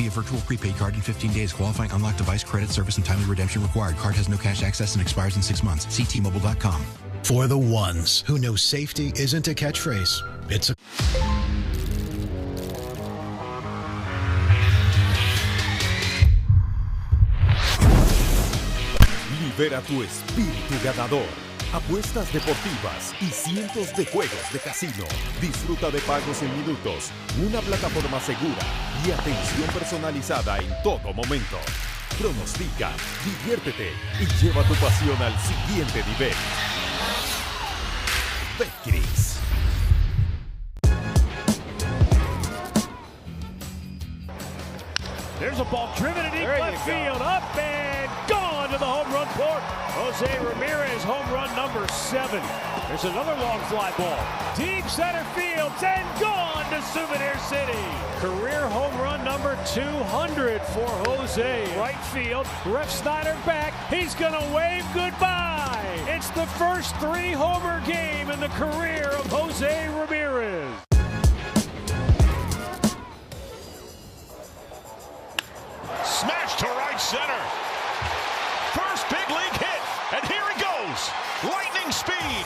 via virtual prepaid card in 15 days. Qualifying unlocked device, credit, service, and timely redemption required. Card has no cash access and expires in 6 months. See T-Mobile.com. For the ones who know safety isn't a catchphrase, it's a... Libera tu espíritu ganador. Apuestas deportivas y cientos de juegos de casino. Disfruta de pagos en minutos, una plataforma segura y atención personalizada en todo momento. Pronostica, diviértete y lleva tu pasión al siguiente nivel. Betcris. There's a ball driven in deep left field, up and gone to the home run court. Jose Ramirez, home run number 7. There's another long fly ball. Deep center field, and gone to Souvenir City. Career home run number 200 for Jose. Right field, Rex Snyder back. He's gonna wave goodbye. It's the first 3-homer game in the career of Jose Ramirez. Smash to right center. First big league hit, and here he goes. Lightning speed.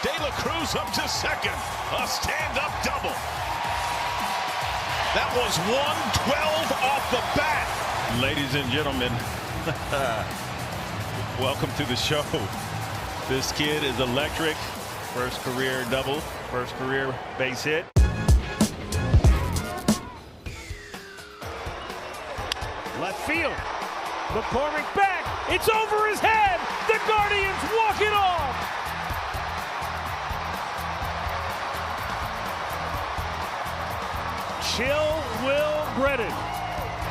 De La Cruz up to second. A stand-up double. That was 112 off the bat. Ladies and gentlemen, welcome to the show. This kid is electric. First career double, first career base hit. Left field. McCormick back. It's over his head. The Guardians walk it off. Chill Will Brennan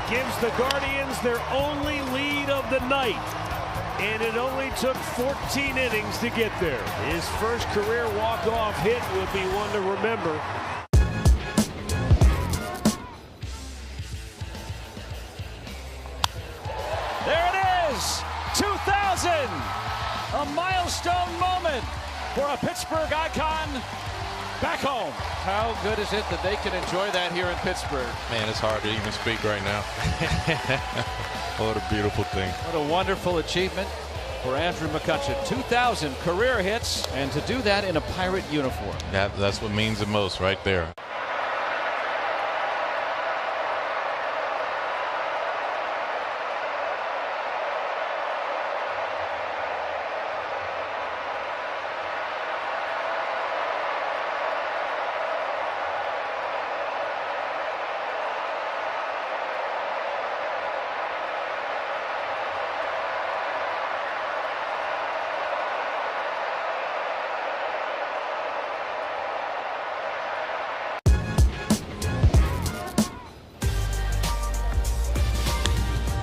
gives the Guardians their only lead of the night. And it only took 14 innings to get there. His first career walk-off hit will be one to remember. There it is, 2000, a milestone moment for a Pittsburgh icon back home. How good is it that they can enjoy that here in Pittsburgh? Man, it's hard to even speak right now. What a beautiful thing. What a wonderful achievement for Andrew McCutchen. 2,000 career hits, and to do that in a Pirate uniform. That's what means the most right there.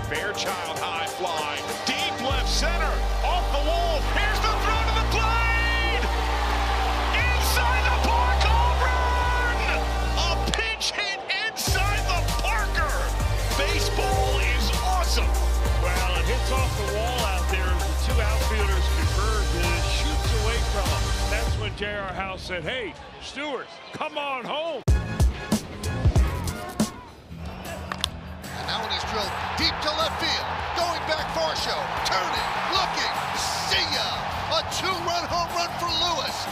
Fairchild high fly, deep left center, off the wall. Here's the throw to the plate. Inside the park, home run! A pinch hit inside the Parker. Baseball is awesome. Well, it hits off the wall out there as the two outfielders converge, and it shoots away from him. That's when J.R. House said, "Hey, Stewart, come on home." Now when he's drilled deep to left field, going back Varsho, turning, looking, see ya! A 2-run home run for Lewis.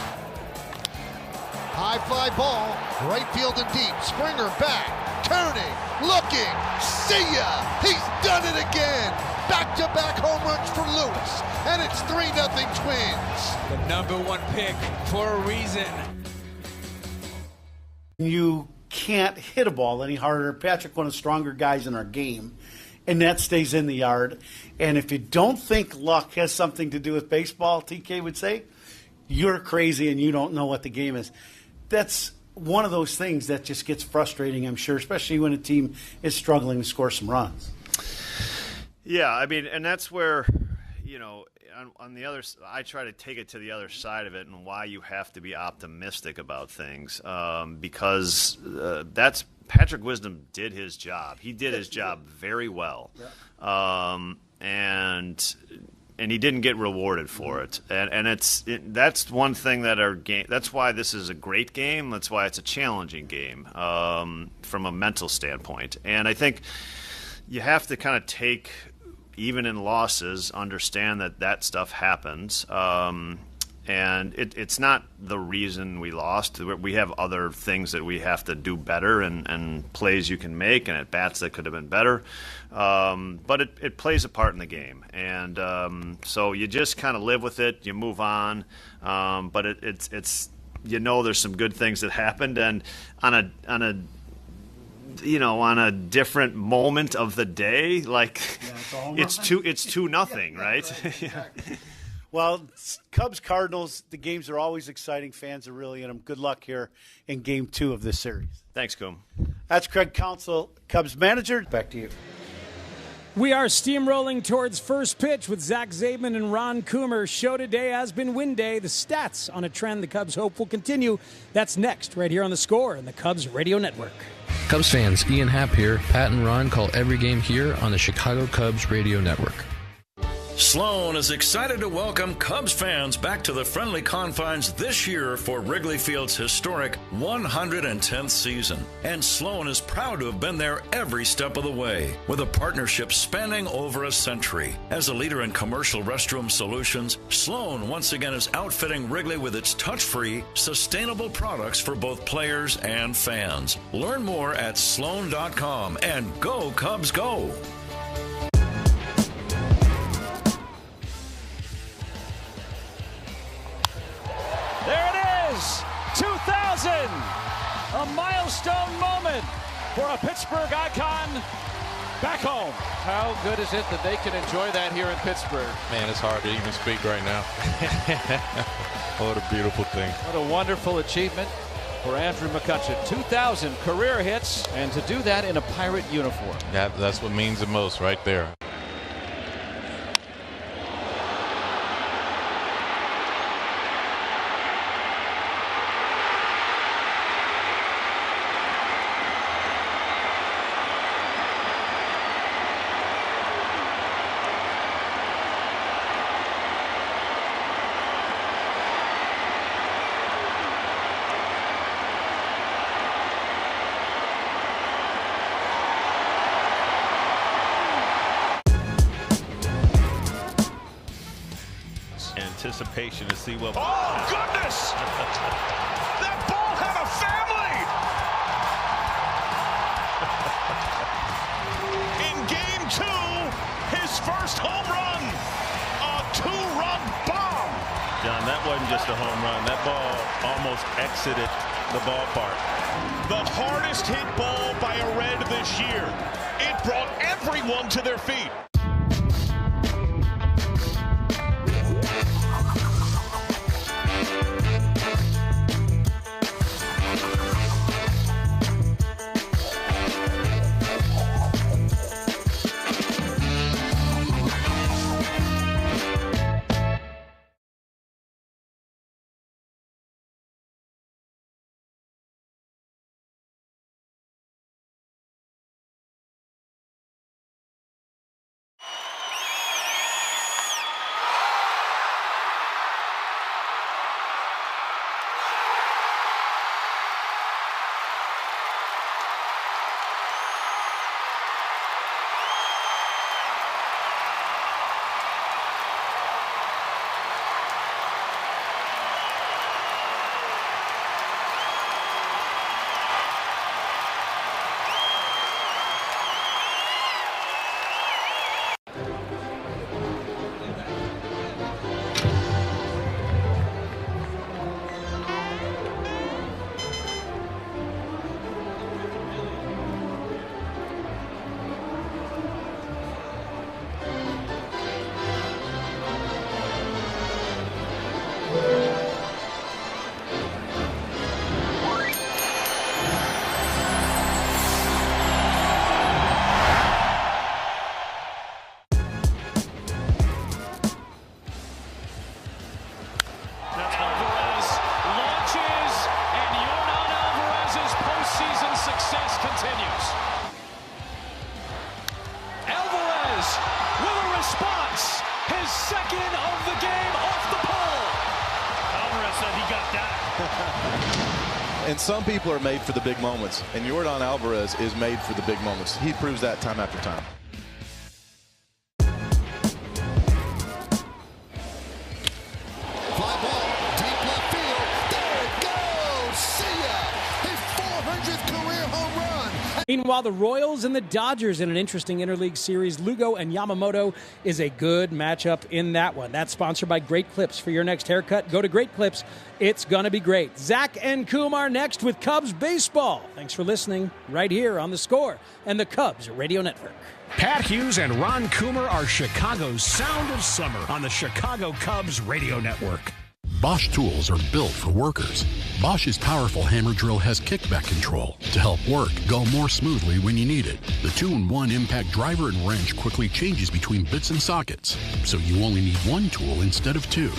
High fly ball, right field and deep. Springer back, turning, looking, see ya! He's done it again! Back-to-back home runs for Lewis, and it's 3-0 Twins. The #1 pick for a reason. You can't hit a ball any harder. Patrick, one of the stronger guys in our game, and that stays in the yard. And if you don't think luck has something to do with baseball, TK would say, you're crazy and you don't know what the game is. That's one of those things that just gets frustrating, I'm sure, especially when a team is struggling to score some runs. Yeah, I mean, and that's where, you know, on the other, I try to take it to the other side of it and why you have to be optimistic about things, because that's Patrick Wisdom did his job. He did his job very well, and he didn't get rewarded for it. And that's one thing that our game. That's why this is a great game. That's why it's a challenging game from a mental standpoint. And I think you have to kind of take, even in losses, understand that stuff happens. And it's not the reason we lost. We have other things that we have to do better, and plays you can make, and at bats that could have been better. But it plays a part in the game, and so you just kind of live with it. You move on, but it's there's some good things that happened, and on a different moment of the day, like it's 2-0, right? Yeah. Well, Cubs Cardinals, the games are always exciting. Fans are really in them. Good luck here in Game 2 of this series. Thanks, Coom. That's Craig Counsell, Cubs manager. Back to you. We are steamrolling towards first pitch with Zach Zaidman and Ron Coomer. Shota Day has been win day. The stats on a trend the Cubs hope will continue. That's next, right here on The Score and the Cubs Radio Network. Cubs fans, Ian Happ here. Pat and Ron call every game here on the Chicago Cubs Radio Network. Sloan is excited to welcome Cubs fans back to the friendly confines this year for Wrigley Field's historic 110th season. And Sloan is proud to have been there every step of the way, with a partnership spanning over a century. As a leader in commercial restroom solutions, Sloan once again is outfitting Wrigley with its touch-free, sustainable products for both players and fans. Learn more at sloan.com and go Cubs go! There it is, 2000, a milestone moment for a Pittsburgh icon back home. How good is it that they can enjoy that here in Pittsburgh? Man, it's hard to even speak right now. What a beautiful thing. What a wonderful achievement for Andrew McCutchen. 2,000 career hits, and to do that in a Pirate uniform. That's what means the most right there. Anticipation to see what. Oh, goodness! That ball had a family! In Game 2, his first home run, a 2-run bomb. John, that wasn't just a home run. That ball almost exited the ballpark. The hardest hit ball by a Red this year. It brought everyone to their feet. And some people are made for the big moments, and Yordan Alvarez is made for the big moments. He proves that time after time. Fly ball, deep left field. There it goes. See ya. His 400th career home run. Meanwhile, the Royals and the Dodgers in an interesting interleague series. Lugo and Yamamoto is a good matchup in that one. That's sponsored by Great Clips. For your next haircut, go to Great Clips. It's going to be great. Zach and Kumar next with Cubs baseball. Thanks for listening right here on The Score and the Cubs Radio Network. Pat Hughes and Ron Coomer are Chicago's sound of summer on the Chicago Cubs Radio Network. Bosch tools are built for workers. Bosch's powerful hammer drill has kickback control to help work go more smoothly when you need it. The 2-in-1 impact driver and wrench quickly changes between bits and sockets, so you only need one tool instead of two.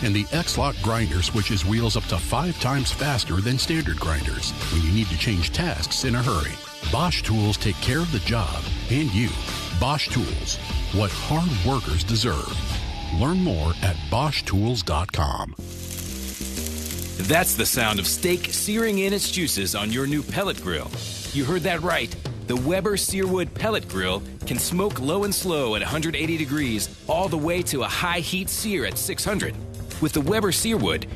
And the X-Lock grinder switches wheels up to 5 times faster than standard grinders when you need to change tasks in a hurry. Bosch tools take care of the job and you. Bosch tools, what hard workers deserve. Learn more at BoschTools.com. That's the sound of steak searing in its juices on your new pellet grill. You heard that right. The Weber Searwood Pellet Grill can smoke low and slow at 180 degrees all the way to a high heat sear at 600. With the Weber Searwood,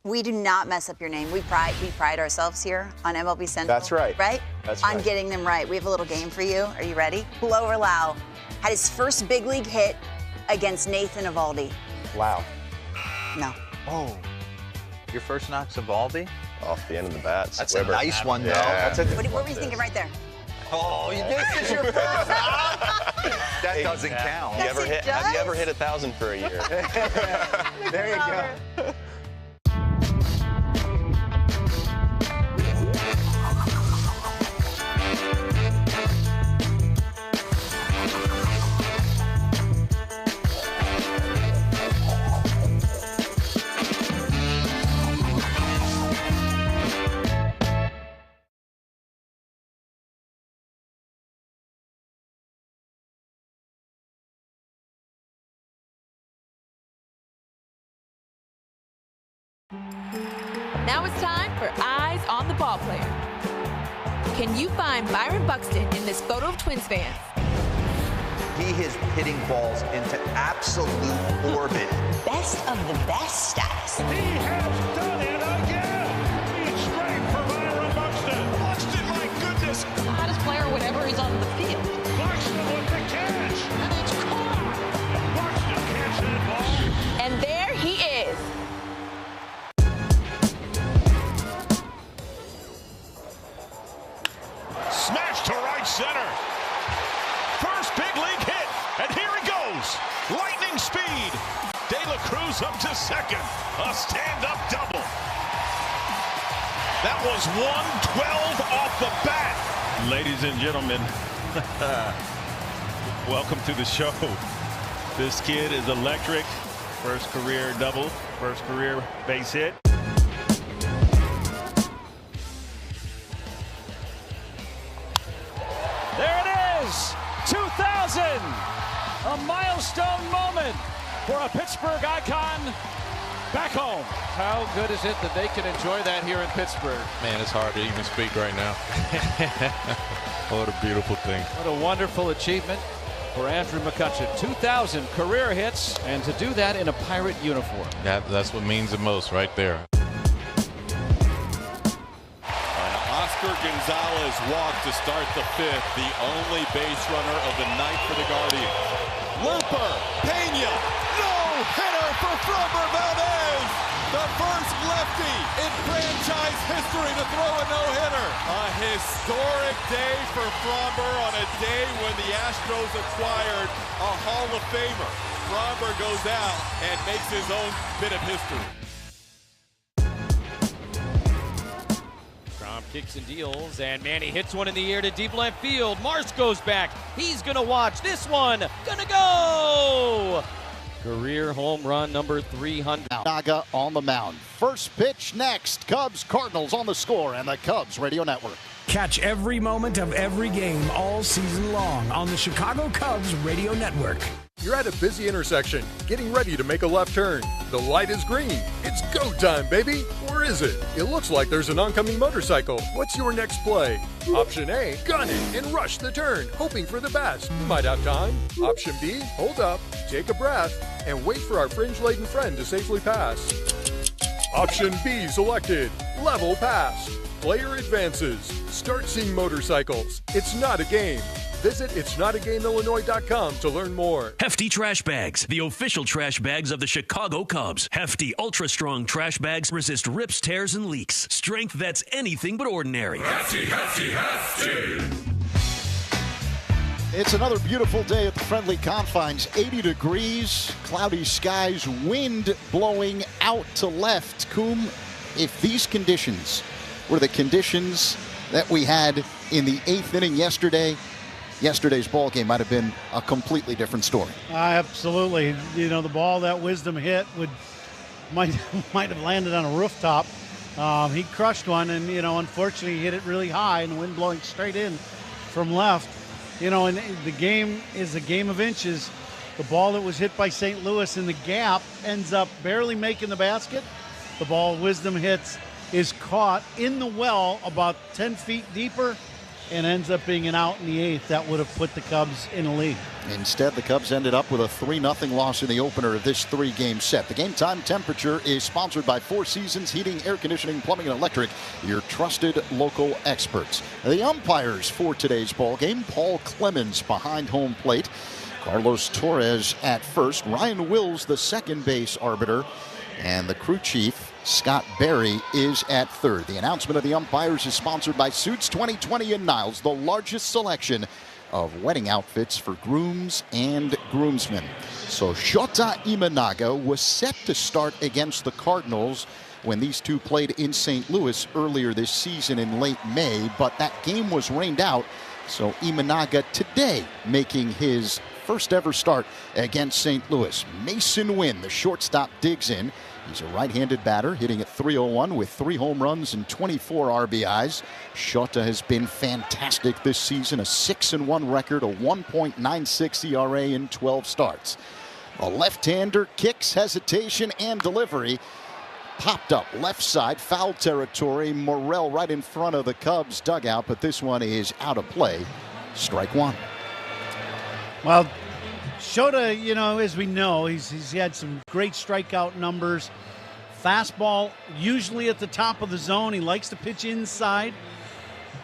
we do not mess up your name. We pride ourselves here on MLB Central. That's right. Right? That's on right. getting them right. We have a little game for you. Are you ready? Blower Lau had his first big league hit against Nathan Eovaldi. Wow. No. Oh. Your first knock's Eovaldi? Off the end of the bat. That's a nice one, though. Yeah. That's a What were you thinking right there? Oh, this is your first knock. That doesn't count. Have you ever hit 1,000 for a year? There you go. Now it's time for Eyes on the Ball Player. Can you find Byron Buxton in this photo of Twins fans? He is hitting balls into absolute orbit. Best of the best status. He has done it again. It's straight for Byron Buxton. Buxton, my goodness. Hottest player whenever he's on the field. Buxton with the catch. And it's caught. Buxton catches that ball. And there he is. Smashed to right center. First big league hit. And here he goes. Lightning speed. De La Cruz up to second. A stand-up double. That was 112 off the bat. Ladies and gentlemen, welcome to the show. This kid is electric. First career double, first career base hit. There it is, 2000, a milestone moment for a Pittsburgh icon back home. How good is it that they can enjoy that here in Pittsburgh? Man, it's hard to even speak right now. What a beautiful thing. What a wonderful achievement for Andrew McCutcheon. 2,000 career hits, and to do that in a Pirate uniform. That's what means the most right there. Oscar Gonzalez walked to start the fifth, the only base runner of the night for the Guardians. Looper, Pena, no-hitter for Framber Valdez, the first lefty in franchise history to throw a no-hitter. A historic day for Framber on a day when the Astros acquired a Hall of Famer. Framber goes out and makes his own bit of history. Kicks and deals, and Manny hits one in the air to deep left field. Marsh goes back. He's going to watch this one. Gonna go! Career home run number 300. Naga on the mound. First pitch next. Cubs, Cardinals on the Score and the Cubs Radio Network. Catch every moment of every game all season long on the Chicago Cubs Radio Network. You're at a busy intersection, getting ready to make a left turn. The light is green. It's go time, baby. Or is it? It looks like there's an oncoming motorcycle. What's your next play? Option A, gun it and rush the turn, hoping for the best. You might have time. Option B, hold up, take a breath, and wait for our fringe-laden friend to safely pass. Option B selected, level pass. Player advances. Start seeing motorcycles. It's not a game. Visit itsnotagameillinois.com to learn more. Hefty Trash Bags, the official trash bags of the Chicago Cubs. Hefty, ultra-strong trash bags resist rips, tears, and leaks. Strength that's anything but ordinary. Hefty, hefty, hefty. It's another beautiful day at the friendly confines. 80 degrees, cloudy skies, wind blowing out to left. Coom, if these conditions were the conditions that we had in the 8th inning yesterday, yesterday's ball game might have been a completely different story. Absolutely. You know, the ball that Wisdom hit might have landed on a rooftop. He crushed one, and, you know, unfortunately he hit it really high, and the wind blowing straight in from left. You know, and the game is a game of inches. The ball that was hit by St. Louis in the gap ends up barely making the basket. The ball Wisdom hits is caught in the well about 10 feet deeper and ends up being an out in the 8th. That would have put the Cubs in the lead. Instead, the Cubs ended up with a 3-0 loss in the opener of this 3-game set. The game time temperature is sponsored by Four Seasons Heating, Air Conditioning, Plumbing, and Electric, your trusted local experts. The umpires for today's ball game: Paul Clemens behind home plate, Carlos Torres at first, Ryan Wills the second base arbiter, and the crew chief, Scott Berry, is at third. The announcement of the umpires is sponsored by Suits 2020 in Niles, the largest selection of wedding outfits for grooms and groomsmen. So Shota Imanaga was set to start against the Cardinals when these two played in St. Louis earlier this season in late May, but that game was rained out. So Imanaga today making his first ever start against St. Louis. Masyn Winn, the shortstop, digs in. He's a right-handed batter, hitting at .301 with 3 home runs and 24 RBIs. Shota has been fantastic this season, a 6-1 record, a 1.96 ERA in 12 starts. A left-hander, kicks, hesitation, and delivery. Popped up left side, foul territory. Morel right in front of the Cubs dugout, but this one is out of play. Strike one. Well, Shota, you know, as we know, he's had some great strikeout numbers. Fastball usually at the top of the zone. He likes to pitch inside.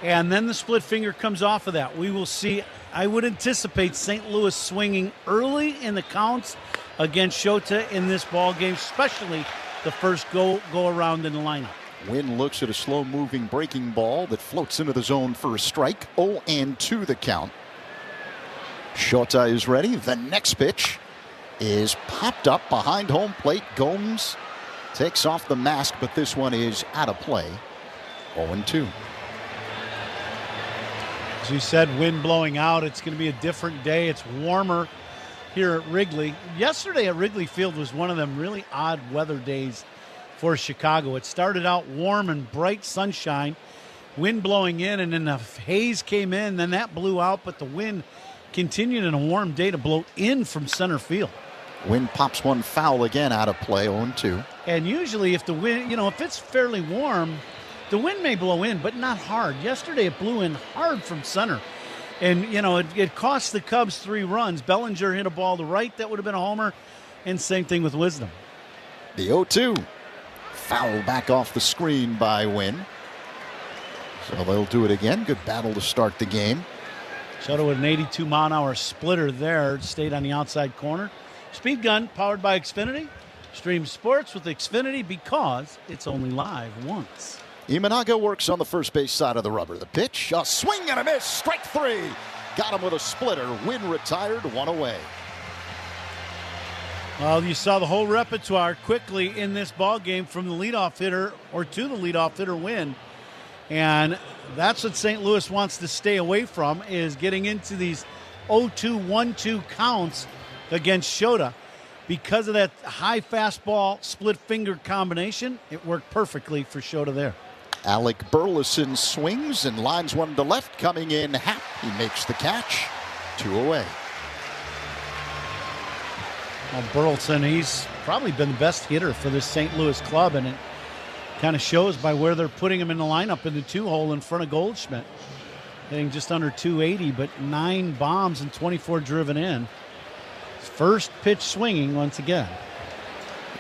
And then the split finger comes off of that. We will see. I would anticipate St. Louis swinging early in the counts against Shota in this ball game, especially the first go around in the lineup. Winn looks at a slow-moving breaking ball that floats into the zone for a strike. 0-2 the count. Shota is ready. The next pitch is popped up behind home plate. Gomes takes off the mask, but this one is out of play. 0-2. As you said, wind blowing out. It's going to be a different day. It's warmer here at Wrigley. Yesterday at Wrigley Field was one of them really odd weather days for Chicago. It started out warm and bright sunshine, wind blowing in, and then the haze came in. Then that blew out, but the wind continued in a warm day to blow in from center field. Wind pops one foul again, out of play. 0-2. And usually if the wind, you know, if it's fairly warm, the wind may blow in, but not hard. Yesterday it blew in hard from center. And, you know, it cost the Cubs 3 runs. Bellinger hit a ball to right that would have been a homer, and same thing with Wisdom. The 0-2. Foul back off the screen by Winn. So they'll do it again. Good battle to start the game. Shota with an 82-mile-an-hour splitter there. Stayed on the outside corner. Speed gun powered by Xfinity. Stream sports with Xfinity because it's only live once. Imanaga works on the first base side of the rubber. The pitch, a swing and a miss. Strike 3. Got him with a splitter. Winn retired, 1 away. Well, you saw the whole repertoire quickly in this ball game from the leadoff hitter, or to the leadoff hitter, Winn. And that's what St. Louis wants to stay away from, is getting into these 0-2, 1-2 counts against Shota. Because of that high fastball split finger combination, it worked perfectly for Shota there. Alec Burleson swings and lines one to left, coming in. Happ, he makes the catch. 2 away. Well, Burleson, he's probably been the best hitter for this St. Louis club, and it kind of shows by where they're putting him in the lineup in the 2-hole in front of Goldschmidt. Hitting just under 280, but 9 bombs and 24 driven in. His first pitch swinging once again.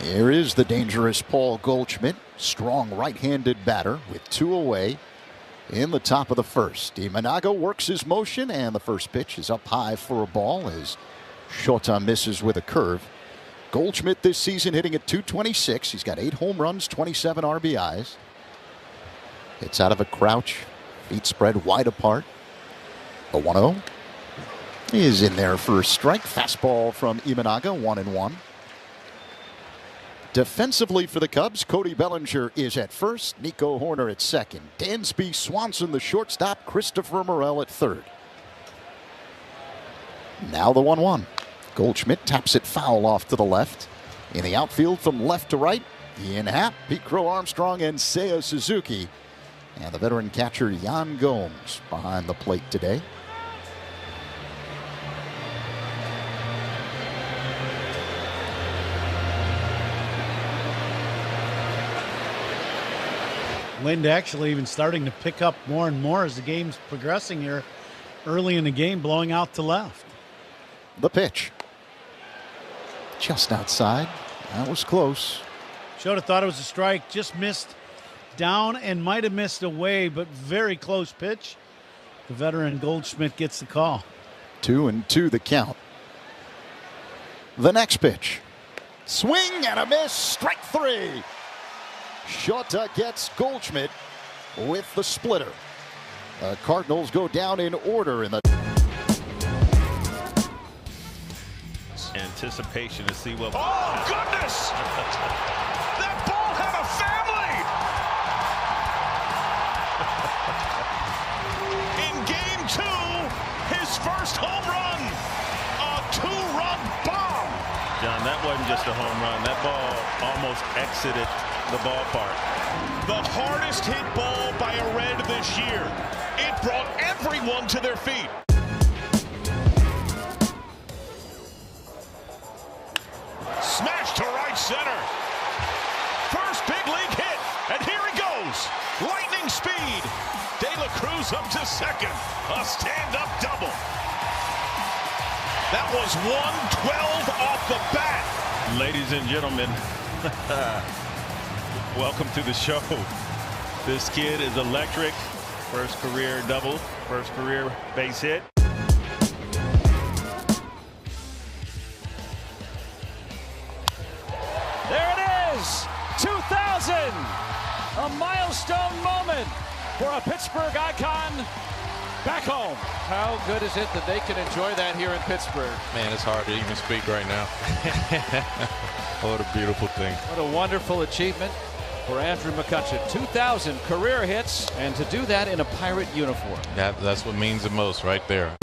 Here is the dangerous Paul Goldschmidt. Strong right-handed batter with 2 away in the top of the first. Imanaga works his motion, and the first pitch is up high for a ball as Shota misses with a curve. Goldschmidt this season hitting at .226. He's got 8 home runs, 27 RBIs. Hits out of a crouch, feet spread wide apart. The 1-0 is in there for a strike. Fastball from Imanaga, 1-1. Defensively for the Cubs, Cody Bellinger is at first, Nico Horner at second, Dansby Swanson the shortstop, Christopher Morel at third. Now the 1-1. Goldschmidt taps it foul off to the left. In the outfield from left to right, Ian Happ, Pete Crow Armstrong, and Seiya Suzuki. And the veteran catcher Jan Gomes behind the plate today. Wind actually even starting to pick up more and more as the game's progressing here early in the game, blowing out to left. The pitch. Just outside. That was close. Shota thought it was a strike, just missed down and might have missed away, but very close pitch. The veteran Goldschmidt gets the call. 2-2 the count. The next pitch. Swing and a miss. Strike 3. Shota gets Goldschmidt with the splitter. The Cardinals go down in order in the anticipation to see what. Oh, goodness! That ball had a family! In game 2, his first home run. A 2-run bomb. John, that wasn't just a home run. That ball almost exited the ballpark. The hardest hit ball by a Red this year. It brought everyone to their feet. Smash to right center. First big league hit, and here he goes. Lightning speed. De La Cruz up to second. A stand-up double. That was 112 off the bat. Ladies and gentlemen, welcome to the show. This kid is electric. First career double, first career base hit. There it is, 2000, a milestone moment for a Pittsburgh icon back home. How good is it that they can enjoy that here in Pittsburgh? Man, it's hard to even speak right now. What a beautiful thing. What a wonderful achievement for Andrew McCutcheon. 2,000 career hits, and to do that in a Pirate uniform. That's what means the most right there.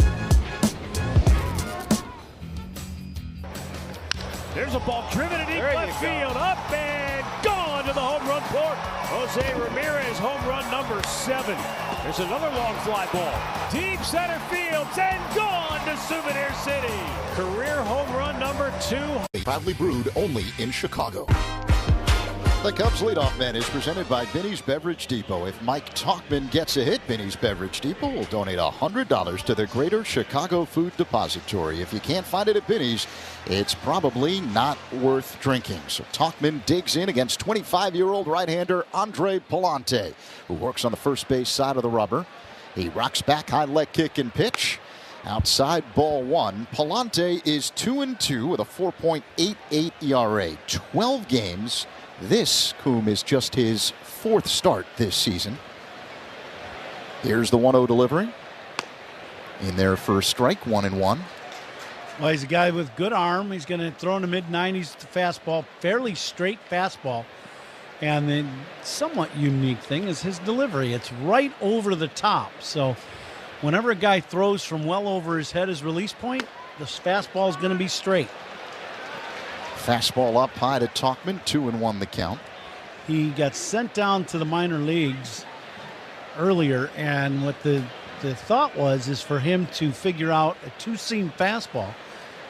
There's a ball driven in deep left field, up and gone to the home run court. Jose Ramirez, home run number 7. There's another long fly ball. Deep center field and gone to Souvenir City. Career home run number 2. Proudly brewed only in Chicago. The Cubs leadoff man is presented by Binny's Beverage Depot. If Mike Talkman gets a hit, Binny's Beverage Depot will donate $100 to the Greater Chicago Food Depository. If you can't find it at Binny's, it's probably not worth drinking. So Talkman digs in against 25-year-old right-hander Andre Pallante, who works on the first base side of the rubber. He rocks back, high leg kick and pitch. Outside ball 1. Pallante is 2-2 with a 4.88 ERA. 12 games. This, Coom, is just his 4th start this season. Here's the 1-0 delivery. In there for a strike, 1-1. Well, he's a guy with good arm. He's going to throw in the mid-90s to fastball, fairly straight fastball. And the somewhat unique thing is his delivery. It's right over the top. So whenever a guy throws from well over his head, his release point, this fastball is going to be straight. Fastball up high to Tauchman, 2-1 the count. He got sent down to the minor leagues earlier, and what the thought was is for him to figure out a two-seam fastball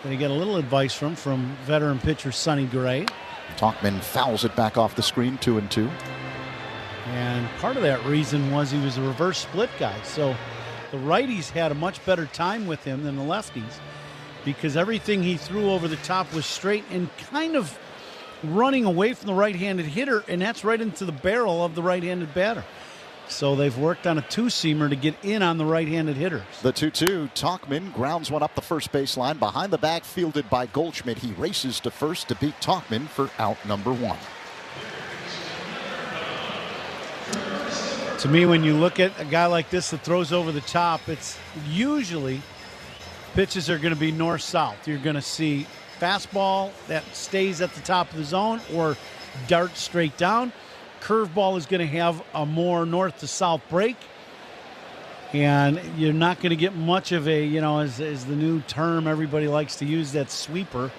that he got a little advice from veteran pitcher Sonny Gray. Tauchman fouls it back off the screen, 2-2. And part of that reason was he was a reverse split guy. So the righties had a much better time with him than the lefties because everything he threw over the top was straight and kind of running away from the right-handed hitter, and that's right into the barrel of the right-handed batter. So they've worked on a two-seamer to get in on the right-handed hitters. The 2-2, Tauchman grounds one up the first baseline. Behind the bag, fielded by Goldschmidt. He races to first to beat Tauchman for out number 1. To me, when you look at a guy like this that throws over the top, it's usually pitches are going to be north-south. You're going to see fastball that stays at the top of the zone or dart straight down. Curveball is going to have a more north to south break, and you're not going to get much of a, as the new term everybody likes to use, that sweeper.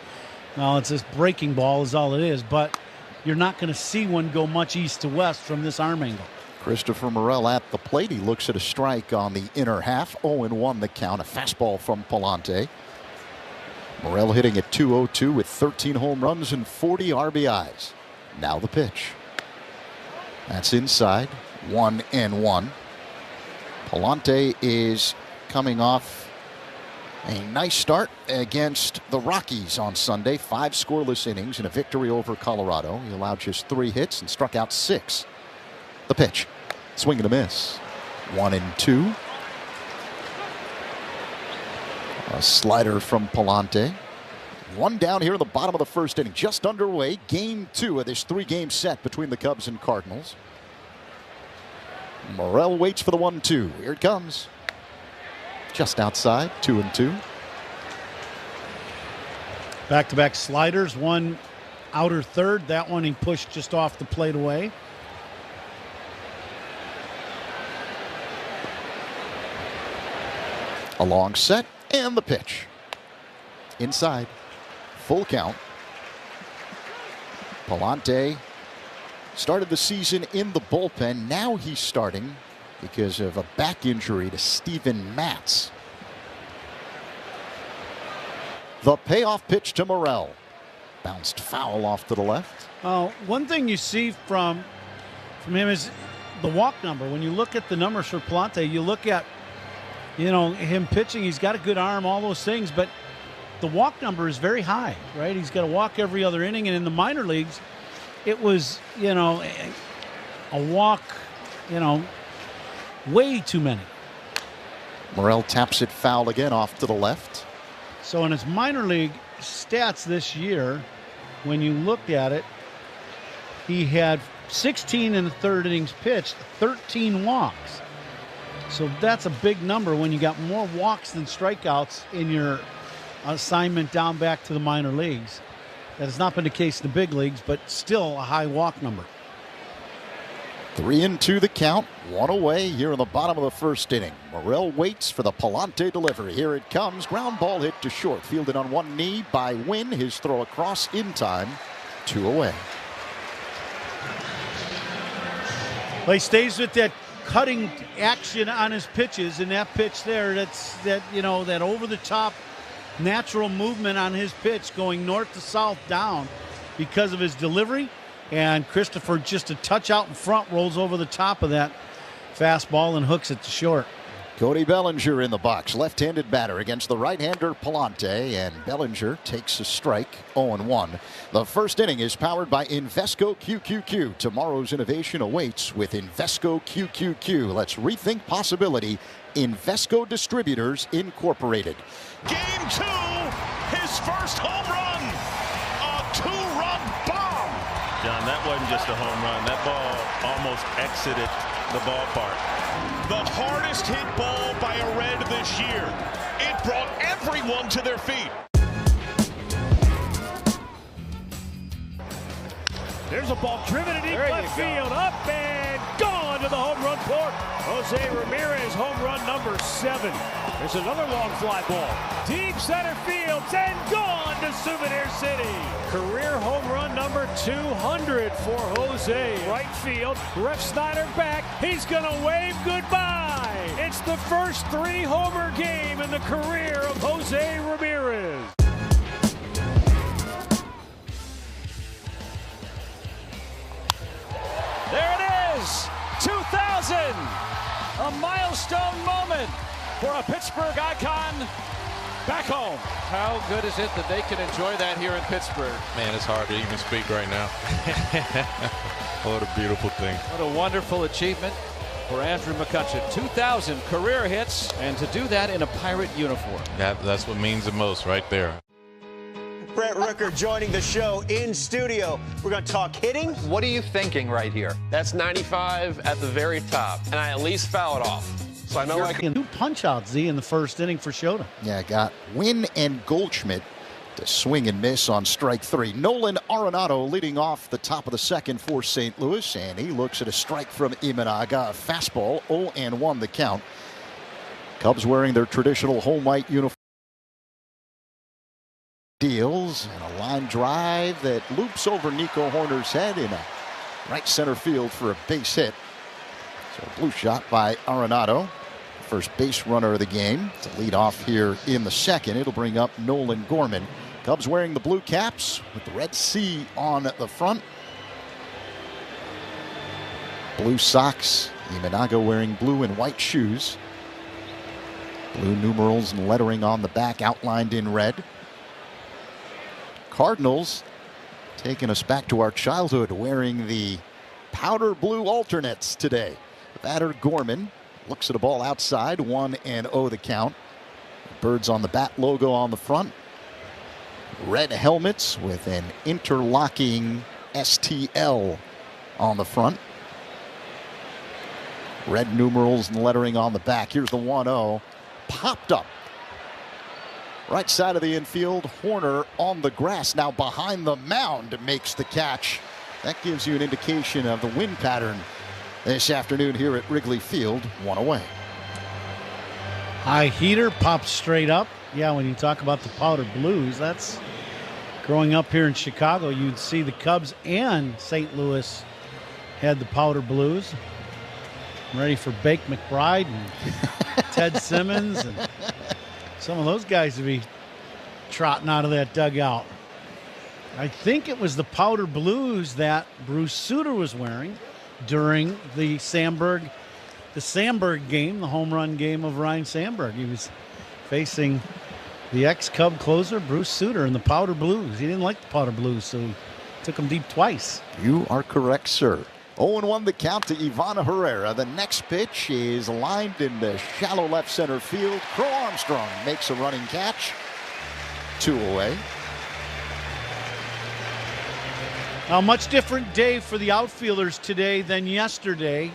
Well, it's this breaking ball is all it is, but you're not going to see one go much east to west from this arm angle. Christopher Morel at the plate. He looks at a strike on the inner half. 0-1 the count. A fastball from Pallante. Morel hitting at .202 with 13 home runs and 40 RBIs. Now the pitch. That's inside. 1-1. Pallante is coming off a nice start against the Rockies on Sunday. 5 scoreless innings and a victory over Colorado. He allowed just 3 hits and struck out 6. The pitch. Swing and a miss. 1-2. A slider from Pallante. 1 down here in the bottom of the first inning. Just underway. Game 2 of this 3-game set between the Cubs and Cardinals. Morel waits for the 1-2. Here it comes. Just outside. 2-2. Back-to-back sliders. One outer third. That one he pushed just off the plate away. A long set and the pitch. Inside. Full count. Pallante started the season in the bullpen. Now he's starting because of a back injury to Steven Matz. The payoff pitch to Morel. Bounced foul off to the left. One thing you see from him is the walk number. When you look at the numbers for Pallante, you look at him pitching. He's got a good arm, all those things, but the walk number is very high, right? He's got to walk every other inning, and in the minor leagues, it was, a walk, way too many. Morel taps it foul again off to the left. So in his minor league stats this year, when you looked at it, he had 16 in the third innings pitched, 13 walks. So that's a big number when you got more walks than strikeouts in your assignment down back to the minor leagues. That has not been the case in the big leagues, but still a high walk number. 3-2 the count. 1 away here in the bottom of the first inning. Morel waits for the Pallante delivery. Here it comes. Ground ball hit to short. Fielded on one knee by Winn. His throw across in time. 2 away. Well, he stays with that cutting action on his pitches, and that pitch there, that over the top natural movement on his pitch going north to south down because of his delivery. And Christopher, just a touch out in front, rolls over the top of that fastball and hooks it to short. Cody Bellinger in the box, left-handed batter against the right-hander Pallante, and Bellinger takes a strike. 0-1. The first inning is powered by Invesco QQQ. Tomorrow's innovation awaits with Invesco QQQ. Let's rethink possibility. Invesco Distributors Incorporated. Game 2, his first home run, a 2-run bomb. John, that wasn't just a home run. That ball almost exited the ballpark. The hardest hit ball by a Red this year. It brought everyone to their feet. There's a ball driven in deep left field. Up and gone to the home run port. Jose Ramirez, home run number 7. There's another long fly ball. Deep center field and gone to Souvenir City. Career home run number 200 for Jose. Right field. Ref Snyder back. He's going to wave goodbye. It's the first 3-homer game in the career of Jose Ramirez. There it is, 2000, a milestone moment for a Pittsburgh icon back home. How good is it that they can enjoy that here in Pittsburgh? Man, it's hard to even speak right now. What a beautiful thing. What a wonderful achievement for Andrew McCutcheon. 2,000 career hits, and to do that in a Pirate uniform. That's what means the most right there. Brett Rooker joining the show in studio. We're going to talk hitting. What are you thinking right here? That's 95 at the very top, and I at least foul it off. So I know I can. 2 punch-outs, Z, in the first inning for Shota. Yeah, got Winn and Goldschmidt to swing and miss on strike 3. Nolan Arenado leading off the top of the second for St. Louis, and he looks at a strike from Imanaga. A fastball, 0-1 the count. Cubs wearing their traditional home white uniform. Deals and a line drive that loops over Nico Horner's head in a right center field for a base hit. So a blue shot by Arenado, first base runner of the game, to lead off here in the second. It'll bring up Nolan Gorman. Cubs wearing the blue caps with the red C on the front. Blue socks. Imanaga wearing blue and white shoes. Blue numerals and lettering on the back outlined in red. Cardinals taking us back to our childhood, wearing the powder blue alternates today. The batter Gorman looks at a ball outside, 1-0 the count. Birds on the bat logo on the front. Red helmets with an interlocking STL on the front. Red numerals and lettering on the back. Here's the 1-0. Popped up. Right side of the infield, Horner on the grass, now behind the mound, makes the catch. That gives you an indication of the wind pattern this afternoon here at Wrigley Field. 1 away. High heater pops straight up. Yeah, when you talk about the powder blues, that's growing up here in Chicago, you'd see the Cubs and St. Louis had the powder blues. I'm ready for Bake McBride and Ted Simmons and some of those guys to be trotting out of that dugout. I think it was the powder blues that Bruce Sutter was wearing during the Sandberg game, the home run game of Ryan Sandberg. He was facing the ex-Cub closer, Bruce Sutter, in the powder blues. He didn't like the powder blues, so he took him deep twice. You are correct, sir. 0-1 the count to Ivana Herrera. The next pitch is lined in the shallow left center field. Crow Armstrong makes a running catch. 2 away. Now, much different day for the outfielders today than yesterday.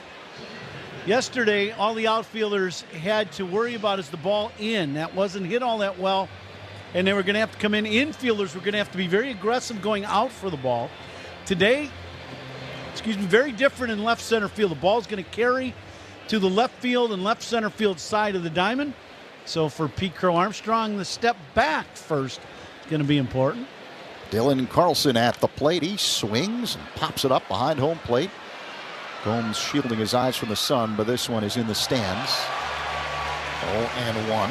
Yesterday, all the outfielders had to worry about is the ball in. That wasn't hit all that well, and they were going to have to come in. Infielders were going to have to be very aggressive going out for the ball. Today, very different in left center field. The ball's going to carry to the left field and left center field side of the diamond. So for Pete Crow Armstrong, the step back first is going to be important. Dylan Carlson at the plate. He swings and pops it up behind home plate. Gomes shielding his eyes from the sun, but this one is in the stands. 0-1.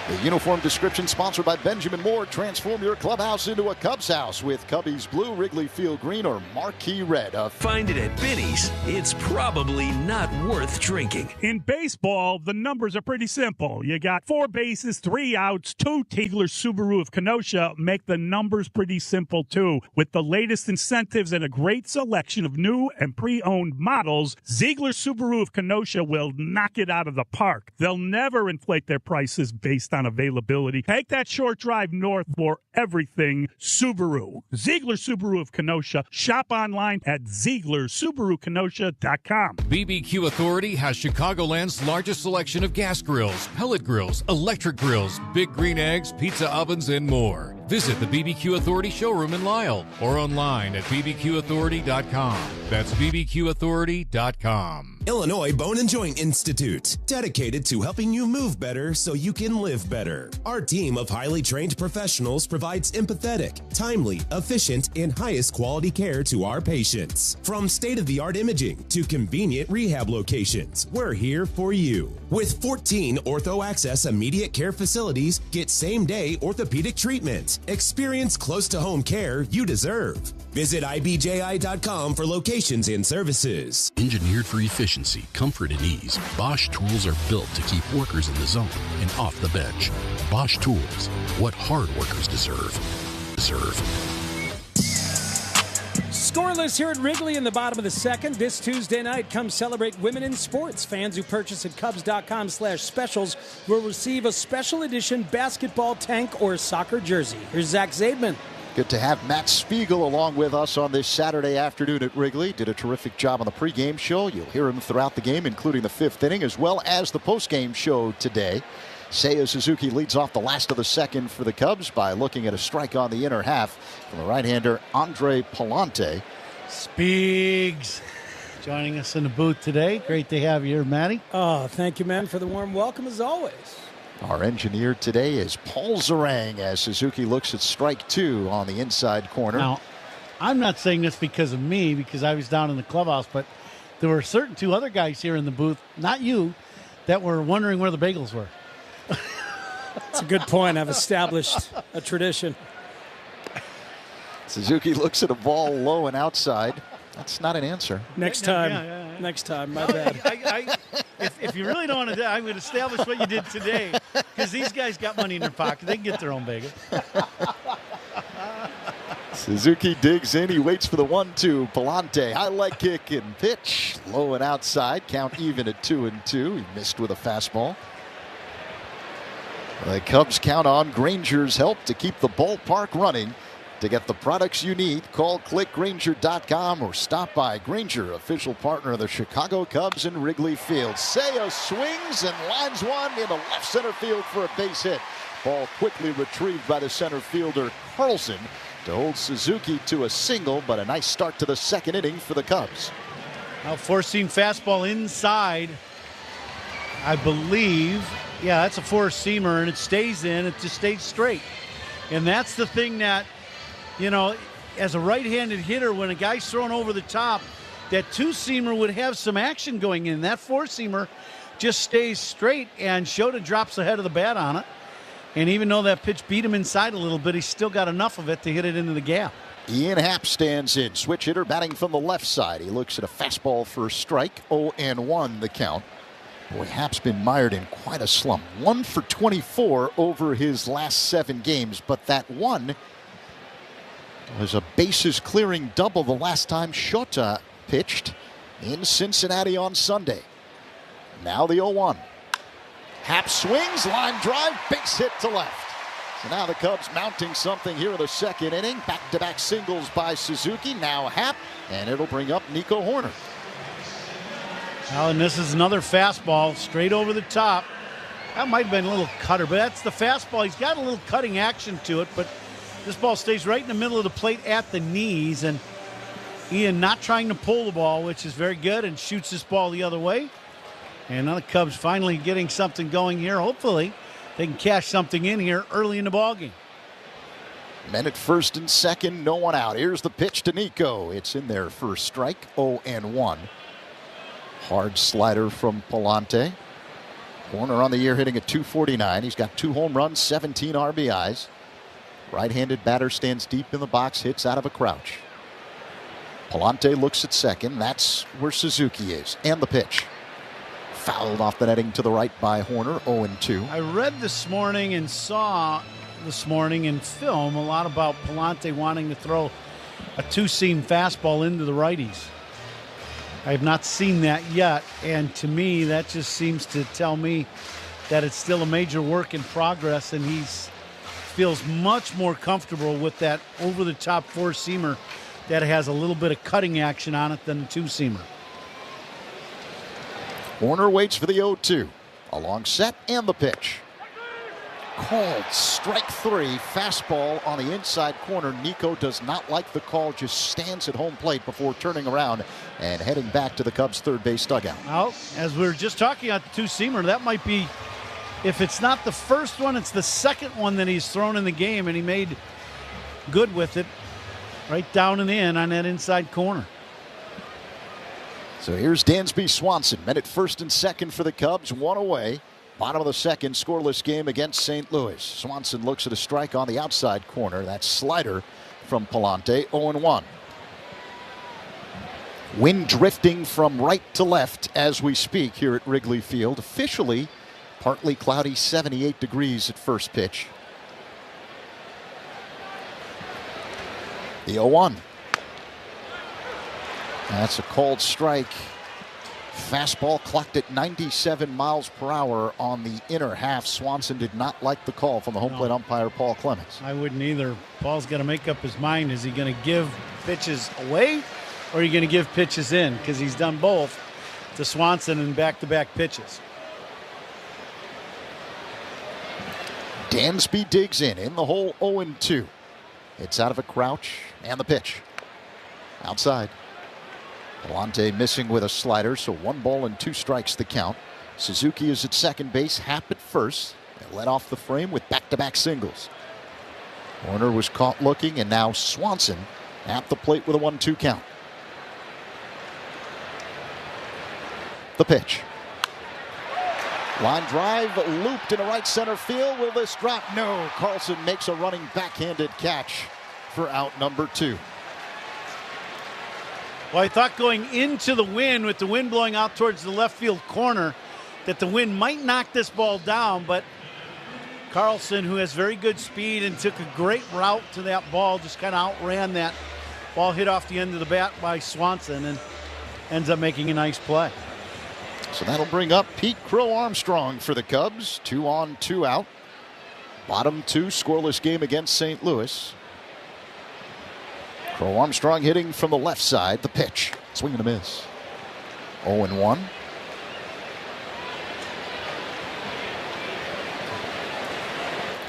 The uniform description sponsored by Benjamin Moore. Transform your clubhouse into a Cubs house with Cubbies blue, Wrigley Field green, or marquee red. Find it at Benny's. It's probably not worth drinking. In baseball, the numbers are pretty simple. You got 4 bases, 3 outs, 2 Ziegler Subaru of Kenosha make the numbers pretty simple too. With the latest incentives and a great selection of new and pre-owned models, Ziegler Subaru of Kenosha will knock it out of the park. They'll never inflate their prices based on availability. Take that short drive north for everything Subaru. Ziegler Subaru of Kenosha. Shop online at ZieglerSubaruKenosha.com. BBQ Authority has Chicagoland's largest selection of gas grills, pellet grills, electric grills, big green eggs, pizza ovens, and more. Visit the BBQ Authority showroom in Lisle or online at bbqauthority.com. That's bbqauthority.com. Illinois Bone and Joint Institute, dedicated to helping you move better so you can live better. Our team of highly trained professionals provides empathetic, timely, efficient, and highest quality care to our patients. From state-of-the-art imaging to convenient rehab locations, we're here for you. With 14 Ortho Access immediate care facilities, get same-day orthopedic treatment. Experience close-to-home care you deserve. Visit ibji.com for locations and services. Engineered for efficiency, comfort, and ease, Bosch tools are built to keep workers in the zone and off the bench. Bosch tools, what hard workers deserve. Scoreless here at Wrigley in the bottom of the second. This Tuesday night, come celebrate women in sports. Fans who purchase at Cubs.com/specials will receive a special edition basketball tank or soccer jersey. Here's Zach Zaidman. Good to have Matt Spiegel along with us on this Saturday afternoon at Wrigley. Did a terrific job on the pregame show. You'll hear him throughout the game, including the fifth inning, as well as the postgame show today. Seiya Suzuki leads off the last of the second for the Cubs by looking at a strike on the inner half from the right-hander Andre Pallante. Spiegs joining us in the booth today. Great to have you here, Matty. Oh, thank you, man, for the warm welcome as always. Our engineer today is Paul Zarang as Suzuki looks at strike two on the inside corner. Now, I'm not saying this because of me, because I was down in the clubhouse, but there were certain two other guys here in the booth, not you, that were wondering where the bagels were. That's a good point. I've established a tradition. Suzuki looks at a ball low and outside. That's not an answer. Next time. Next time. My bad. If you really don't want to do it, I would establish what you did today, because these guys got money in their pocket. They can get their own bagel. Suzuki digs in. He waits for the 1-2. Pallante, high leg kick and pitch. Low and outside. Count even at 2-2. He missed with a fastball. The Cubs count on Granger's help to keep the ballpark running. To get the products you need, call clickgranger.com or stop by. Granger, official partner of the Chicago Cubs in Wrigley Field. Seiya swings and lines one into left center field for a base hit. Ball quickly retrieved by the center fielder Carlson to hold Suzuki to a single, but a nice start to the second inning for the Cubs. Now, four-seam fastball inside, I believe. Yeah, that's a four-seamer, and it stays in. It just stays straight. And that's the thing that, you know, as a right-handed hitter, when a guy's thrown over the top, that two-seamer would have some action going in. That four-seamer just stays straight, and Shota drops the head of the bat on it. And even though that pitch beat him inside a little bit, he's still got enough of it to hit it into the gap. Ian Happ stands in. Switch hitter batting from the left side. He looks at a fastball for a strike. 0-1 the count. Boy, Happ's been mired in quite a slump. 1 for 24 over his last 7 games, but that one was a bases clearing double the last time Shota pitched in Cincinnati on Sunday. Now the 0-1. Happ swings, line drive, base hit to left. So now the Cubs mounting something here in the second inning. Back-to-back singles by Suzuki. Now Happ, and it'll bring up Nico Horner. Well, and this is another fastball straight over the top. That might have been a little cutter, but that's the fastball. He's got a little cutting action to it, but this ball stays right in the middle of the plate at the knees, and Ian not trying to pull the ball, which is very good, and shoots this ball the other way. And now the Cubs finally getting something going here. Hopefully they can cash something in here early in the ballgame. Men at first and second, no one out. Here's the pitch to Nico. It's in there for strike. 0-1. Hard slider from Pallante. Horner on the year hitting at .249. He's got 2 home runs, 17 RBIs. Right-handed batter stands deep in the box, hits out of a crouch. Pallante looks at second. That's where Suzuki is. And the pitch. Fouled off the netting to the right by Horner. 0-2. I read this morning and saw this morning in film a lot about Pallante wanting to throw a two-seam fastball into the righties. I have not seen that yet, and to me that just seems to tell me that it's still a major work in progress, and he feels much more comfortable with that over-the-top four-seamer that has a little bit of cutting action on it than the two-seamer. Horner waits for the 0-2. A long set and the pitch. Called strike 3, fastball on the inside corner. Nico does not like the call, just stands at home plate before turning around and heading back to the Cubs' third base dugout. Well, as we were just talking about the two-seamer, that might be, if it's not the first one, it's the second one that he's thrown in the game, and he made good with it right down and in on that inside corner. So here's Dansby Swanson, men at first and second for the Cubs, one away. Bottom of the second, scoreless game against St. Louis. Swanson looks at a strike on the outside corner. That slider from Pallante, 0-1. Wind drifting from right to left as we speak here at Wrigley Field. Officially, partly cloudy, 78 degrees at first pitch. The 0-1. That's a called strike. Fastball clocked at 97 miles per hour on the inner half. Swanson did not like the call from the home plate umpire, Paul Clemens. I wouldn't either. Paul's got to make up his mind. Is he going to give pitches away or are you going to give pitches in? Because he's done both to Swanson in back-to-back pitches. Dansby digs in the hole, 0-2. It's out of a crouch, and the pitch. Outside. Pallante missing with a slider, so 1 ball and 2 strikes the count. Suzuki is at second base, Happ at first. They let off the frame with back-to-back singles. Warner was caught looking, and now Swanson at the plate with a 1-2 count. The pitch. Line drive looped into right center field. Will this drop? No. Carlson makes a running backhanded catch for out number 2. Well, I thought going into the wind, with the wind blowing out towards the left field corner, that the wind might knock this ball down, but Carlson, who has very good speed and took a great route to that ball, just kind of outran that ball, hit off the end of the bat by Swanson, and ends up making a nice play. So that'll bring up Pete Crow Armstrong for the Cubs. 2 on, 2 out. Bottom 2, scoreless game against St. Louis. Crow Armstrong hitting from the left side. The pitch. Swing and a miss. 0-1.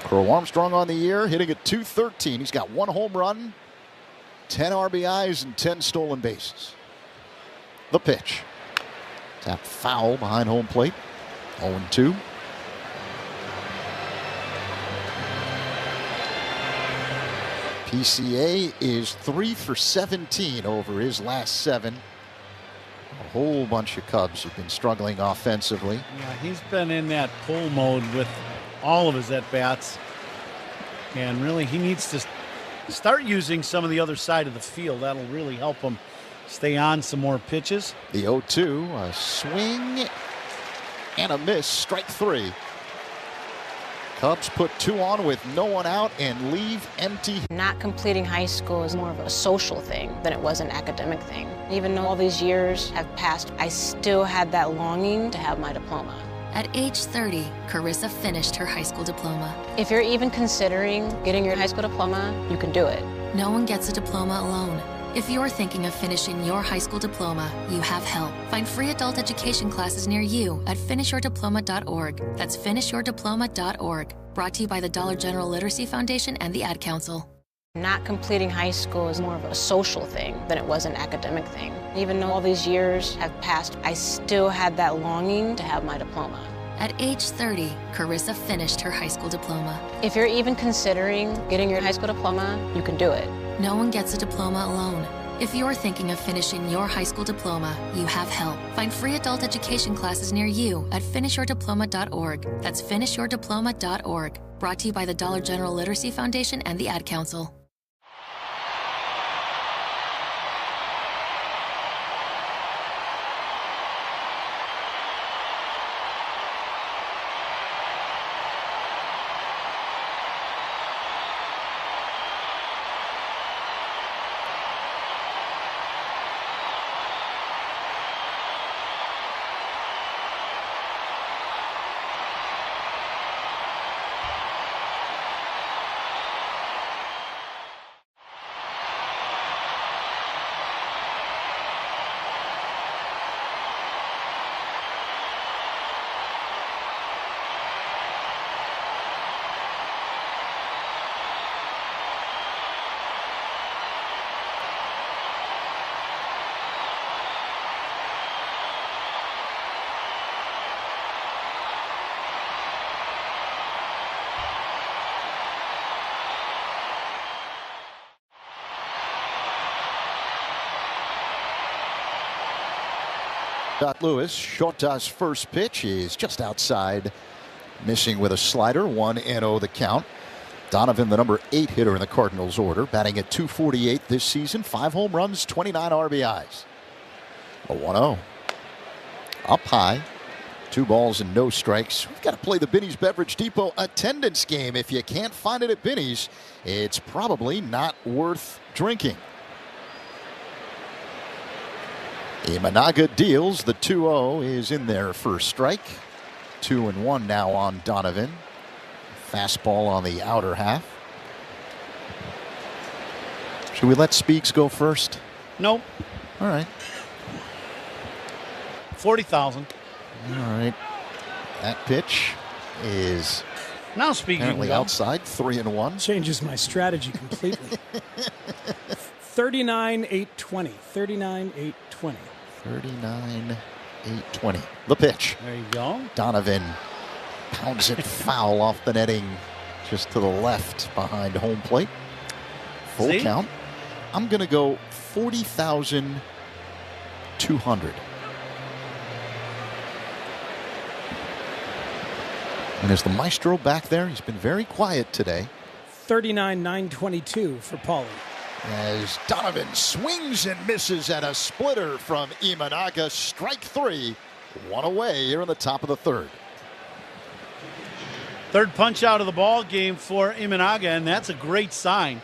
Crow Armstrong on the year, hitting at .213. He's got 1 home run, 10 RBIs, and 10 stolen bases. The pitch. Tap foul behind home plate. 0-2. PCA is 3 for 17 over his last 7. A whole bunch of Cubs have been struggling offensively. Yeah, he's been in that pull mode with all of his at-bats. And really, he needs to start using some of the other side of the field. That'll really help him stay on some more pitches. The 0-2, a swing and a miss, strike 3. Cubs put 2 on with no one out and leave empty. Not completing high school is more of a social thing than it was an academic thing. Even though all these years have passed, I still had that longing to have my diploma. At age 30, Carissa finished her high school diploma. If you're even considering getting your high school diploma, you can do it. No one gets a diploma alone. If you're thinking of finishing your high school diploma, you have help. Find free adult education classes near you at finishyourdiploma.org. That's finishyourdiploma.org. Brought to you by the Dollar General Literacy Foundation and the Ad Council. Not completing high school is more of a social thing than it was an academic thing. Even though all these years have passed, I still had that longing to have my diploma. At age 30, Carissa finished her high school diploma. If you're even considering getting your high school diploma, you can do it. No one gets a diploma alone. If you're thinking of finishing your high school diploma, you have help. Find free adult education classes near you at finishyourdiploma.org. That's finishyourdiploma.org. Brought to you by the Dollar General Literacy Foundation and the Ad Council. Scott Lewis. Shota's first pitch is just outside, missing with a slider. 1-0 the count. Donovan, the number 8 hitter in the Cardinals order, batting at .248 this season. 5 home runs, 29 RBIs. A 1-0. Up high. 2 balls and no strikes. We've got to play the Binny's Beverage Depot attendance game. If you can't find it at Binny's, it's probably not worth drinking. Imanaga deals. The 2-0 is in there for a strike. 2-1 now on Donovan. Fastball on the outer half. Should we let Speaks go first? Nope. All right. 40,000. All right. That pitch is now speaking apparently outside. 3-1. Changes my strategy completely. 39-8-20. 39-8-20. 39-8-20. The pitch. There you go. Donovan pounds it foul off the netting just to the left behind home plate. Full count. I'm going to go 40,200. And is the maestro back there? He's been very quiet today. 39-9-22 for Paulie. As Donovan swings and misses at a splitter from Imanaga. Strike 3. 1 away here in the top of the third. Third punch out of the ball game for Imanaga, and that's a great sign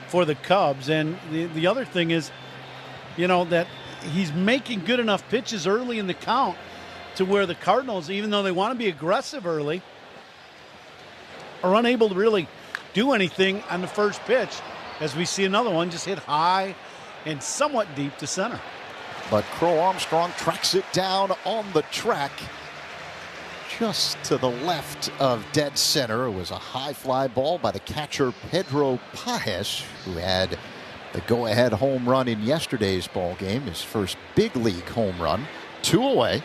for the Cubs. And the other thing is, that he's making good enough pitches early in the count to where the Cardinals, even though they want to be aggressive early, are unable to really do anything on the first pitch, as we see another one just hit high and somewhat deep to center. But Crow Armstrong tracks it down on the track just to the left of dead center. It was a high fly ball by the catcher Pedro Pajes, who had the go-ahead home run in yesterday's ball game, his first big league home run. 2 away.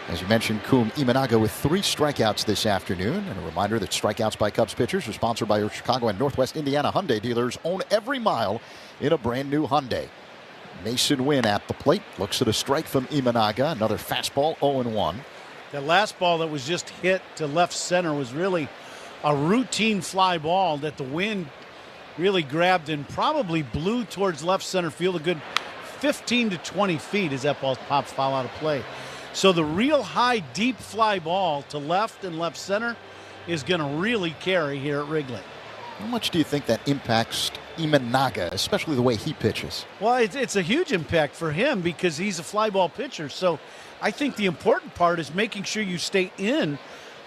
As you mentioned, Imanaga with 3 strikeouts this afternoon. And a reminder that strikeouts by Cubs pitchers are sponsored by your Chicago and Northwest Indiana Hyundai dealers. Own every mile in a brand new Hyundai. Masyn Winn at the plate. Looks at a strike from Imanaga. Another fastball, 0-1. That last ball that was just hit to left center was really a routine fly ball that the wind really grabbed and probably blew towards left center field a good 15 to 20 feet as that ball pops foul out of play. So the real high, deep fly ball to left and left center is going to really carry here at Wrigley. How much do you think that impacts Imanaga, especially the way he pitches? Well, it's a huge impact for him because he's a fly ball pitcher. So I think the important part is making sure you stay in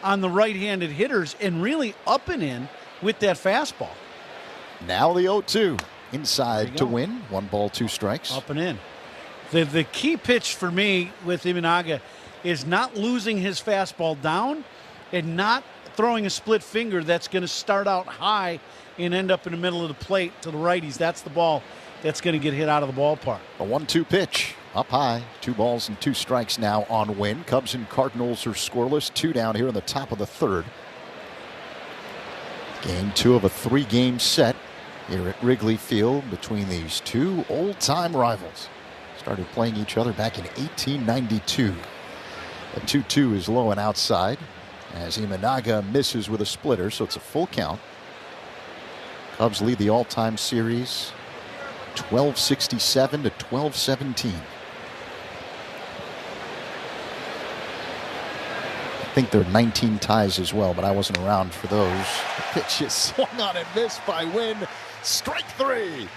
on the right-handed hitters and really up and in with that fastball. Now the 0-2 inside to Win. 1 ball, 2 strikes. Up and in. The key pitch for me with Imanaga is not losing his fastball down and not throwing a split finger that's going to start out high and end up in the middle of the plate to the righties. That's the ball that's going to get hit out of the ballpark. A 1-2 pitch up high. 2 balls and 2 strikes now on Win. Cubs and Cardinals are scoreless. 2 down here in the top of the third. Game 2 of a 3-game set here at Wrigley Field between these 2 old-time rivals. Started playing each other back in 1892. The 2-2 is low and outside as Imanaga misses with a splitter, so it's a full count. Cubs lead the all-time series 1267 to 1217. I think there are 19 ties as well, but I wasn't around for those. The pitch is swung on and missed by Winn. Strike 3.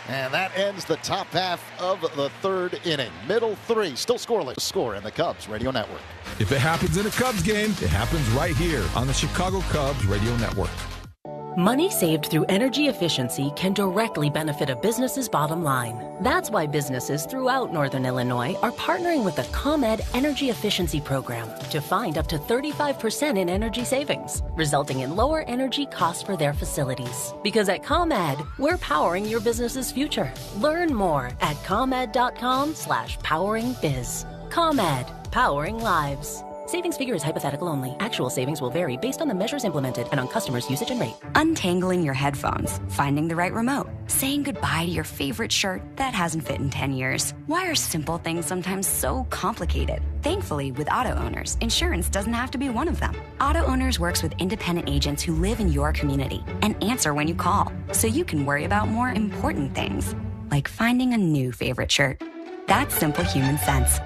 And that ends the top half of the third inning. Middle 3, still scoreless. Score in the Cubs Radio Network. If it happens in a Cubs game, it happens right here on the Chicago Cubs Radio Network. Money saved through energy efficiency can directly benefit a business's bottom line. That's why businesses throughout Northern Illinois are partnering with the ComEd Energy Efficiency Program to find up to 35% in energy savings, resulting in lower energy costs for their facilities. Because at ComEd, we're powering your business's future. Learn more at comed.com/poweringbiz. ComEd, powering lives. Savings figure is hypothetical only. Actual savings will vary based on the measures implemented and on customers' usage and rate. Untangling your headphones, finding the right remote, saying goodbye to your favorite shirt that hasn't fit in 10 years. Why are simple things sometimes so complicated? Thankfully, with auto owners, insurance doesn't have to be one of them. Auto Owners works with independent agents who live in your community and answer when you call, so you can worry about more important things, like finding a new favorite shirt. That's simple human sense.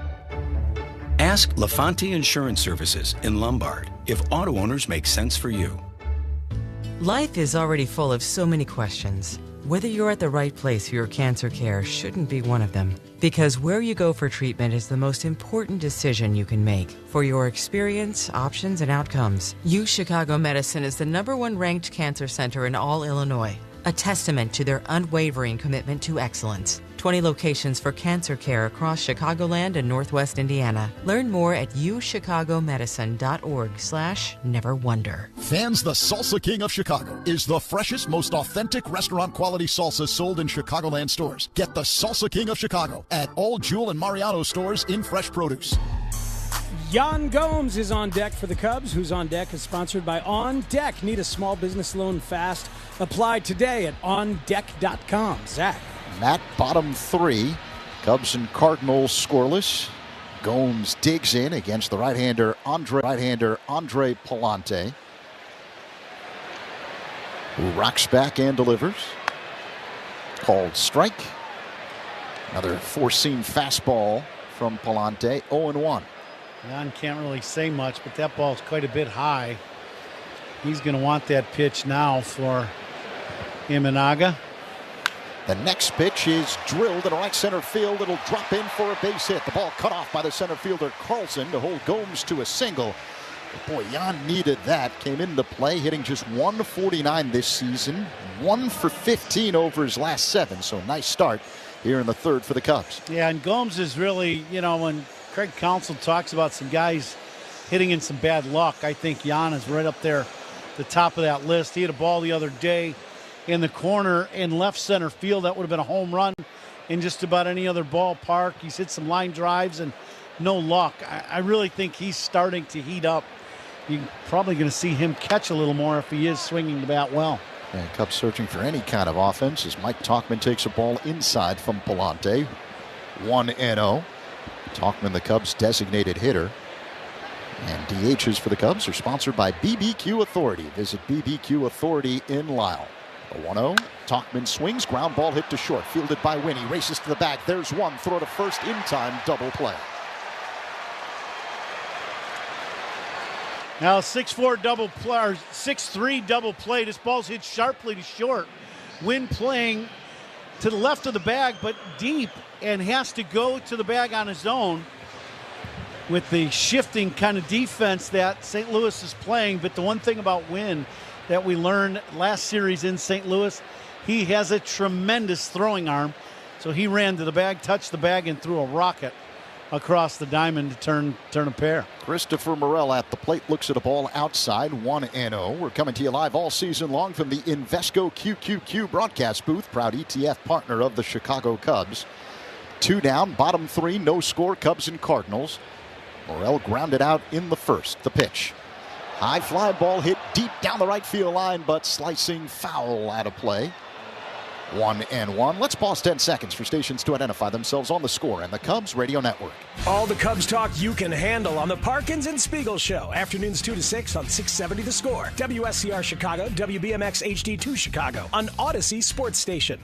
Ask LaFonte Insurance Services in Lombard if auto owners make sense for you. Life is already full of so many questions. Whether you're at the right place for your cancer care shouldn't be one of them. Because where you go for treatment is the most important decision you can make. For your experience, options, and outcomes, UChicago Medicine is the #1 ranked cancer center in all Illinois. A testament to their unwavering commitment to excellence. 20 locations for cancer care across Chicagoland and Northwest Indiana. Learn more at uchicagomedicine.org/neverwonder. Fans, the Salsa King of Chicago is the freshest, most authentic restaurant quality salsa sold in Chicagoland stores. Get the Salsa King of Chicago at all Jewel and Mariano stores in fresh produce. JUN Gomes is on deck for the Cubs. Who's on Deck is sponsored by On Deck. Need a small business loan fast? Apply today at ondeck.com. Zach. Matt, bottom 3. Cubs and Cardinals scoreless. Gomes digs in against the right-hander Andre Pallante, who rocks back and delivers. Called strike. Another four-seam fastball from Pallante. 0-1. Jan can't really say much, but that ball's quite a bit high. He's going to want that pitch now for Imanaga. The next pitch is drilled in right center field. It'll drop in for a base hit. The ball cut off by the center fielder Carlson to hold Gomes to a single. But boy, Jan needed that. Came into play, hitting just 149 this season. 1 for 15 over his last 7. So nice start here in the third for the Cubs. Yeah, and Gomes is really, when Craig Counsell talks about some guys hitting in some bad luck, I think Jan is right up there, the top of that list. He hit a ball the other day in the corner in left center field. That would have been a home run in just about any other ballpark. He's hit some line drives and no luck. I really think he's starting to heat up. You're probably going to see him catch a little more if he is swinging the bat well. And Cubs searching for any kind of offense as Mike Tauchman takes a ball inside from Pallante. 1-0. Tauchman, the Cubs' designated hitter. And DHs for the Cubs are sponsored by BBQ Authority. Visit BBQ Authority in Lisle. A 1-0. Tauchman swings. Ground ball hit to short. Fielded by Winn. He races to the back. There's one. Throw to first in time. Double play. Now 6-4 double play, or 6-3 double play. This ball's hit sharply to short. Winn playing to the left of the bag, but deep, and has to go to the bag on his own with the shifting kind of defense that St. Louis is playing. But the one thing about Winn that we learned last series in St. Louis, he has a tremendous throwing arm. So he ran to the bag, touched the bag, and threw a rocket across the diamond to turn a pair. Christopher Morel at the plate looks at a ball outside. 1-0. We're coming to you live all season long from the Invesco QQQ broadcast booth, proud ETF partner of the Chicago Cubs. 2 down, bottom 3, no score, Cubs and Cardinals. Morel grounded out in the first. The pitch. High fly ball hit deep down the right field line, but slicing foul out of play. 1-1. Let's pause 10 seconds for stations to identify themselves on the score and the Cubs Radio Network. All the Cubs talk you can handle on the Parkins and Spiegel Show. Afternoons 2 to 6 on 670 The Score. WSCR Chicago, WBMX HD2 Chicago on Odyssey Sports Station.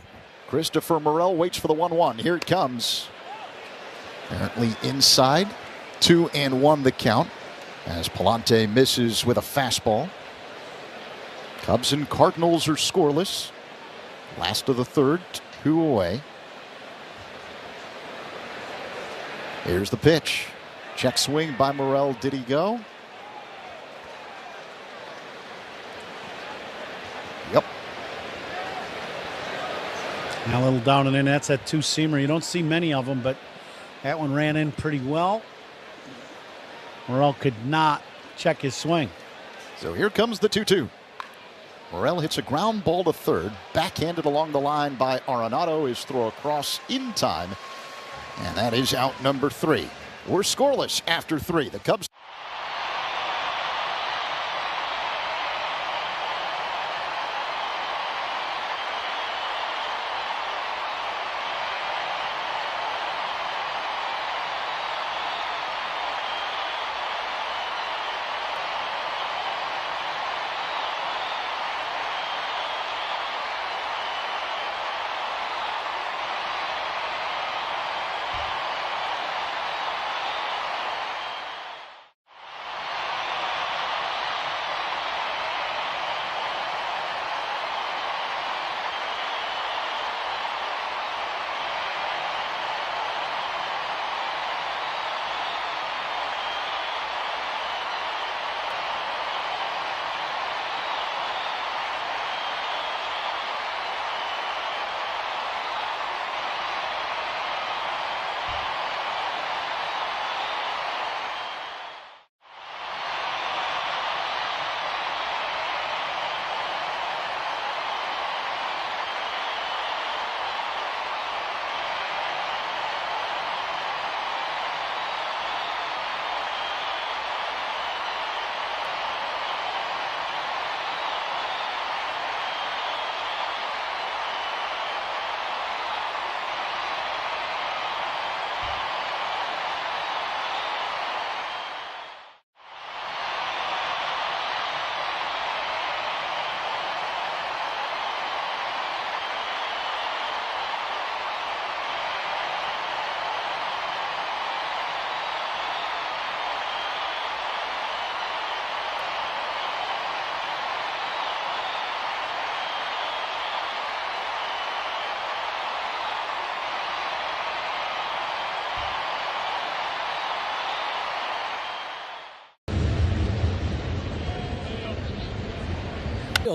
Christopher Morel waits for the 1-1. Here it comes. Apparently inside. 2-1 the count as Pallante misses with a fastball. Cubs and Cardinals are scoreless. Last of the third, 2 away. Here's the pitch. Check swing by Morel. Did he go? Yep. Now a little down and in. That's that 2-seamer. You don't see many of them, but that one ran in pretty well. Morel could not check his swing. So here comes the 2-2. Morel hits a ground ball to third, backhanded along the line by Arenado. His throw across in time, and that is out number 3. We're scoreless after 3. The Cubs.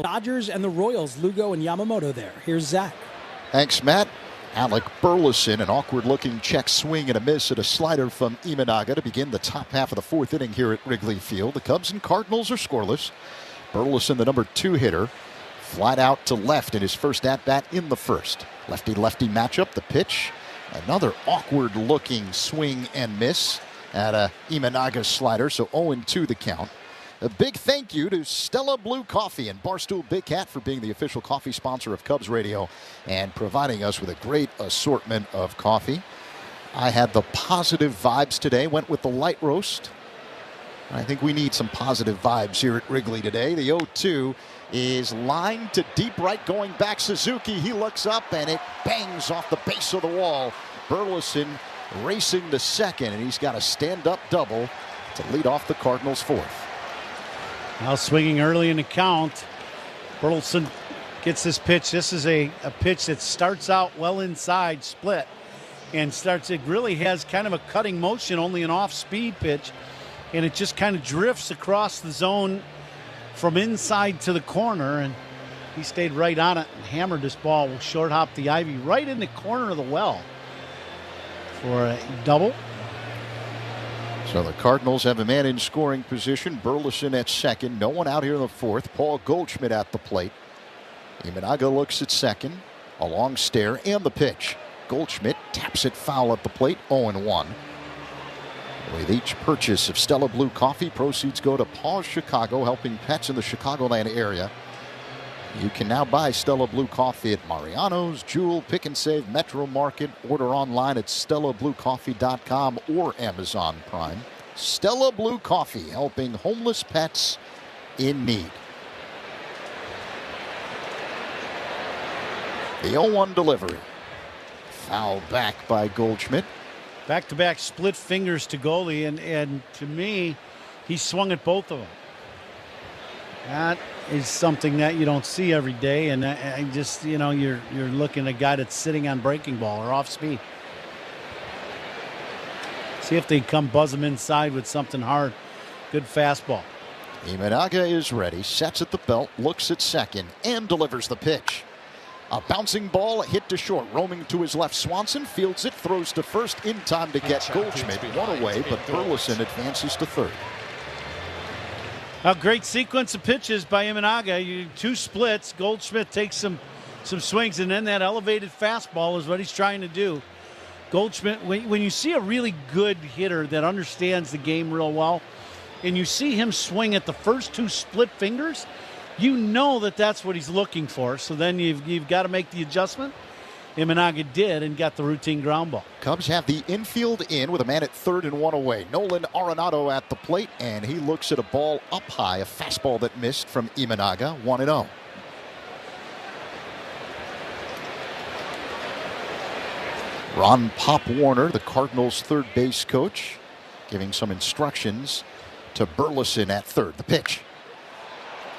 Memorial. Dodgers and the Royals, Lugo and Yamamoto there. Here's Zach. Thanks, Matt. Alec Burleson, an awkward-looking check swing and a miss at a slider from Imanaga to begin the top half of the fourth inning here at Wrigley Field. The Cubs and Cardinals are scoreless. Burleson, the number 2 hitter, flat out to left in his first at-bat in the first. Lefty-lefty matchup, the pitch. Another awkward-looking swing and miss at a Imanaga's slider, so 0-2 the count. A big thank you to Stella Blue Coffee and Barstool Big Cat for being the official coffee sponsor of Cubs Radio and providing us with a great assortment of coffee. I had the positive vibes today, went with the light roast. I think we need some positive vibes here at Wrigley today. The 0-2 is lined to deep right, going back Suzuki. He looks up and it bangs off the base of the wall. Burleson racing to second, and he's got a stand-up double to lead off the Cardinals' fourth. Now swinging early in the count. Burleson gets this pitch. This is a pitch that starts out well inside, split, and it really has kind of a cutting motion, only an off-speed pitch, and it just kind of drifts across the zone from inside to the corner, and he stayed right on it and hammered this ball. Short hop the ivy right in the corner of the well for a double. So the Cardinals have a man in scoring position. Burleson at second. No one out here in the fourth. Paul Goldschmidt at the plate. Imanaga looks at second. A long stare and the pitch. Goldschmidt taps it foul at the plate. 0-1. With each purchase of Stella Blue Coffee, proceeds go to Paws Chicago, helping pets in the Chicagoland area. You can now buy Stella Blue Coffee at Mariano's, Jewel, Pick and Save, Metro Market. Order online at StellaBlueCoffee.com or Amazon Prime. Stella Blue Coffee, helping homeless pets in need. The 0-1 delivery. Foul back by Goldschmidt. Back-to-back split fingers to goalie, and to me, he swung at both of them. That is something that you don't see every day, and I just, you're looking at a guy that's sitting on breaking ball or off speed. See if they come buzz him inside with something hard. Good fastball. Imanaga is ready, sets at the belt, looks at second, and delivers the pitch. A bouncing ball hit to short, roaming to his left. Swanson fields it, throws to first in time to get Goldschmidt. One away, but Burleson advances to third. A great sequence of pitches by Imanaga. 2 splits. Goldschmidt takes some swings, and then that elevated fastball is what he's trying to do. Goldschmidt, when you see a really good hitter that understands the game real well, and you see him swing at the first 2 split fingers, you know that that's what he's looking for. So then you've got to make the adjustment. Imanaga did and got the routine ground ball. Cubs have the infield in with a man at third and 1 away. Nolan Arenado at the plate, and he looks at a ball up high, a fastball that missed from Imanaga. 1-0. Ron Pop Warner, the Cardinals' third base coach, giving some instructions to Burleson at third. The pitch.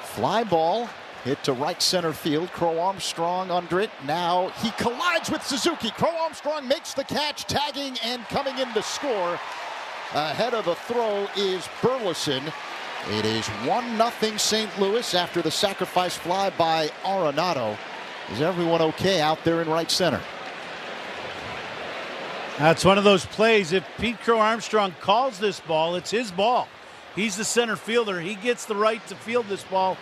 Fly ball hit to right center field. Crow Armstrong under it. Now he collides with Suzuki. Crow Armstrong makes the catch, tagging and coming in to score. Ahead of the throw is Burleson. It is 1-0 St. Louis after the sacrifice fly by Arenado. Is everyone okay out there in right center? That's one of those plays. If Pete Crow Armstrong calls this ball, it's his ball. He's the center fielder. He gets the right to field this ball.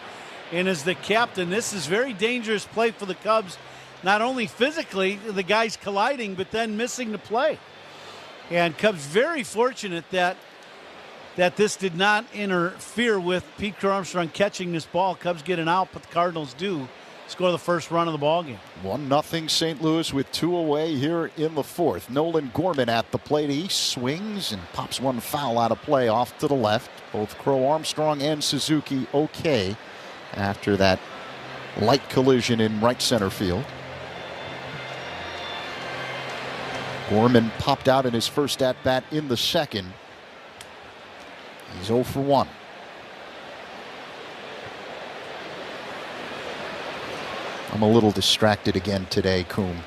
And as the captain, this is very dangerous play for the Cubs. Not only physically, the guys colliding, but then missing the play. And Cubs very fortunate that this did not interfere with Pete Crow Armstrong catching this ball. Cubs get an out, but the Cardinals do score the first run of the ballgame. 1-0 St. Louis with 2 away here in the fourth. Nolan Gorman at the plate. He swings and pops one foul out of play off to the left. Both Crow Armstrong and Suzuki okay after that light collision in right center field. Gorman popped out in his first at-bat in the second. He's 0 for 1. I'm a little distracted again today, Coom.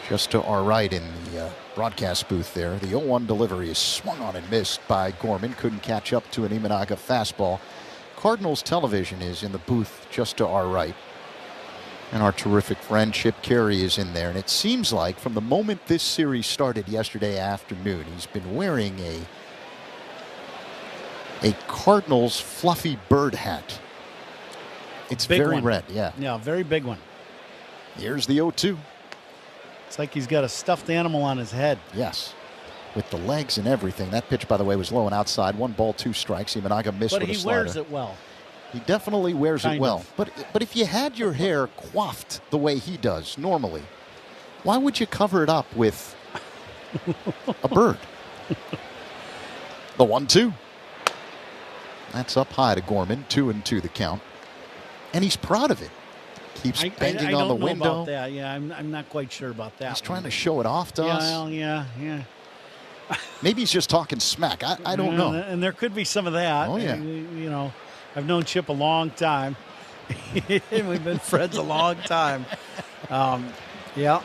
Just to our right in the broadcast booth there. The 0-1 delivery is swung on and missed by Gorman. Couldn't catch up to an Imanaga fastball. Cardinals television is in the booth just to our right. And our terrific friend Chip Carey is in there. And it seems like from the moment this series started yesterday afternoon, he's been wearing a Cardinals fluffy bird hat. It's big very one. red, yeah. Yeah, very big one. Here's the 0-2. It's like he's got a stuffed animal on his head. Yes, with the legs and everything. That pitch, by the way, was low and outside. 1 ball, 2 strikes. Imanaga missed with a slider. But he wears it well. He definitely wears it well. Kind But if you had your hair coiffed the way he does normally, why would you cover it up with a bird? The 1-2. That's up high to Gorman. 2-2 the count. And he's proud of it. Keeps banging on the window. I don't know about that. Yeah, I'm not quite sure about that. He's trying to show it off to us. Well, yeah. Maybe he's just talking smack. I don't know. And there could be some of that. Oh, yeah. You know, I've known Chip a long time. We've been friends a long time. Yeah.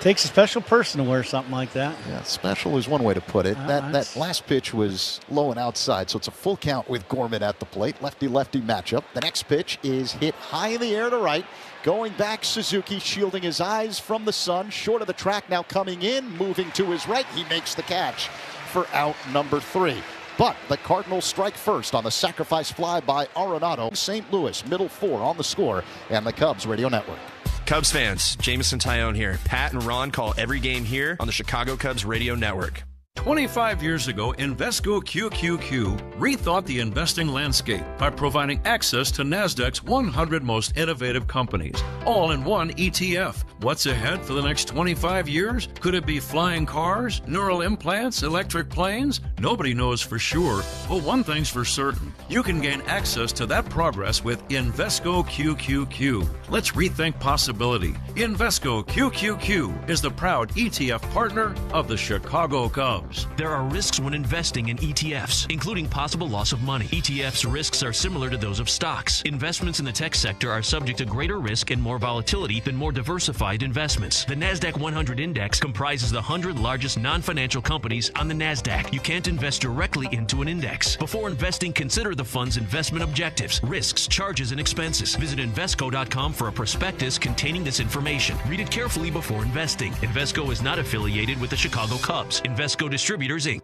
Takes a special person to wear something like that. Yeah, special is one way to put it. That last pitch was low and outside, so it's a full count with Gorman at the plate. Lefty-lefty matchup. The next pitch is hit high in the air to right. Going back, Suzuki shielding his eyes from the sun. Short of the track now coming in, moving to his right. He makes the catch for out number 3. But the Cardinals strike first on the sacrifice fly by Arenado. St. Louis, middle 4 on the score, and the Cubs Radio Network. Cubs fans, Jamison Tyone here. Pat and Ron call every game here on the Chicago Cubs Radio Network. 25 years ago, Invesco QQQ rethought the investing landscape by providing access to NASDAQ's 100 most innovative companies, all in one ETF. What's ahead for the next 25 years? Could it be flying cars, neural implants, electric planes? Nobody knows for sure, but one thing's for certain. You can gain access to that progress with Invesco QQQ. Let's rethink possibility. Invesco QQQ is the proud ETF partner of the Chicago Cubs. There are risks when investing in ETFs, including possible loss of money. ETFs' risks are similar to those of stocks. Investments in the tech sector are subject to greater risk and more volatility than more diversified investments. The NASDAQ 100 Index comprises the 100 largest non-financial companies on the NASDAQ. You can't invest directly into an index. Before investing, consider the fund's investment objectives, risks, charges, and expenses. Visit Invesco.com for a prospectus containing this information. Read it carefully before investing. Invesco is not affiliated with the Chicago Cubs. Invesco Distributors, Inc.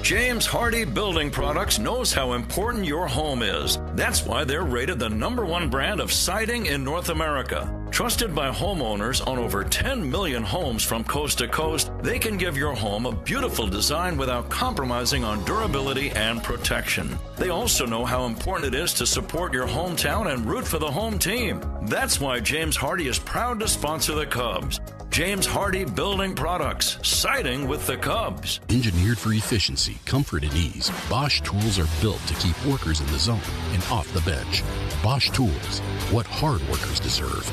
James Hardie Building Products knows how important your home is. That's why they're rated the #1 brand of siding in North America. Trusted by homeowners on over 10 million homes from coast to coast, they can give your home a beautiful design without compromising on durability and protection. They also know how important it is to support your hometown and root for the home team. That's why James Hardie is proud to sponsor the Cubs. James Hardie Building Products, siding with the Cubs. Engineered for efficiency, comfort, and ease, Bosch tools are built to keep workers in the zone and off the bench. Bosch tools, what hard workers deserve.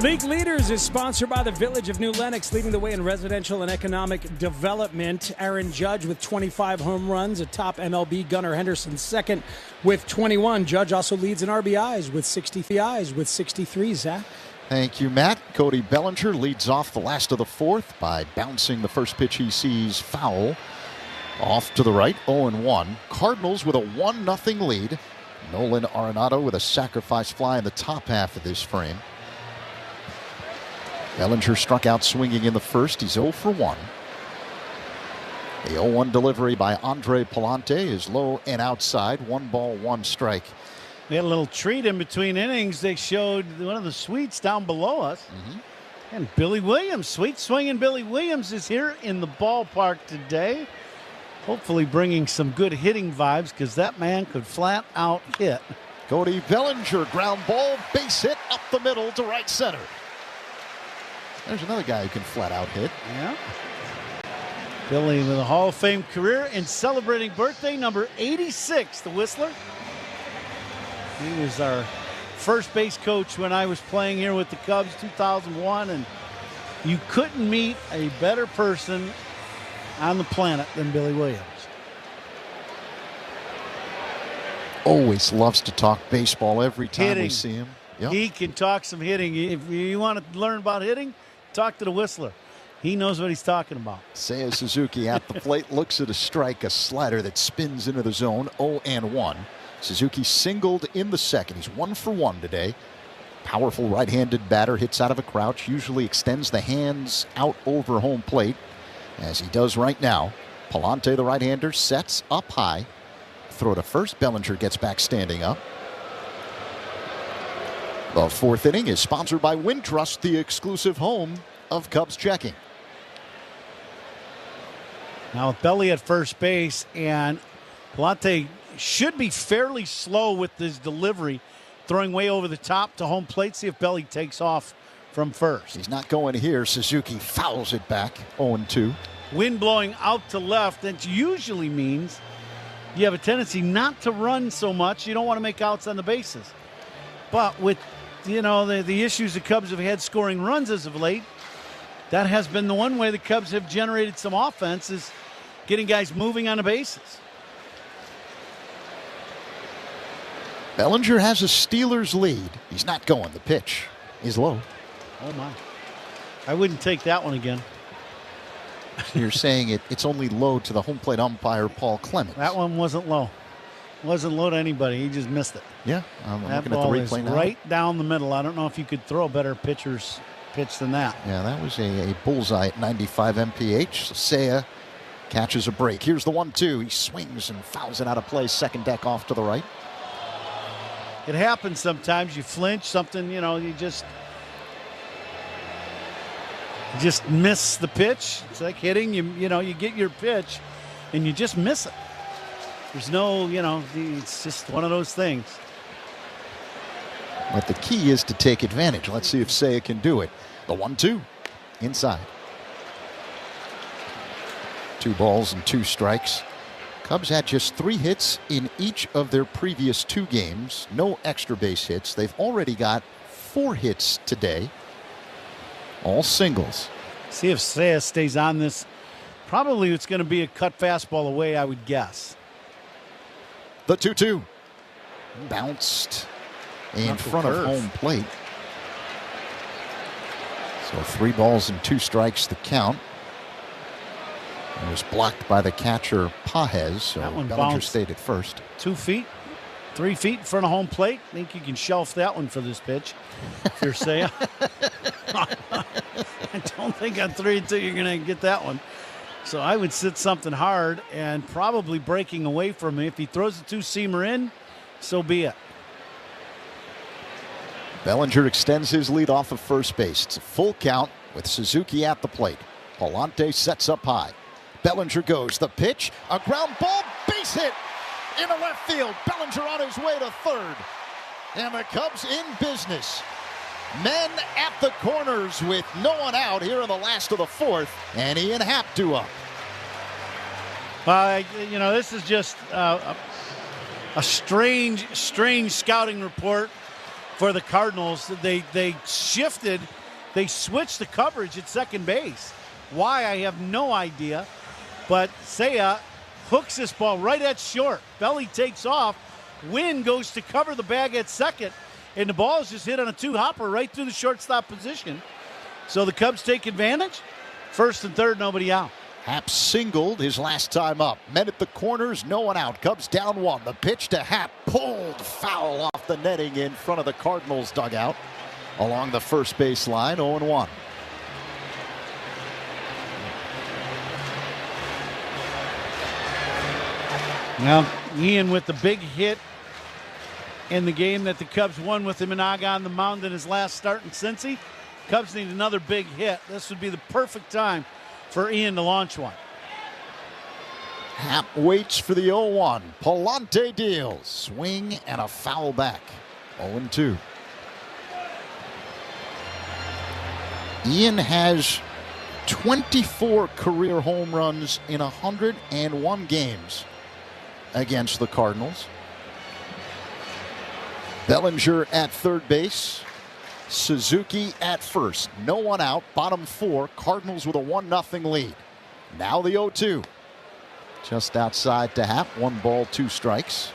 League Leaders is sponsored by the Village of New Lenox, leading the way in residential and economic development. Aaron Judge with 25 home runs, atop MLB. Gunnar Henderson second with 21. Judge also leads in RBIs with 63, Zach. Thank you, Matt. Cody Bellinger leads off the last of the 4th by bouncing the first pitch he sees foul. Off to the right, 0-1. Cardinals with a 1-0 lead. Nolan Arenado with a sacrifice fly in the top half of this frame. Bellinger struck out swinging in the first. He's 0 for 1. The 0-1 delivery by Andre Pallante is low and outside. 1 ball, 1 strike. We had a little treat in between innings. They showed one of the suites down below us. And Billy Williams, sweet swinging Billy Williams, is here in the ballpark today. Hopefully bringing some good hitting vibes, because that man could flat out hit. Cody Bellinger, ground ball, base hit up the middle to right center. There's another guy who can flat out hit. Yeah. Billy with a Hall of Fame career and celebrating birthday number 86, the Whistler. He was our first base coach when I was playing here with the Cubs, 2001, and you couldn't meet a better person on the planet than Billy Williams. Always loves to talk baseball every time we see him. Yep. He can talk some hitting. If you want to learn about hitting, talk to the Whistler. He knows what he's talking about. Seiya Suzuki at the plate, looks at a strike, a slider that spins into the zone, 0-1. Suzuki singled in the second. He's 1 for 1 today. Powerful right-handed batter, hits out of a crouch, usually extends the hands out over home plate, as he does right now. Pallante, the right-hander, sets up high. Throw to first. Bellinger gets back standing up. The fourth inning is sponsored by Wintrust, the exclusive home of Cubs checking. Now with Belly at first base, and Pallante should be fairly slow with his delivery, throwing way over the top to home plate. See if Belly takes off from first. He's not going here. Suzuki fouls it back, 0-2. Wind blowing out to left, that usually means you have a tendency not to run so much. You don't want to make outs on the bases. But with, the issues the Cubs have had scoring runs as of late, that has been the one way the Cubs have generated some offense, is getting guys moving on the bases. Bellinger has a Steelers lead. He's not going. The pitch is low. Oh, my. I wouldn't take that one again. You're saying it's only low to the home plate umpire, Paul Clemens. That one wasn't low. Wasn't low to anybody. He just missed it. Yeah, I'm that looking at the ball replay is now. Right down the middle. I don't know if you could throw a better pitcher's pitch than that. Yeah, that was a bullseye at 95 mph. Seiya catches a break. Here's the 1-2. He swings and fouls it out of play. Second deck off to the right. It happens sometimes. You flinch, something, you just miss the pitch. It's like hitting. You get your pitch and you just miss it. There's no, it's just one of those things. But the key is to take advantage. Let's see if Seiya can do it. The 1-2 inside. 2 balls and 2 strikes. Cubs had just 3 hits in each of their previous 2 games. No extra base hits. They've already got 4 hits today. All singles. See if Seiya stays on this. Probably it's going to be a cut fastball away, I would guess. The 2-2. Bounced in front of home plate. So 3 balls and 2 strikes to count. It was blocked by the catcher, Pajes, so that one Bellinger stayed at first. 2 feet, 3 feet in front of home plate. I think you can shelf that one for this pitch, if you're Seiya. I don't think on 3-2 you're going to get that one. So I would sit something hard and probably breaking away from him. If he throws the 2-seamer in, so be it. Bellinger extends his lead off of first base. It's a full count with Suzuki at the plate. Pallante sets up high. Bellinger goes. The pitch, a ground ball, base hit into left field. Bellinger on his way to third. And the Cubs in business. Men at the corners with no one out here in the last of the fourth. And Ian Happ due up. This is just a strange scouting report for the Cardinals. They shifted. They switched the coverage at second base. Why, I have no idea. But Seiya hooks this ball right at short. Belly takes off. Winn goes to cover the bag at second. And the ball is just hit on a 2-hopper right through the shortstop position. So the Cubs take advantage. First and third, nobody out. Happ singled his last time up. Men at the corners, no one out. Cubs down 1. The pitch to Happ, pulled foul off the netting in front of the Cardinals dugout along the first base line, 0-1. Now, Ian with the big hit in the game that the Cubs won with Imanaga on the mound in his last start in Cincy. Cubs need another big hit. This would be the perfect time for Ian to launch one. Happ waits for the 0-1. Pallante deals. Swing and a foul back. 0-2. Ian has 24 career home runs in 101 games against the Cardinals. Bellinger at third base. Suzuki at first. No one out. Bottom 4. Cardinals with a 1-0 lead. Now the 0-2. Just outside to Happ. 1 ball, 2 strikes.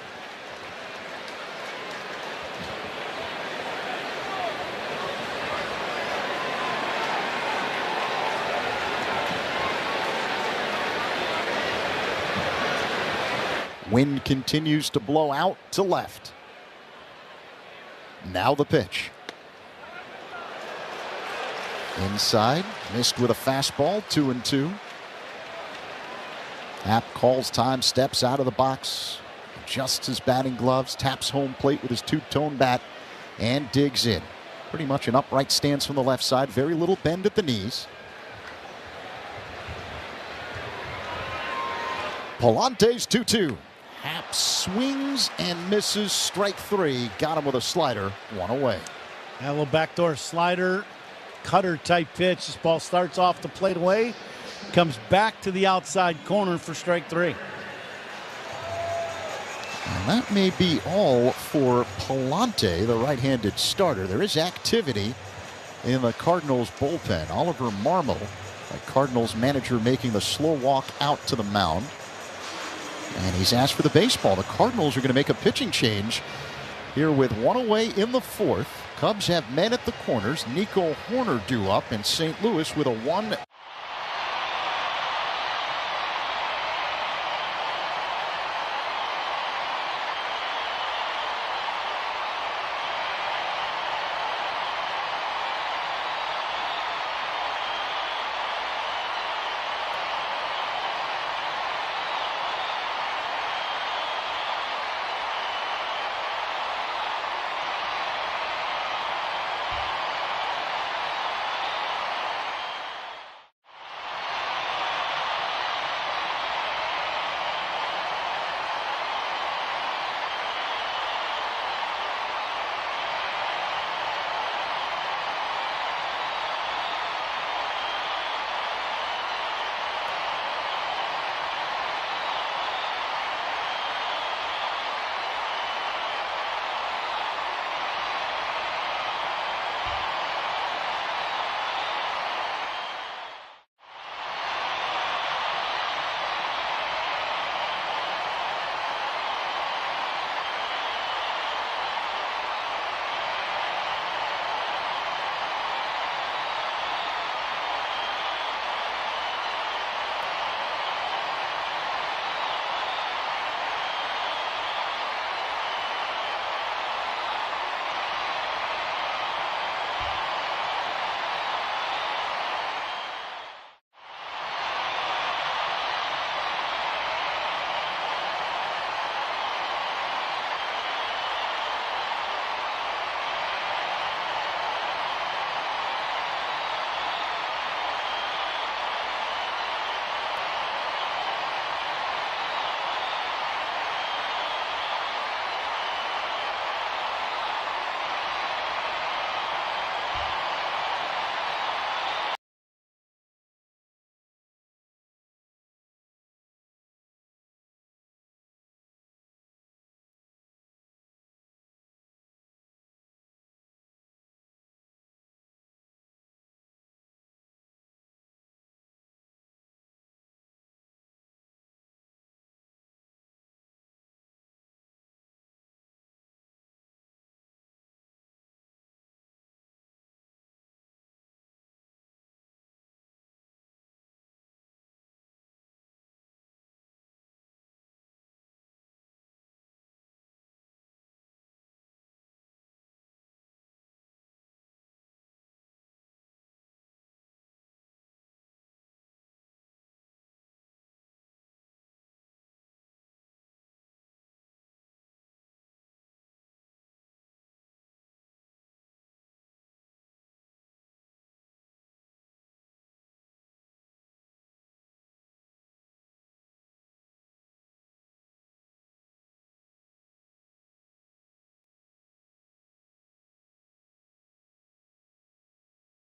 Wind continues to blow out to left. Now the pitch. Inside, missed with a fastball, 2-2. Happ calls time, steps out of the box, adjusts his batting gloves, taps home plate with his two-tone bat, and digs in. Pretty much an upright stance from the left side, very little bend at the knees. Pallante's 2-2. Happ swings and misses, strike 3. Got him with a slider, 1 away. A little backdoor slider, cutter type pitch. This ball starts off the plate away, comes back to the outside corner for strike 3. And that may be all for Pallante, the right-handed starter. There is activity in the Cardinals bullpen. Oliver Marmol, the Cardinals manager, making the slow walk out to the mound. And he's asked for the baseball. The Cardinals are going to make a pitching change here with 1 away in the 4th. Cubs have men at the corners. Nico Hoerner due up, and St. Louis with a 1.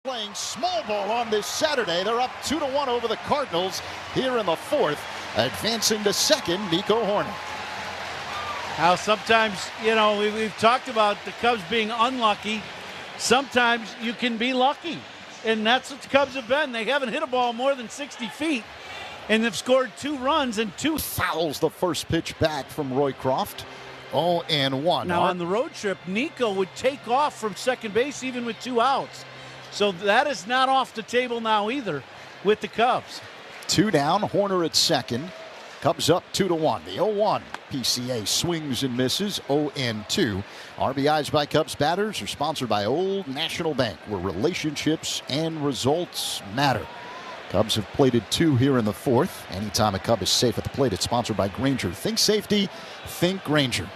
Playing small ball on this Saturday. They're up 2-1 over the Cardinals here in the 4th. Advancing to second, Nico Hoerner. Now, sometimes, we've talked about the Cubs being unlucky. Sometimes you can be lucky, and that's what the Cubs have been. They haven't hit a ball more than 60 feet, and they've scored 2 runs and 2 fouls. The first pitch back from Roycroft. 0-1. Now, on the road trip, Nico would take off from second base even with 2 outs. So that is not off the table now either with the Cubs. 2 down, Hoerner at second. Cubs up 2-1. The 0-1. PCA swings and misses 0-2. RBIs by Cubs batters are sponsored by Old National Bank, where relationships and results matter. Cubs have plated 2 here in the 4th. Anytime a Cub is safe at the plate, it's sponsored by Grainger. Think safety, think Grainger.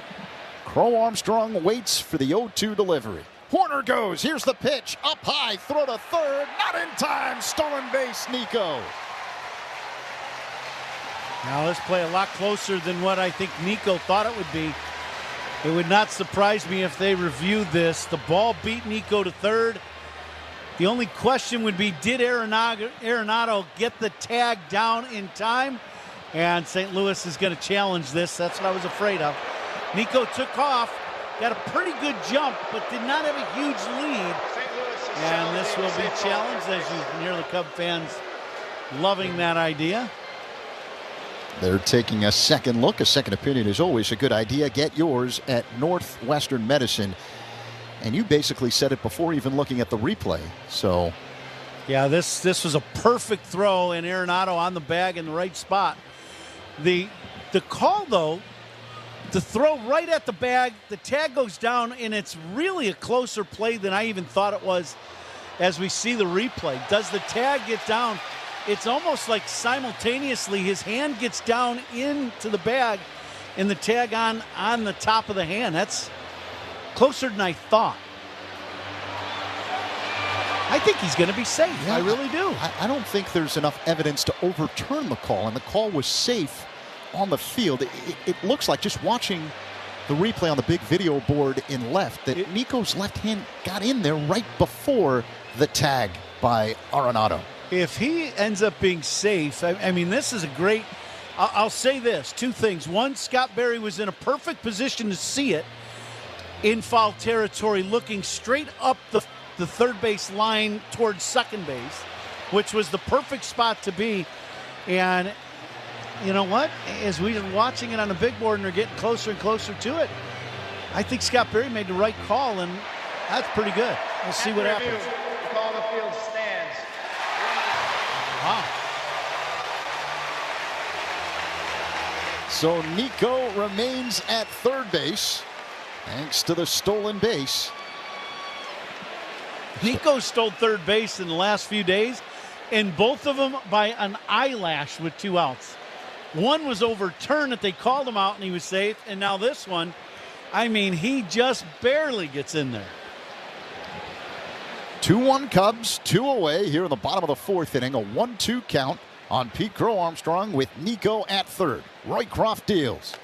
Crow Armstrong waits for the 0-2 delivery. Horner goes. Here's the pitch. Up high. Throw to third. Not in time. Stolen base, Nico. Now this play a lot closer than what I think Nico thought it would be. It would not surprise me if they reviewed this. The ball beat Nico to third. The only question would be, did Arenado get the tag down in time? And St. Louis is going to challenge this. That's what I was afraid of. Nico took off, got a pretty good jump, but did not have a huge lead. And this will be challenged, as you can hear the Cub fans loving that idea. They're taking a second look. A second opinion is always a good idea. Get yours at Northwestern Medicine. And you basically said it before even looking at the replay. So, yeah, this was a perfect throw, and Arenado on the bag in the right spot. The call, though, the throw right at the bag, the tag goes down, and it's really a closer play than I even thought it was as we see the replay. Does the tag get down? It's almost like simultaneously his hand gets down into the bag and the tag on the top of the hand. That's closer than I thought. I think he's going to be safe. Yeah, I really do. I don't think there's enough evidence to overturn the call, and the call was safe on the field. It looks like, just watching the replay on the big video board in left, that Nico's left hand got in there right before the tag by Arenado. If he ends up being safe, I mean, this is a great, I'll say this, 2 things. One, Scott Berry was in a perfect position to see it in foul territory, looking straight up the third base line towards second base, which was the perfect spot to be. And you know what? As we're watching it on the big board and they're getting closer and closer to it, I think Scott Berry made the right call, and that's pretty good. We'll see what happens. Call the field stands. Wow. So Nico remains at third base thanks to the stolen base. Nico stole third base in the last few days, and both of them by an eyelash with 2 outs. One was overturned that they called him out and he was safe, and now this one, I mean, he just barely gets in there. 2-1 Cubs, 2 away here in the bottom of the 4th inning. A 1-2 count on Pete Crow Armstrong with Nico at third. Roycroft deals.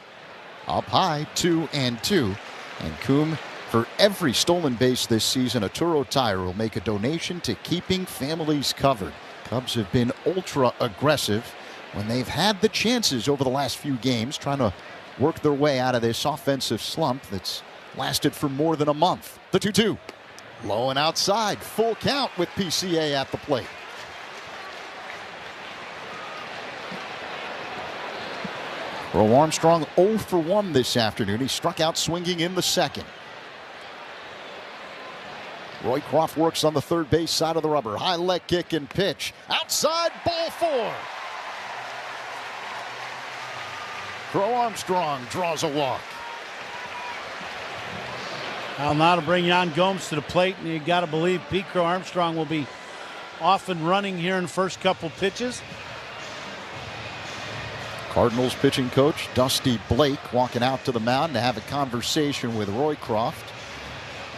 Up high, 2-2. And Coombe, for every stolen base this season, Arturo Tire will make a donation to Keeping Families Covered. Cubs have been ultra aggressive when they've had the chances over the last few games, trying to work their way out of this offensive slump that's lasted for more than a month. The 2-2. Low and outside. Full count with PCA at the plate. Crow Armstrong 0 for 1 this afternoon. He struck out swinging in the second. Roycroft works on the third base side of the rubber. High leg kick and pitch. Outside, ball 4. Crow Armstrong draws a walk. Well, now to bring Jan Gomes to the plate, and you got to believe Pete Crow Armstrong will be off and running here in the first couple pitches. Cardinals pitching coach Dusty Blake walking out to the mound to have a conversation with Roycroft.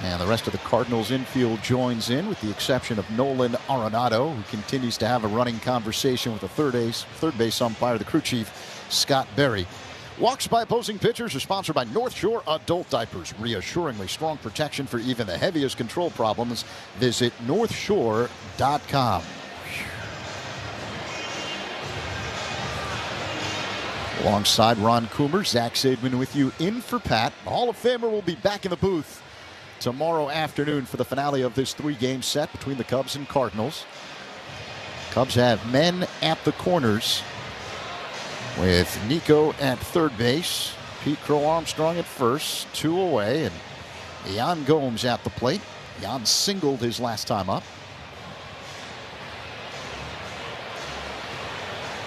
And the rest of the Cardinals infield joins in, with the exception of Nolan Arenado, who continues to have a running conversation with the third base umpire, the crew chief, Scott Berry. Walks by opposing pitchers are sponsored by North Shore Adult Diapers. Reassuringly strong protection for even the heaviest control problems. Visit northshore.com. Alongside Ron Coomer, Zach Zaidman with you in for Pat. The Hall of Famer will be back in the booth tomorrow afternoon for the finale of this 3-game set between the Cubs and Cardinals. Cubs have men at the corners with Nico at third base, Pete Crow Armstrong at first, 2 away, and Jan Gomes at the plate. Jan singled his last time up.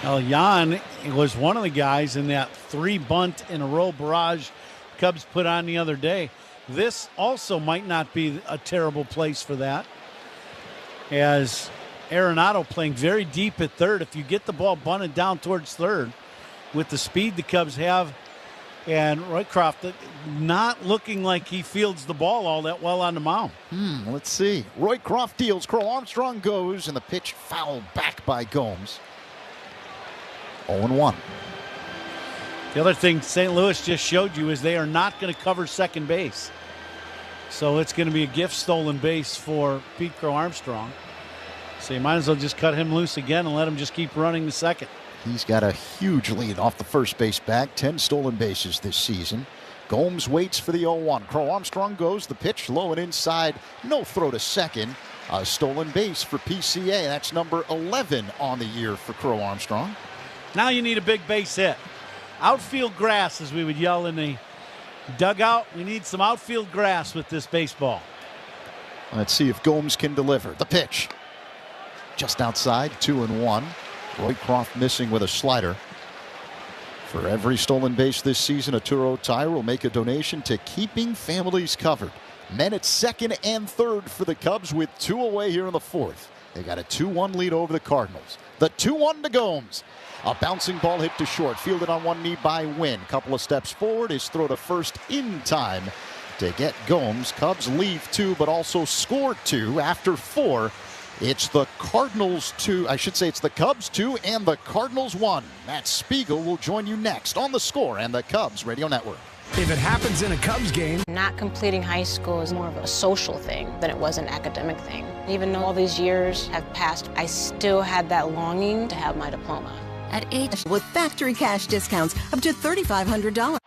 Well, JUN was one of the guys in that 3-bunt-in-a-row barrage Cubs put on the other day. This also might not be a terrible place for that, as Arenado playing very deep at third. If you get the ball bunted down towards third with the speed the Cubs have, and Roycroft not looking like he fields the ball all that well on the mound. Let's see. Roycroft deals. Crow Armstrong goes, and the pitch fouled back by Gomes. 0-1. The other thing St. Louis just showed you is they are not going to cover second base. So it's going to be a gift stolen base for Pete Crow Armstrong. So you might as well just cut him loose again and let him just keep running the second. He's got a huge lead off the first base back. 10 stolen bases this season. Gomes waits for the 0-1. Crow Armstrong goes. The pitch low and inside. No throw to second. A stolen base for PCA. That's number 11 on the year for Crow Armstrong. Now you need a big base hit. Outfield grass, as we would yell in the dugout. We need some outfield grass with this baseball. Let's see if Gomes can deliver. The pitch. Just outside, 2-1. Roycroft missing with a slider. For every stolen base this season, Arturo Tire will make a donation to Keeping Families Covered. Men at second and third for the Cubs with 2 away here in the fourth. They got a 2-1 lead over the Cardinals. The 2-1 to Gomes. A bouncing ball hit to short, fielded on one knee by Winn. Couple of steps forward, his throw to first in time to get Gomes. Cubs leave 2, but also score 2 after 4. It's the Cardinals 2, I should say it's the Cubs 2 and the Cardinals 1. Matt Spiegel will join you next on The Score and the Cubs Radio Network. If it happens in a Cubs game, not completing high school is more of a social thing than it was an academic thing. Even though all these years have passed, I still had that longing to have my diploma. At H with factory cash discounts up to $3,500.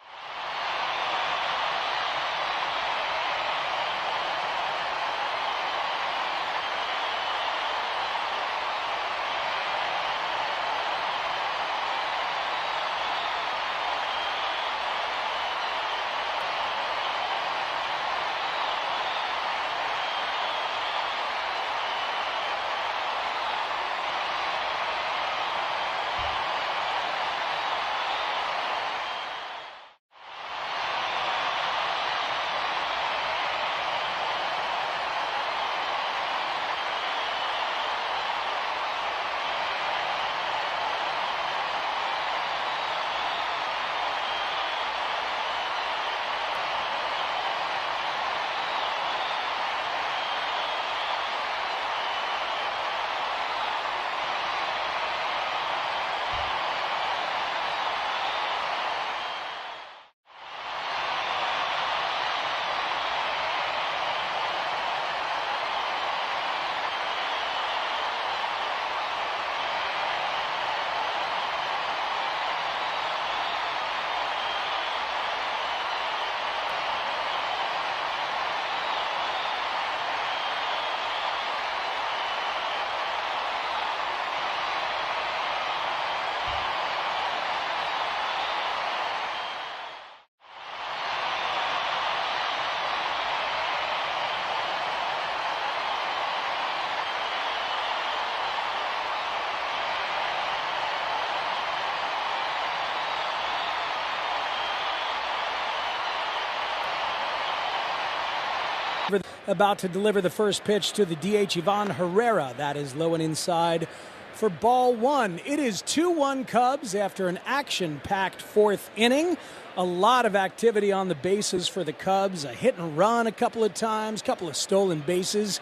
About to deliver the first pitch to the DH, Ivan Herrera. That is low and inside for ball 1. It is 2-1 Cubs after an action-packed fourth inning. A lot of activity on the bases for the Cubs. A hit and run a couple of times, couple of stolen bases.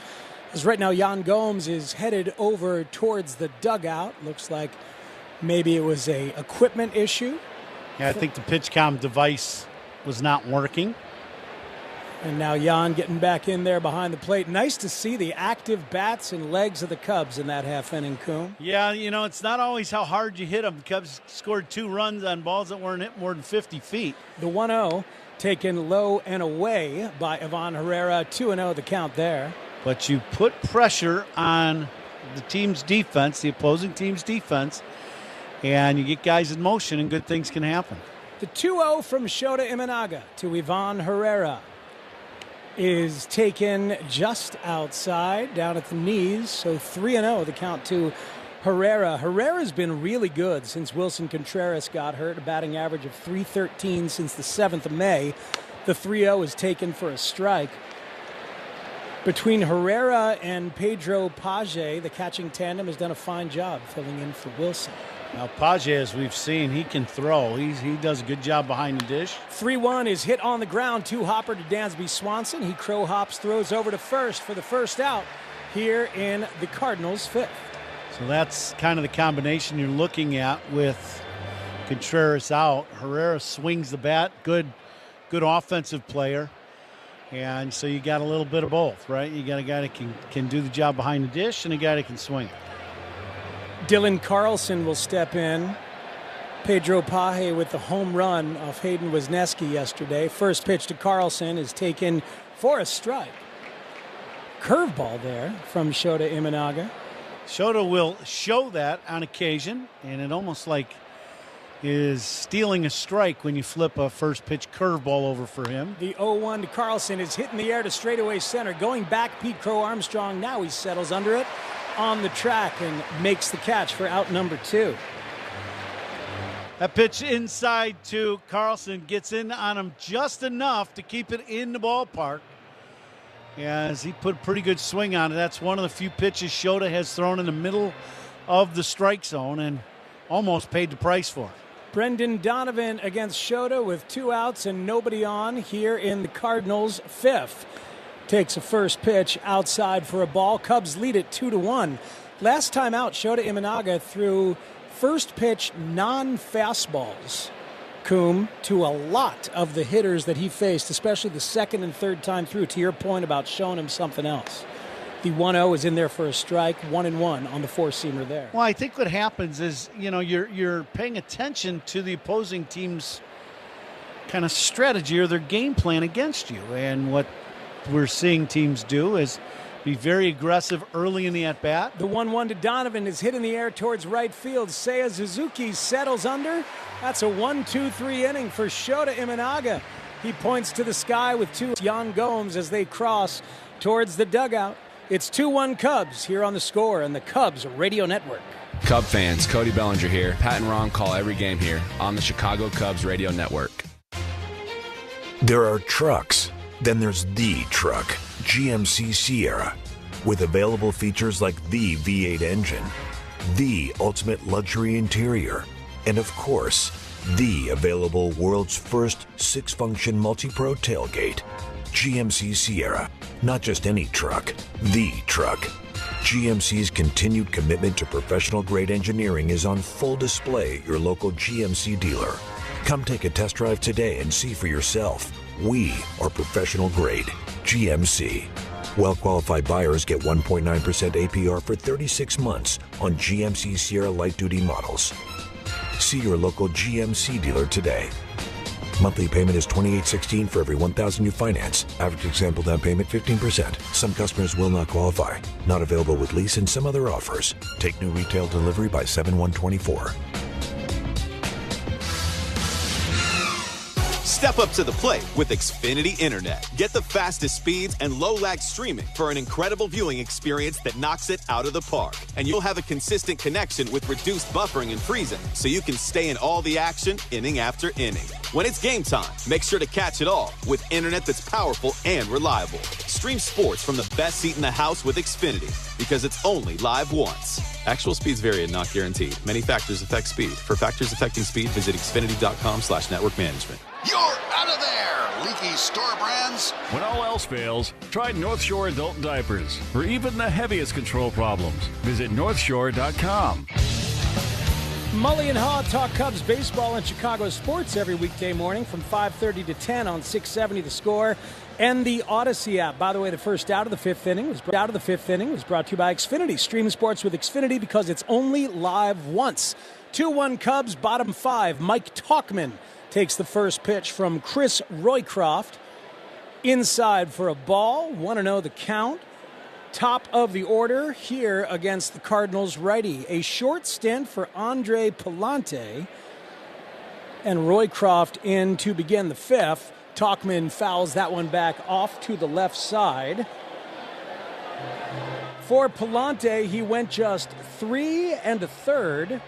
As right now, Yan Gomes is headed over towards the dugout. Looks like maybe it was a equipment issue. Yeah, I think the pitch comm device was not working. And now Jan getting back in there behind the plate. Nice to see the active bats and legs of the Cubs in that half inning, Coom. Yeah, you know, it's not always how hard you hit them. The Cubs scored 2 runs on balls that weren't hit more than 50 feet. The 1-0 taken low and away by Ivan Herrera. 2-0 the count there. But you put pressure on the team's defense, the opposing team's defense, and you get guys in motion and good things can happen. The 2-0 from Shota Imanaga to Ivan Herrera is taken just outside, down at the knees. So 3-0 the count to Herrera's been really good since Wilson Contreras got hurt, a batting average of .313 since the 7th of May. The 3-0 is taken for a strike. Between Herrera and Pedro Page, the catching tandem has done a fine job filling in for Wilson. Now, Page, as we've seen, he can throw. He does a good job behind the dish. 3-1 is hit on the ground. 2-hopper to Dansby Swanson. He crow hops, throws over to first for the first out here in the Cardinals' 5th. So that's kind of the combination you're looking at with Contreras out. Herrera swings the bat. Good offensive player. And so you got a little bit of both, right? You got a guy that can do the job behind the dish and a guy that can swing. Dylan Carlson will step in. Pedro Page with the home run off Hayden Wisniewski yesterday. First pitch to Carlson is taken for a strike. Curveball there from Shota Imanaga. Shota will show that on occasion, and it almost like is stealing a strike when you flip a first pitch curveball over for him. The 0-1 to Carlson is hit in the air to straightaway center. Going back, Pete Crow Armstrong. Now he settles under it on the track and makes the catch for out number 2. That pitch inside to Carlson gets in on him just enough to keep it in the ballpark. As he put a pretty good swing on it. That's one of the few pitches Shota has thrown in the middle of the strike zone and almost paid the price for it. Brendan Donovan against Shota with 2 outs and nobody on here in the Cardinals' 5th. Takes a first pitch outside for a ball. Cubs lead it 2-1. Last time out, Shota Imanaga threw first pitch non-fastballs, Coombe, to a lot of the hitters that he faced, especially the second and third time through, to your point about showing him something else. The 1-0 is in there for a strike, 1-1 on the four-seamer there. Well, I think what happens is, you're paying attention to the opposing team's kind of strategy or their game plan against you. And what we're seeing teams do is be very aggressive early in the at-bat. The 1-1 to Donovan is hit in the air towards right field. Seiya Suzuki settles under. That's a 1-2-3 inning for Shota Imanaga. He points to the sky with 2 Yan Gomes as they cross towards the dugout. It's 2-1 Cubs here on The Score and the Cubs Radio Network. Cub fans, Cody Bellinger here. Pat and Ron call every game here on the Chicago Cubs Radio Network. There are trucks, then there's the truck, GMC Sierra, with available features like the V8 engine, the ultimate luxury interior, and of course, the available world's first 6-function multi-pro tailgate. GMC Sierra, not just any truck, the truck. GMC's continued commitment to professional-grade engineering is on full display at your local GMC dealer. Come take a test drive today and see for yourself. We are professional grade. GMC. Well-qualified buyers get 1.9% APR for 36 months on GMC Sierra light-duty models. See your local GMC dealer today. Monthly payment is $28.16 for every $1,000 you finance. Average example down payment 15%. Some customers will not qualify. Not available with lease and some other offers. Take new retail delivery by 7/1/24. Step up to the plate with Xfinity Internet. Get the fastest speeds and low-lag streaming for an incredible viewing experience that knocks it out of the park. And you'll have a consistent connection with reduced buffering and freezing, so you can stay in all the action inning after inning. When it's game time, make sure to catch it all with internet that's powerful and reliable. Stream sports from the best seat in the house with Xfinity, because it's only live once. Actual speeds vary and not guaranteed. Many factors affect speed. For factors affecting speed, visit Xfinity.com/network management. You're out of there, leaky store brands. When all else fails, try North Shore Adult Diapers for even the heaviest control problems. Visit NorthShore.com. Mully and Haw talk Cubs baseball and Chicago sports every weekday morning from 5:30 to 10 on 670 The Score and the Odyssey app. By the way, the first out of the fifth inning was brought to you by Xfinity. Stream sports with Xfinity because it's only live once. 2-1 Cubs, bottom 5. Mike Tauchman takes the first pitch from Chris Roycroft. Inside for a ball. 1-0 the count. Top of the order here against the Cardinals righty. A short stint for Andre Pallante. And Roycroft in to begin the 5th. Tauchman fouls that one back off to the left side. For Pallante, he went just 3 1/3.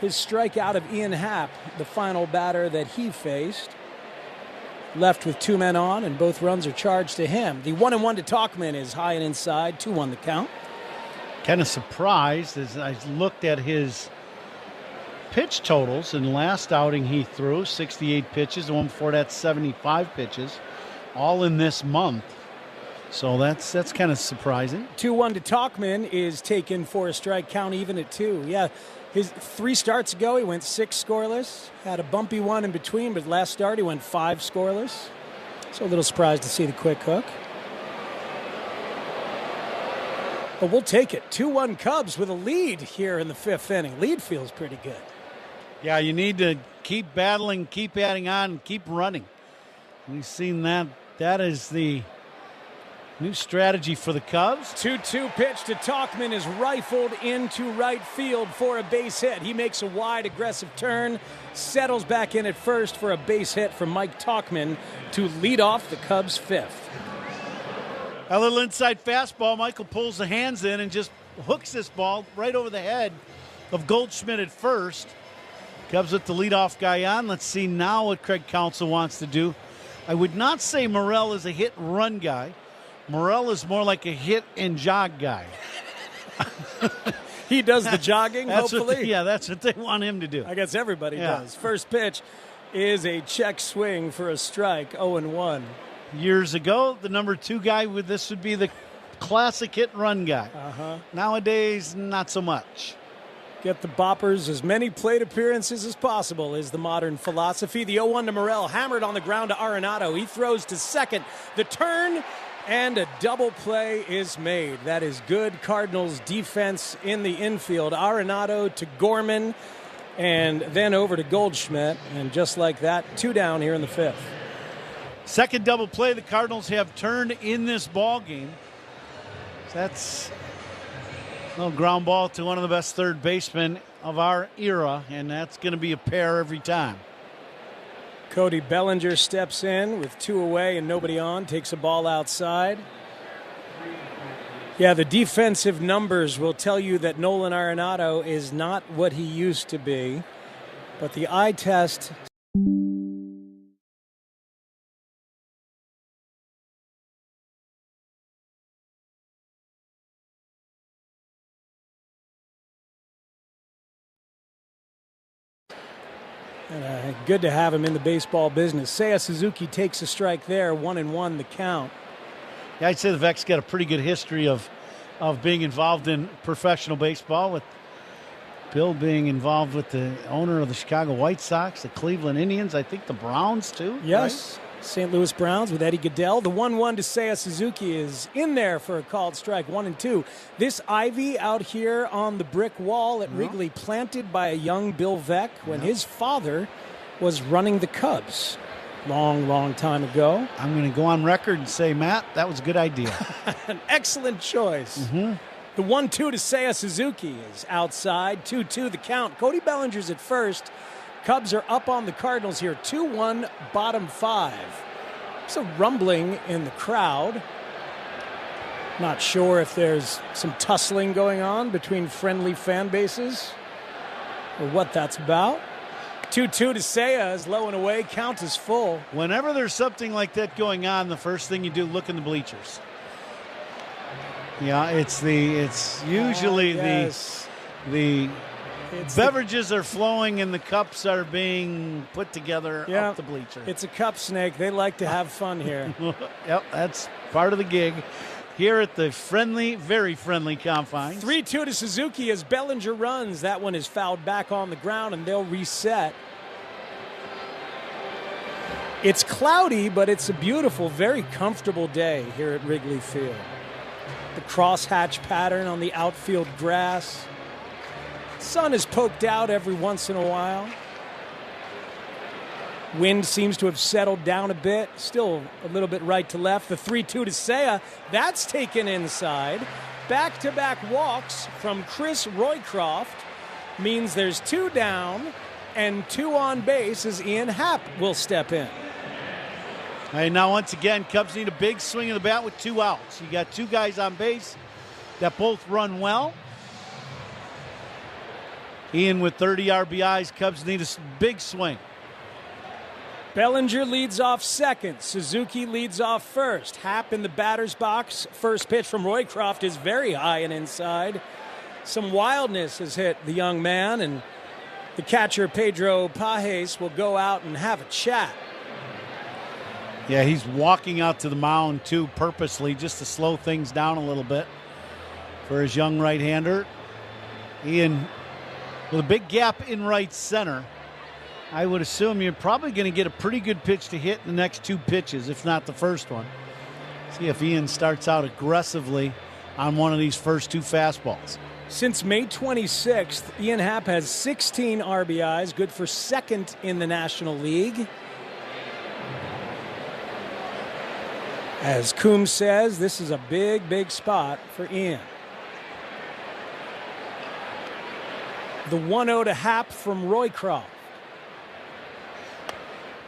His strikeout of Ian Happ, the final batter that he faced. Left with 2 men on, and both runs are charged to him. The 1-1 to Tauchman is high and inside, 2-1 the count. Kind of surprised as I looked at his pitch totals. In the last outing he threw 68 pitches, the one before that 75 pitches, all in this month. So that's kind of surprising. 2-1 to Tauchman is taken for a strike count, even at 2. Yeah, his 3 starts ago he went 6 scoreless. Had a bumpy one in between, but last start he went 5 scoreless. So a little surprised to see the quick hook. But we'll take it. 2-1 Cubs with a lead here in the 5th inning. Lead feels pretty good. Yeah, you need to keep battling, keep adding on, keep running. We've seen that. That is the new strategy for the Cubs. 2-2 pitch to Tauchman is rifled into right field for a base hit. He makes a wide, aggressive turn, settles back in at first for a base hit from Mike Tauchman to lead off the Cubs' 5th. A little inside fastball. Michael pulls the hands in and just hooks this ball right over the head of Goldschmidt at first. Cubs with the leadoff guy on. Let's see now what Craig Counsell wants to do. I would not say Morel is a hit-run guy. Morel is more like a hit and jog guy. He does the jogging, hopefully. That's what they want him to do. I guess everybody does. First pitch is a check swing for a strike, 0-1. Years ago, the number 2 guy would be the classic hit-run guy. Nowadays, not so much. Get the boppers, as many plate appearances as possible is the modern philosophy. The 0-1 to Morel, hammered on the ground to Arenado. He throws to second. The turn, and a double play is made. That is good Cardinals defense in the infield. Arenado to Gorman, and then over to Goldschmidt. And just like that, 2 down here in the 5th. Second double play the Cardinals have turned in this ball game. That's a little ground ball to one of the best third basemen of our era, and that's going to be a pair every time. Cody Bellinger steps in with 2 away and nobody on, takes a ball outside. Yeah, the defensive numbers will tell you that Nolan Arenado is not what he used to be, but the eye test. And good to have him in the baseball business. Seiya Suzuki takes a strike there, 1-1 the count. Yeah, I'd say the Vex got a pretty good history of being involved in professional baseball, with Bill being involved with the owner of the Chicago White Sox, the Cleveland Indians, I think the Browns too. Yes, right? St. Louis Browns with Eddie Goodell. The 1-1 to Seiya Suzuki is in there for a called strike, 1-2. This ivy out here on the brick wall at Wrigley, planted by a young Bill Veeck when his father was running the Cubs long time ago. I'm going to go on record and say, Matt, that was a good idea. An excellent choice. The 1-2 to Seiya Suzuki is outside, 2-2 the count. Cody Bellinger's at first. Cubs are up on the Cardinals here, 2-1, bottom 5. There's a rumbling in the crowd. Not sure if there's some tussling going on between friendly fan bases or what that's about. 2-2 to Seiya is low and away, count is full. Whenever there's something like that going on, the first thing you do, look in the bleachers. Yeah, it's usually the beverages are flowing and the cups are being put together up the bleacher. It's a cup snake. They like to have fun here. Yep, that's part of the gig here at the very friendly confines. 3-2 to Suzuki as Bellinger runs. That one is fouled back on the ground, and they'll reset. It's cloudy, but it's a beautiful, very comfortable day here at Wrigley Field. The crosshatch pattern on the outfield grass. Sun is poked out every once in a while. Wind seems to have settled down a bit. Still a little bit right to left. The 3-2 to Seiya. That's taken inside. Back-to-back walks from Chris Roycroft means there's 2 down and 2 on base as Ian Happ will step in. All right, now once again, Cubs need a big swing of the bat with 2 outs. You got 2 guys on base. that both run well. Ian with 30 RBIs. Cubs need a big swing. Bellinger leads off second. Suzuki leads off first. Happ in the batter's box. First pitch from Roycroft is very high and inside. Some wildness has hit the young man, and the catcher, Pedro Pajes, will go out and have a chat. Yeah, he's walking out to the mound, too, purposely, just to slow things down a little bit for his young right-hander. Ian, with a big gap in right center, I would assume you're probably going to get a pretty good pitch to hit in the next two pitches, if not the first one. See if Ian starts out aggressively on one of these first two fastballs. Since May 26th, Ian Happ has 16 RBIs, good for second in the National League. As Coombs says, this is a big, big spot for Ian. The 1-0 to Happ from Roycroft.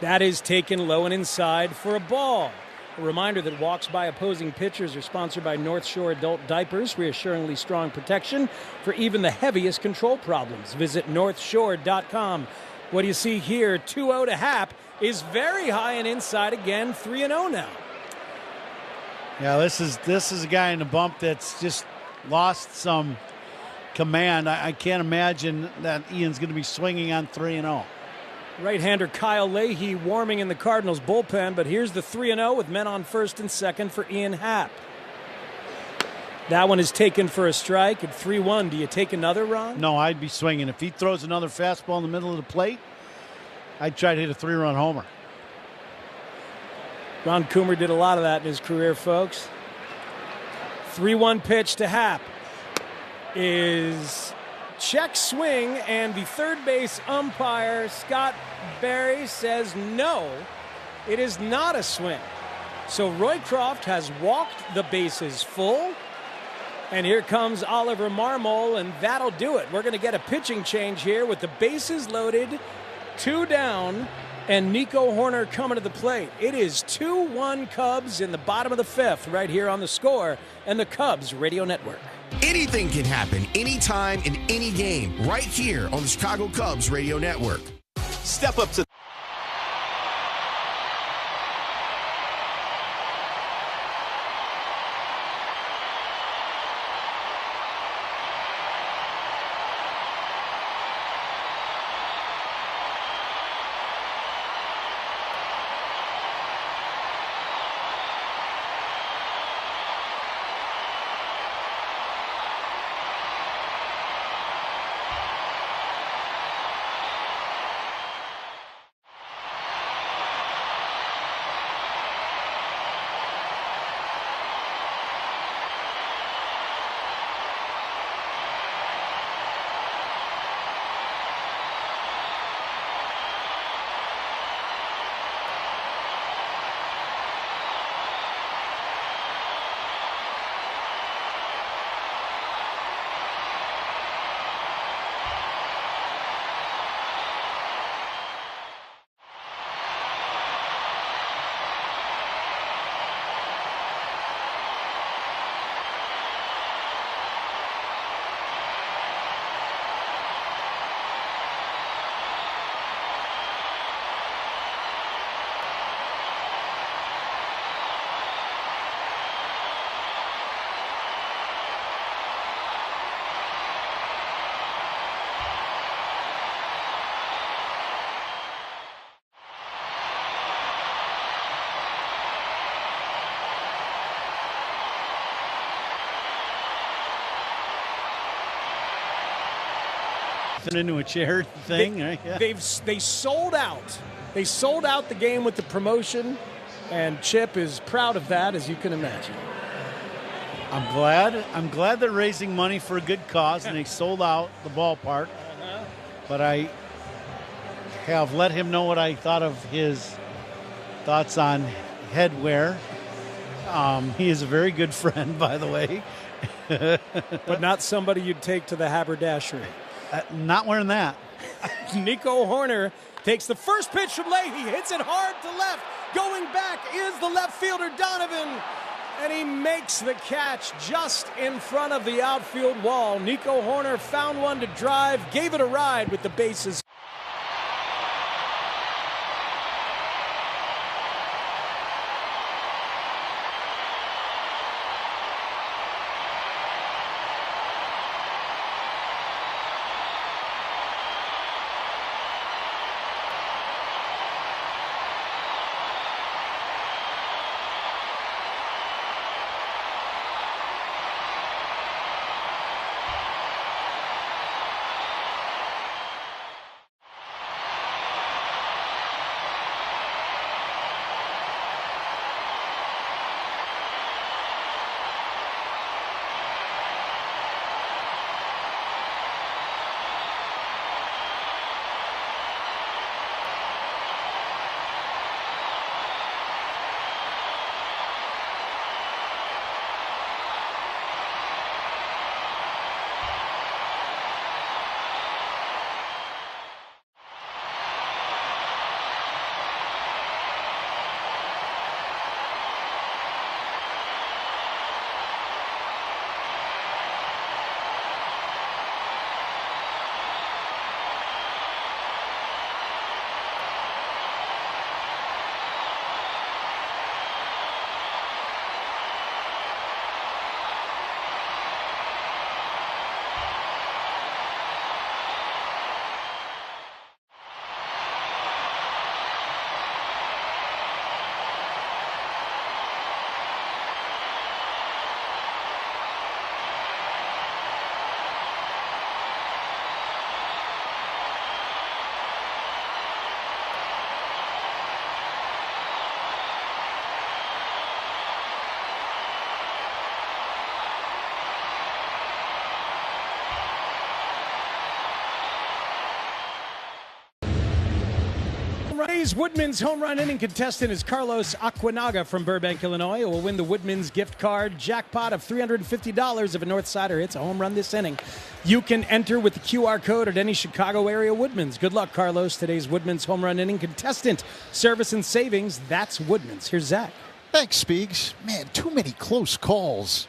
That is taken low and inside for a ball. A reminder that walks by opposing pitchers are sponsored by North Shore Adult Diapers, reassuringly strong protection for even the heaviest control problems. Visit northshore.com. What do you see here? 2-0 to Happ is very high and inside again, 3-0 now. Yeah, this is a guy in the bump that's just lost some command. I can't imagine that Ian's going to be swinging on 3-0. Right-hander Kyle Leahy warming in the Cardinals bullpen, but here's the 3-0 with men on first and second for Ian Happ. That one is taken for a strike at 3-1. Do you take another, Ron? No, I'd be swinging. If he throws another fastball in the middle of the plate, I'd try to hit a 3-run homer. Ron Coomer did a lot of that in his career, folks. 3-1 pitch to Happ is check swing, and the third base umpire, Scott Berry, says no, it is not a swing. So Roycroft has walked the bases full, and here comes Oliver Marmol, and that'll do it. We're going to get a pitching change here with the bases loaded, 2 down, and Nico Horner coming to the plate. It is 2-1 Cubs in the bottom of the fifth right here on The Score and the Cubs Radio Network. Anything can happen anytime in any game right here on the Chicago Cubs Radio Network. Step up to into a charity thing, right? Yeah. They sold out. They sold out the game with the promotion, and Chip is proud of that, as you can imagine. I'm glad they're raising money for a good cause, and they sold out the ballpark. But I have let him know what I thought of his thoughts on headwear. He is a very good friend, by the way. But not somebody you'd take to the haberdashery. Not wearing that. Nico Horner takes the first pitch from Leahy, hits it hard to left. Going back is the left fielder Donovan. And he makes the catch just in front of the outfield wall. Nico Horner found one to drive, gave it a ride with the bases. Woodman's home run inning contestant is Carlos Aquinaga from Burbank, Illinois, who will win the Woodman's gift card jackpot of $350 if a North Sider hits a home run this inning. You can enter with the QR code at any Chicago area Woodman's. Good luck, Carlos. Today's Woodman's home run inning contestant. Service and savings, that's Woodman's. Here's Zach. Thanks, Speegs. Man, too many close calls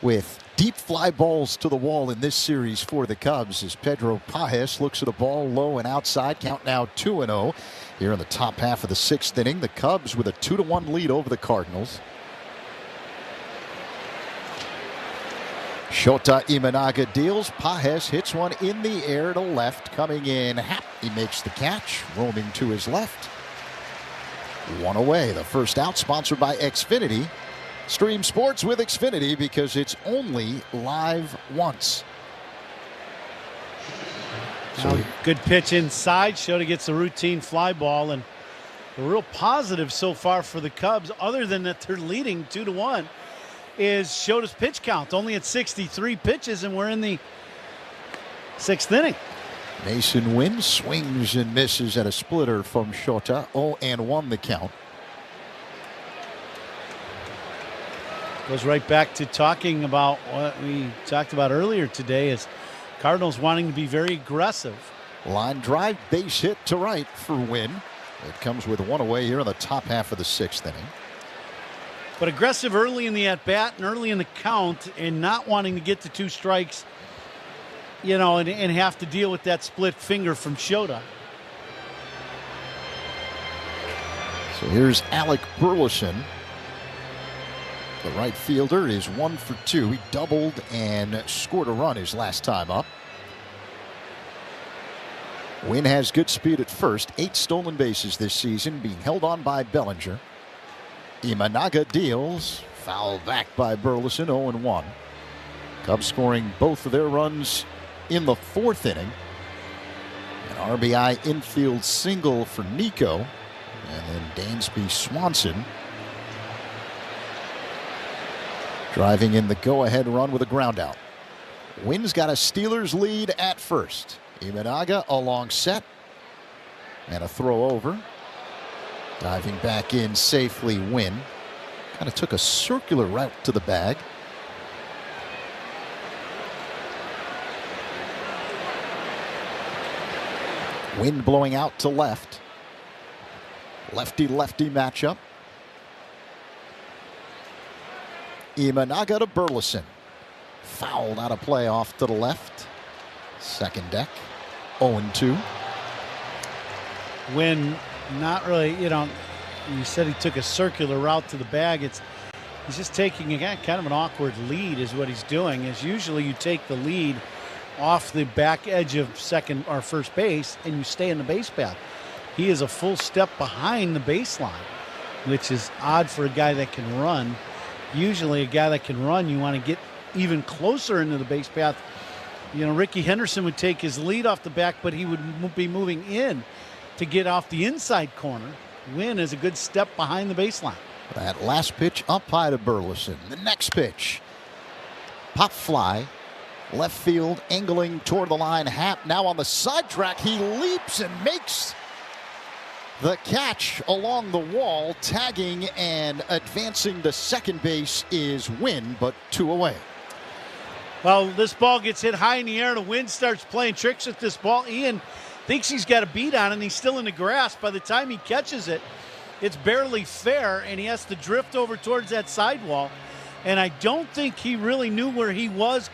with deep fly balls to the wall in this series for the Cubs as Pedro Pajes looks at a ball low and outside. Count now 2-0. Here in the top half of the sixth inning, the Cubs with a 2-1 lead over the Cardinals. Shota Imanaga deals. Pajes hits one in the air to left. Coming in, he makes the catch. Roaming to his left. One away. The first out, sponsored by Xfinity. Stream sports with Xfinity because it's only live once. So good pitch inside. Shota gets a routine fly ball, and the real positive so far for the Cubs, other than that they're leading 2-1, is Shota's pitch count. Only at 63 pitches, and we're in the sixth inning. Masyn Winn swings and misses at a splitter from Shota. 0-1 the count. Goes right back to talking about what we talked about earlier today, is Cardinals wanting to be very aggressive. Line drive, base hit to right for Winn. It comes with one away here in the top half of the sixth inning. But aggressive early in the at-bat and early in the count, and not wanting to get to two strikes, you know, and have to deal with that split finger from Shota. So here's Alec Burleson. The right fielder is 1 for 2. He doubled and scored a run his last time up. Winn has good speed at first. 8 stolen bases this season, being held on by Bellinger. Imanaga deals. Foul back by Burleson, 0-1. Cubs scoring both of their runs in the fourth inning. An RBI infield single for Nico. And then Dansby Swanson driving in the go-ahead run with a ground out. Winn's got a Steelers lead at first. Imanaga a long set and a throw over. Diving back in safely, Winn. Kind of took a circular route to the bag. Wind blowing out to left. Lefty-lefty matchup. Imanaga to Burleson. Fouled out of play off to the left. Second deck. 0-2. Winn, not really, you said he took a circular route to the bag. He's just taking kind of an awkward lead is what he's doing. Is usually you take the lead off the back edge of second or first base and you stay in the base path. He is a full step behind the baseline, which is odd for a guy that can run. Usually a guy that can run, you want to get even closer into the base path. Ricky Henderson would take his lead off the back, but he would be moving in to get off the inside corner. Winn is a good step behind the baseline. That last pitch up high to Burleson. The next pitch. Pop fly. Left field, angling toward the line. Happ now on the side track. He leaps and makes the catch along the wall. Tagging and advancing to second base is Winn, but 2 away. Well, this ball gets hit high in the air. The Winn starts playing tricks with this ball. Ian thinks he's got a beat on it, and he's still in the grass. By the time he catches it, it's barely fair, and he has to drift over towards that sidewall. And I don't think he really knew where he was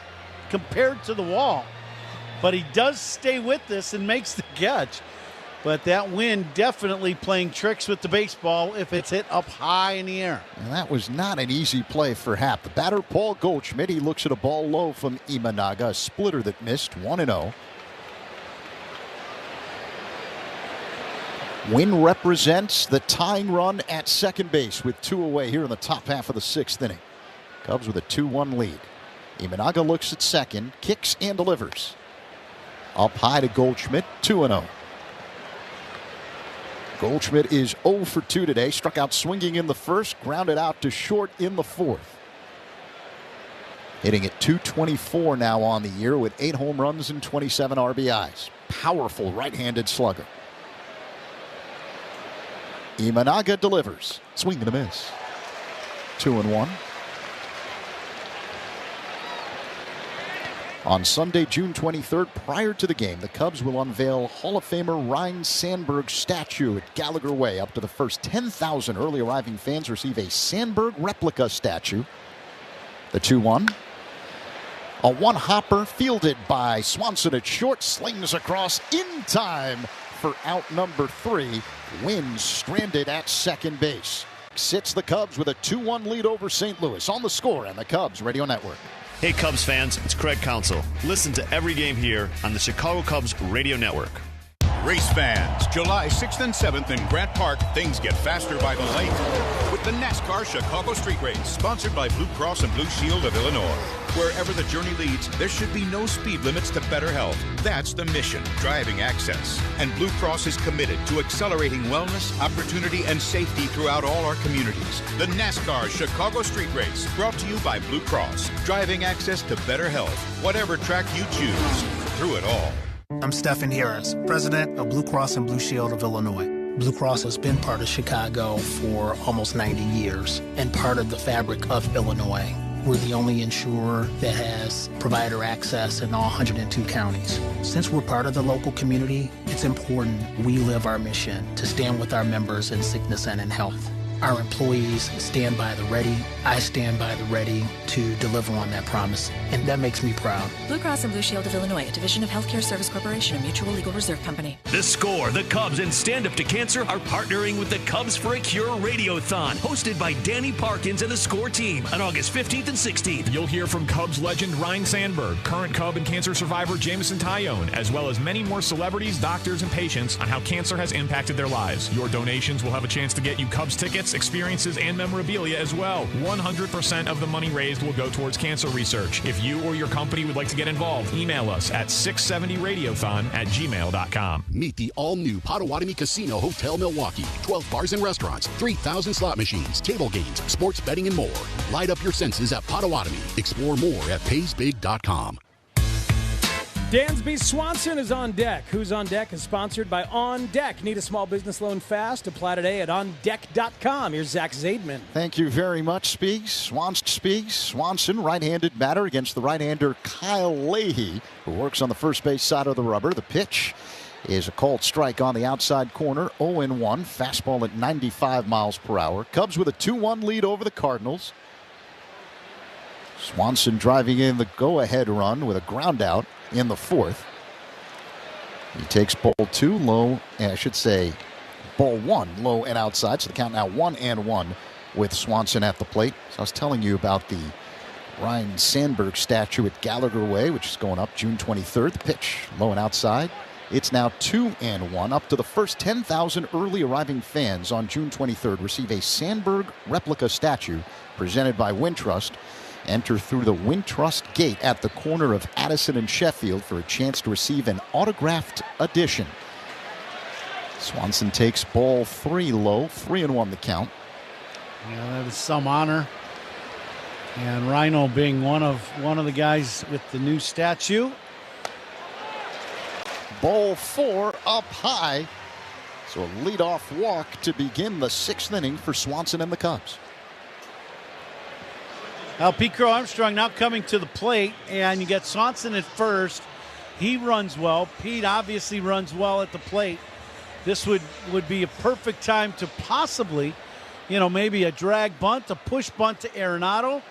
compared to the wall. But he does stay with this and makes the catch. But that Winn definitely playing tricks with the baseball if it's hit up high in the air. And that was not an easy play for Happ. The batter, Paul Goldschmidt, he looks at a ball low from Imanaga, a splitter that missed, 1-0. Winn represents the tying run at second base with 2 away here in the top half of the 6th inning. Cubs with a 2-1 lead. Imanaga looks at second, kicks and delivers. Up high to Goldschmidt, 2-0. Goldschmidt is 0 for 2 today. Struck out swinging in the first, grounded out to short in the fourth. Hitting at .224 now on the year with 8 home runs and 27 RBIs. Powerful right-handed slugger. Imanaga delivers. Swing and a miss. 2-1. On Sunday, June 23rd, prior to the game, the Cubs will unveil Hall of Famer Ryne Sandberg's statue at Gallagher Way. Up to the first 10,000 early arriving fans receive a Sandberg replica statue. The 2-1. A one-hopper fielded by Swanson at short, slings across in time for out number 3. Winn stranded at second base. Sits the Cubs with a 2-1 lead over St. Louis. On the Score and the Cubs Radio Network. Hey Cubs fans, it's Craig Counsell. Listen to every game here on the Chicago Cubs Radio Network. Race fans, July 6th and 7th in Grant Park, things get faster by the lake with the NASCAR Chicago Street Race, sponsored by Blue Cross and Blue Shield of Illinois. Wherever the journey leads, there should be no speed limits to better health. That's the mission, driving access. And Blue Cross is committed to accelerating wellness, opportunity, and safety throughout all our communities. The NASCAR Chicago Street Race, brought to you by Blue Cross, driving access to better health, whatever track you choose, through it all. I'm Stephen Harris, president of Blue Cross and Blue Shield of Illinois. Blue Cross has been part of Chicago for almost 90 years and part of the fabric of Illinois. We're the only insurer that has provider access in all 102 counties. Since we're part of the local community, it's important we live our mission to stand with our members in sickness and in health. Our employees stand by the ready. I stand by the ready to deliver on that promise, and that makes me proud. Blue Cross and Blue Shield of Illinois, a division of Healthcare Service Corporation, a mutual legal reserve company. The Score, the Cubs, and Stand Up to Cancer are partnering with the Cubs for a Cure Radiothon, hosted by Danny Parkins and the Score team on August 15th and 16th. You'll hear from Cubs legend Ryne Sandberg, current Cub and cancer survivor Jamison Tyone, as well as many more celebrities, doctors, and patients on how cancer has impacted their lives. Your donations will have a chance to get you Cubs tickets, experiences, and memorabilia as well. 100% of the money raised will go towards cancer research. If you or your company would like to get involved, email us at 670radiothon@gmail.com. Meet the all-new Potawatomi Casino Hotel Milwaukee. 12 bars and restaurants, 3,000 slot machines, table games, sports betting, and more. Light up your senses at Potawatomi. Explore more at paysbig.com. Dansby Swanson is on deck. Who's on Deck is sponsored by On Deck. Need a small business loan fast? Apply today at ondeck.com. Here's Zach Zaidman. Thank you very much, Speaks. Swanson, right-handed batter against the right-hander Kyle Leahy, who works on the first base side of the rubber. The pitch is a called strike on the outside corner, 0-1. Fastball at 95 miles per hour. Cubs with a 2-1 lead over the Cardinals. Swanson driving in the go-ahead run with a ground out in the fourth. He takes ball 2 low, I should say ball 1 low and outside. So the count now 1-1 with Swanson at the plate. So I was telling you about the Ryne Sandberg statue at Gallagher Way, which is going up June 23rd. The pitch low and outside. It's now 2-1. Up to the first 10,000 early arriving fans on June 23rd receive a Sandberg replica statue presented by Wintrust. Enter through the Wintrust gate at the corner of Addison and Sheffield for a chance to receive an autographed edition. Swanson takes ball 3 low, 3-1 the count. Yeah, that is some honor. And Rhino being one of the guys with the new statue. Ball 4 up high. So a leadoff walk to begin the 6th inning for Swanson and the Cubs. Now Pete Crow Armstrong now coming to the plate, and you get Swanson at first. He runs well. Pete obviously runs well at the plate. This would be a perfect time to possibly, maybe a drag bunt, a push bunt to Arenado.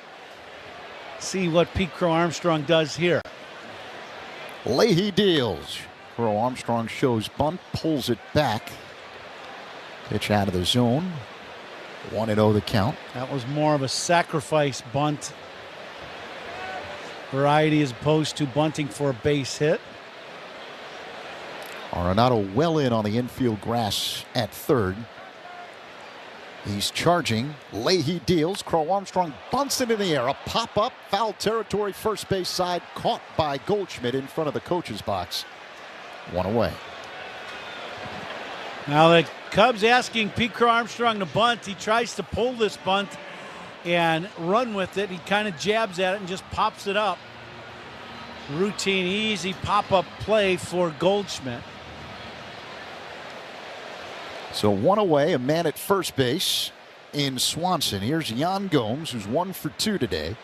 See what Pete Crow Armstrong does here. Leahy deals. Crow Armstrong shows bunt, pulls it back. Pitch out of the zone. 1-0 the count. That was more of a sacrifice bunt variety as opposed to bunting for a base hit. Arenado well in on the infield grass at third. He's charging. Leahy deals. Crow Armstrong bunts it in the air. A pop-up, foul territory, first base side, caught by Goldschmidt in front of the coach's box. 1 away. Now the Cubs asking Pete Crow Armstrong to bunt. He tries to pull this bunt and run with it. He kind of jabs at it and just pops it up. Routine, easy pop-up play for Goldschmidt. So 1 away, a man at first base in Swanson. Here's Yan Gomes, who's 1 for 2 today.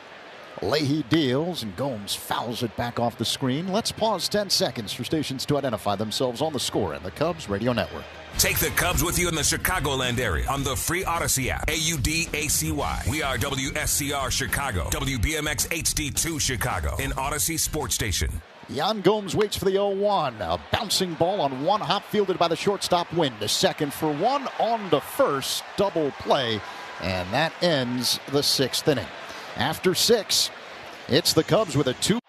Leahy deals, and Gomes fouls it back off the screen. Let's pause 10 seconds for stations to identify themselves on the score and the Cubs Radio Network. Take the Cubs with you in the Chicagoland area on the free Odyssey app. AUDACY. We are WSCR Chicago, WBMX HD2 Chicago, an Odyssey sports station. Yan Gomes waits for the 0-1. A bouncing ball on one hop fielded by the shortstop Winn. To second for 1, on to first. Double play. And that ends the 6th inning. After 6, it's the Cubs with a 2.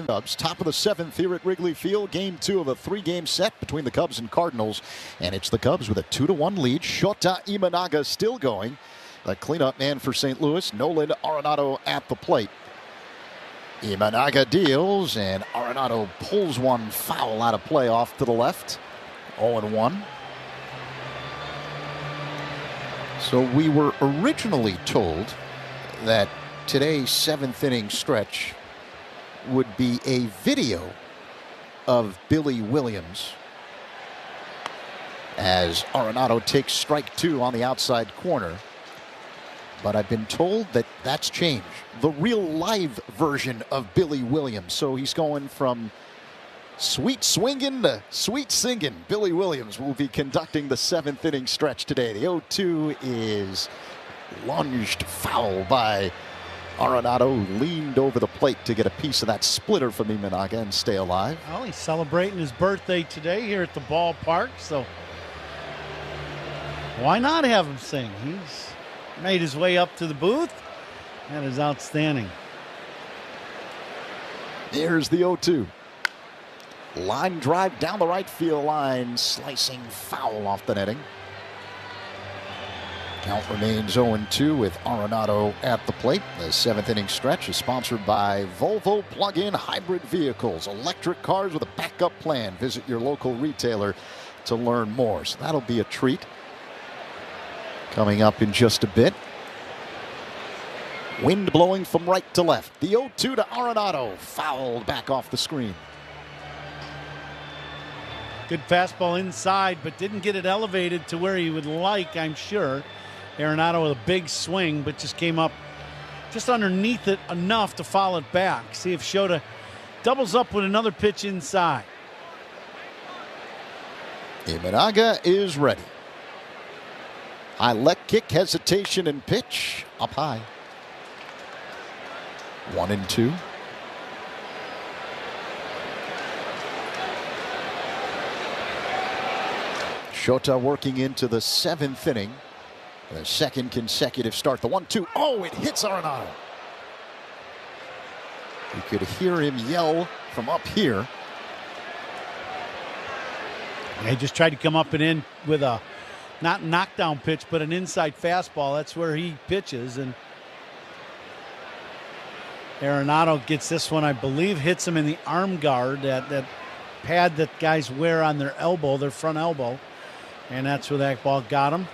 Cubs, top of the 7th here at Wrigley Field. Game 2 of a 3-game set between the Cubs and Cardinals. And it's the Cubs with a 2-1 lead. Shota Imanaga still going. The cleanup man for St. Louis, Nolan Arenado at the plate. Imanaga deals, and Arenado pulls one foul out of play off to the left. 0-1. So we were originally told that today's 7th inning stretch would be a video of Billy Williams as Arenado takes strike 2 on the outside corner. But I've been told that that's changed. The real live version of Billy Williams. So he's going from sweet swinging to sweet singing. Billy Williams will be conducting the 7th inning stretch today. The 0-2 is lunged foul by Arenado, leaned over the plate to get a piece of that splitter from Imanaga and stay alive. Well, he's celebrating his birthday today here at the ballpark, so why not have him sing? He's made his way up to the booth. That is outstanding. Here's the 0-2. Line drive down the right field line, slicing foul off the netting. Count remains 0-2 with Arenado at the plate. The 7th inning stretch is sponsored by Volvo Plug-in Hybrid Vehicles, electric cars with a backup plan. Visit your local retailer to learn more. So that'll be a treat. Coming up in just a bit. Wind blowing from right to left. The 0-2 to Arenado. Fouled back off the screen. Good fastball inside, but didn't get it elevated to where he would like, I'm sure. Arenado with a big swing, but just came up just underneath it enough to foul it back. See if Shota doubles up with another pitch inside. Imanaga is ready. High leg kick, hesitation, and pitch. Up high. 1-2. Shota working into the 7th inning. The 2nd consecutive start. The 1-2. Oh, it hits Arenado. You could hear him yell from up here. He just tried to come up and in with a not knockdown pitch, but an inside fastball. That's where he pitches. And Arenado gets this one, I believe, hits him in the arm guard, that pad that guys wear on their elbow, their front elbow. And that's where that ball got him.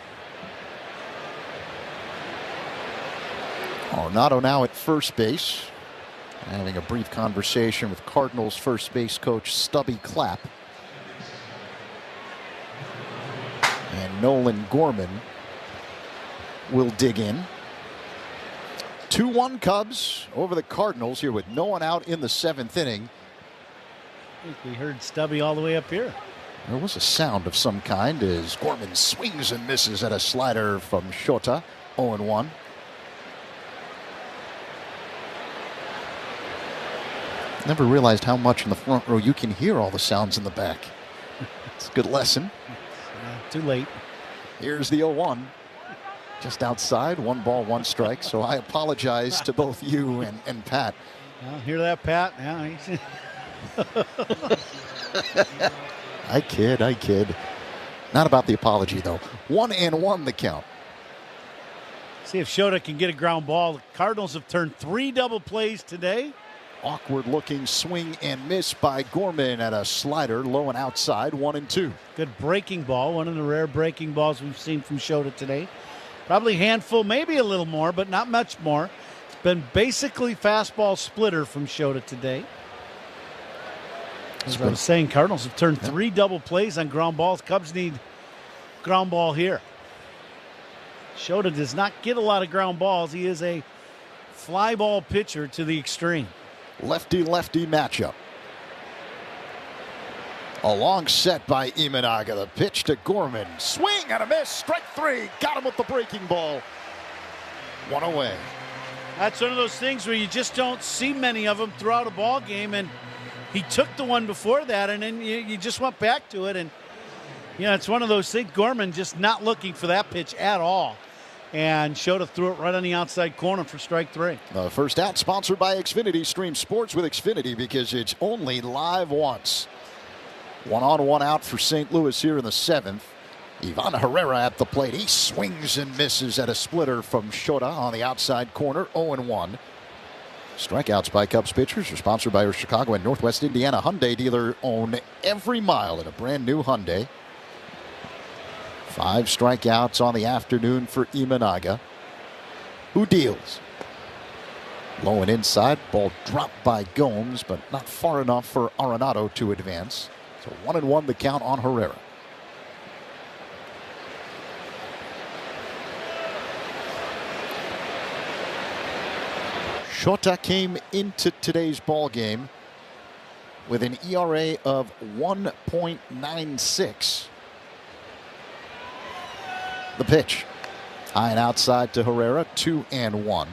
Arenado now at first base, having a brief conversation with Cardinals first base coach Stubby Clapp. And Nolan Gorman will dig in. 2-1 Cubs over the Cardinals here with no one out in the 7th inning. I think we heard Stubby all the way up here. There was a sound of some kind as Gorman swings and misses at a slider from Shota. 0-1. Never realized how much in the front row you can hear all the sounds in the back. It's a good lesson. Too late. Here's the 0-1. Just outside, 1 ball, 1 strike. So I apologize to both you and Pat. Well, hear that, Pat? Yeah. I kid. Not about the apology, though. 1-1 the count. See if Shota can get a ground ball. The Cardinals have turned 3 double plays today. Awkward looking swing and miss by Gorman at a slider, low and outside, 1-2. Good breaking ball, one of the rare breaking balls we've seen from Shota today. Probably handful, maybe a little more, but not much more. It's been basically fastball splitter from Shota today. As I was saying, Cardinals have turned 3 double plays on ground balls. Cubs need ground ball here. Shota does not get a lot of ground balls. He is a fly ball pitcher to the extreme. Lefty-lefty matchup. A long set by Imanaga. The pitch to Gorman. Swing and a miss. Strike 3. Got him with the breaking ball. 1 away. That's one of those things where you just don't see many of them throughout a ball game, and he took the one before that, and then you just went back to it, and it's one of those things. Gorman just not looking for that pitch at all. And Shota threw it right on the outside corner for strike 3. The first out sponsored by Xfinity. Stream sports with Xfinity because it's only live once. 1 on, 1 out for St. Louis here in the 7th. Ivan Herrera at the plate. He swings and misses at a splitter from Shota on the outside corner. 0-1. Strikeouts by Cubs pitchers are sponsored by your Chicago and Northwest Indiana Hyundai dealer. Own every mile in a brand new Hyundai. 5 strikeouts on the afternoon for Imanaga, who deals. Low and inside, ball dropped by Gomes, but not far enough for Arenado to advance. So 1-1 the count on Herrera. Shota came into today's ball game with an ERA of 1.96. The pitch, high and outside to Herrera, 2-1.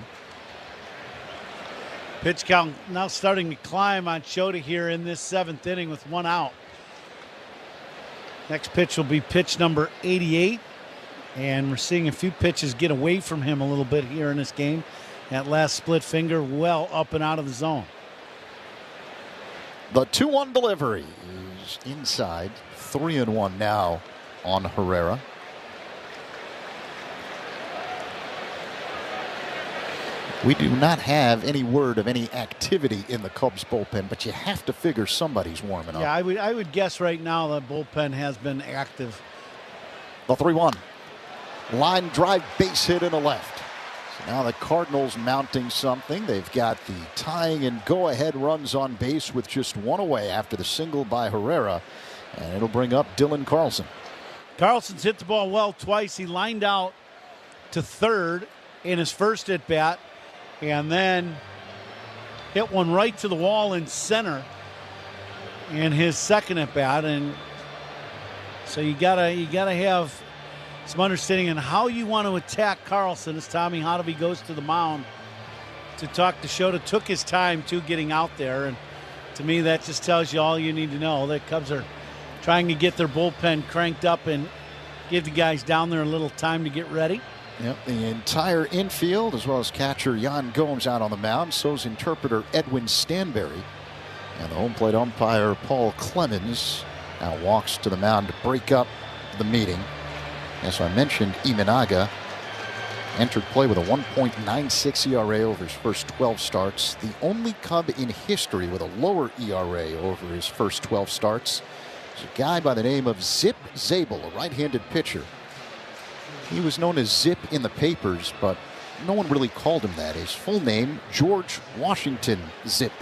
Pitch count now starting to climb on Shota here in this 7th inning with 1 out. Next pitch will be pitch number 88. And we're seeing a few pitches get away from him a little bit here in this game. That last split finger well up and out of the zone. The 2-1 delivery is inside. 3-1 now on Herrera. We do not have any word of any activity in the Cubs bullpen, but you have to figure somebody's warming up. Yeah, I would guess right now the bullpen has been active. The 3-1. Line drive, base hit in the left. So now the Cardinals mounting something. They've got the tying and go-ahead runs on base with just 1 away after the single by Herrera. And it'll bring up Dylan Carlson. Carlson's hit the ball well twice. He lined out to third in his first at-bat. And then hit one right to the wall in center in his second at bat, and so you gotta have some understanding on how you want to attack Carlson as Tommy Hotovy goes to the mound to talk to Shota. Took his time too getting out there, and to me that just tells you all you need to know. The Cubs are trying to get their bullpen cranked up and give the guys down there a little time to get ready. Yep, the entire infield, as well as catcher Jan Gomes out on the mound. So's interpreter Edwin Stanberry. And the home plate umpire Paul Clemens now walks to the mound to break up the meeting. As I mentioned, Imanaga entered play with a 1.96 ERA over his first 12 starts. The only Cub in history with a lower ERA over his first 12 starts is a guy by the name of Zip Zabel, a right-handed pitcher. He was known as Zip in the papers, but no one really called him that. His full name, George Washington Zip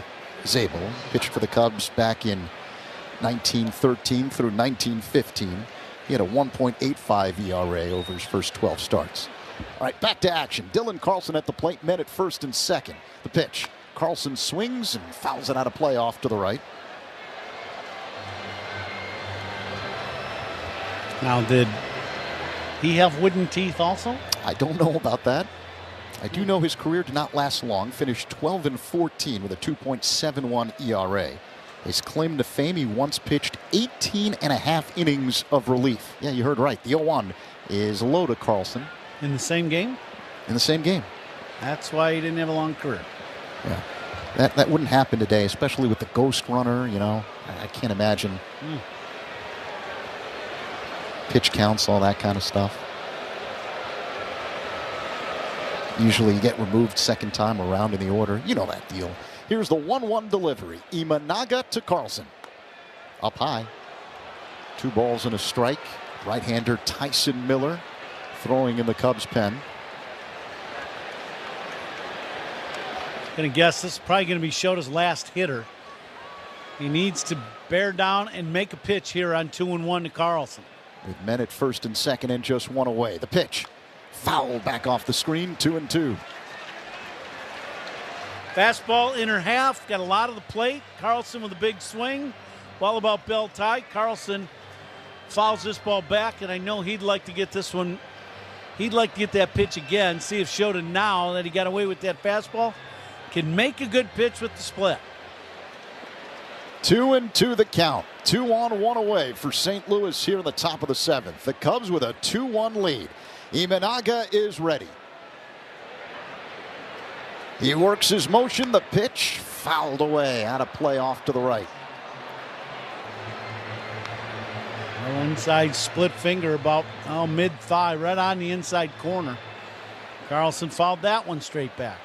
Zabel, pitched for the Cubs back in 1913 through 1915. He had a 1.85 ERA over his first 12 starts. All right, back to action. Dylan Carlson at the plate, men at first and second. The pitch. Carlson swings and fouls it out of play off to the right. Now, did he have wooden teeth also? I don't know about that. I do know his career did not last long. Finished 12-14 with a 2.71 ERA. His claim to fame, he once pitched 18.5 innings of relief. Yeah, you heard right. The 0-1 is low to Carlson. In the same game? In the same game. That's why he didn't have a long career. Yeah. That wouldn't happen today, especially with the ghost runner, you know. I can't imagine. Pitch counts, all that kind of stuff. Usually you get removed second time around in the order. You know that deal. Here's the 1-1 delivery. Imanaga to Carlson. Up high. 2 balls and a strike. Right-hander Tyson Miller throwing in the Cubs pen. Gonna guess this is probably gonna be Shota's last hitter. He needs to bear down and make a pitch here on 2-1 to Carlson. With men at first and second and just 1 away. The pitch. Foul back off the screen, 2-2. Fastball inner half, got a lot of the plate. Carlson with a big swing. Ball about bell tight. Carlson fouls this ball back, and I know he'd like to get this one. He'd like to get that pitch again. See if Shota, now that he got away with that fastball, can make a good pitch with the split. 2-2 the count. 2 on, 1 away for St. Louis here in the top of the 7th. The Cubs with a 2-1 lead. Imanaga is ready. He works his motion. The pitch fouled away out of play off to the right. Inside split finger about mid-thigh, right on the inside corner. Carlson fouled that one straight back.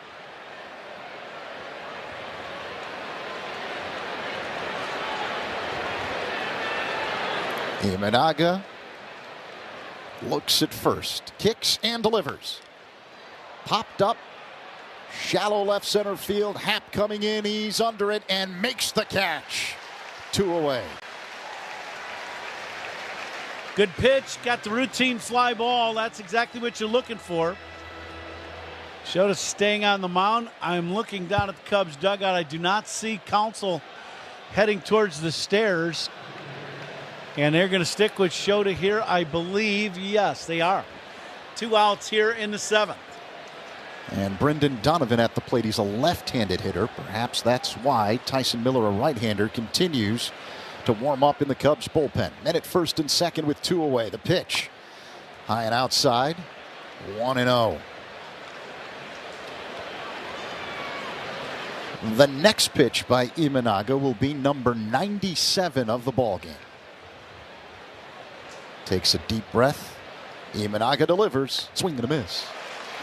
Imanaga looks at first, kicks and delivers. Popped up, shallow left center field. Happ coming in, he's under it and makes the catch. 2 away. Good pitch, got the routine fly ball. That's exactly what you're looking for. Shota staying on the mound. I'm looking down at the Cubs dugout. I do not see Counsell heading towards the stairs. And they're going to stick with Shota here, I believe. Yes, they are. 2 outs here in the 7th. And Brendan Donovan at the plate. He's a left-handed hitter. Perhaps that's why Tyson Miller, a right-hander, continues to warm up in the Cubs bullpen. Men at first and second with 2 away. The pitch high and outside. 1-0. The next pitch by Imanaga will be number 97 of the ballgame. Takes a deep breath. Imanaga delivers. Swing and a miss.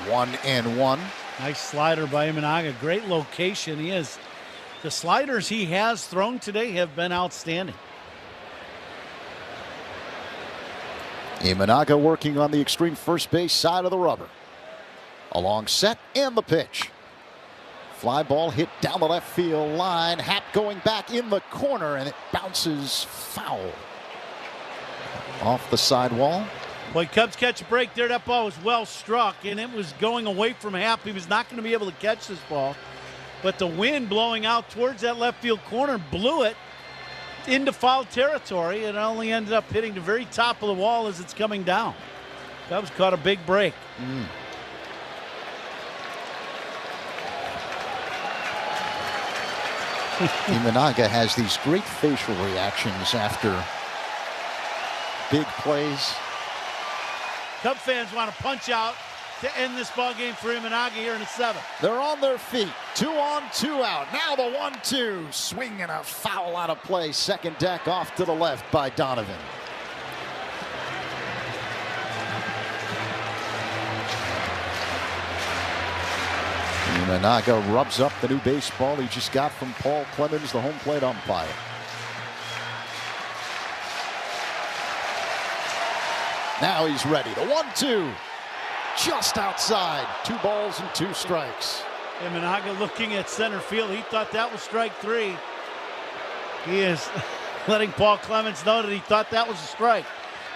1-1. Nice slider by Imanaga. Great location. The sliders he has thrown today have been outstanding. Imanaga working on the extreme first base side of the rubber. A long set and the pitch. Fly ball hit down the left field line. Happ going back in the corner and it bounces foul. Off the sidewall. Boy, Cubs catch a break there. That ball was well struck and it was going away from Happ. He was not going to be able to catch this ball. But the wind blowing out towards that left field corner blew it into foul territory. It only ended up hitting the very top of the wall as it's coming down. Cubs caught a big break. Imanaga has these great facial reactions after big plays. Cub fans want to punch out to end this ball game for Imanaga here in the 7th. They're on their feet. 2 on, 2 out. Now the 1-2. Swing and a foul out of play. Second deck off to the left by Donovan. Imanaga rubs up the new baseball he just got from Paul Clemens, the home plate umpire. Now he's ready. The 1-2. Just outside. 2 balls and 2 strikes. Imanaga looking at center field. He thought that was strike 3. He is letting Paul Clemens know that he thought that was a strike.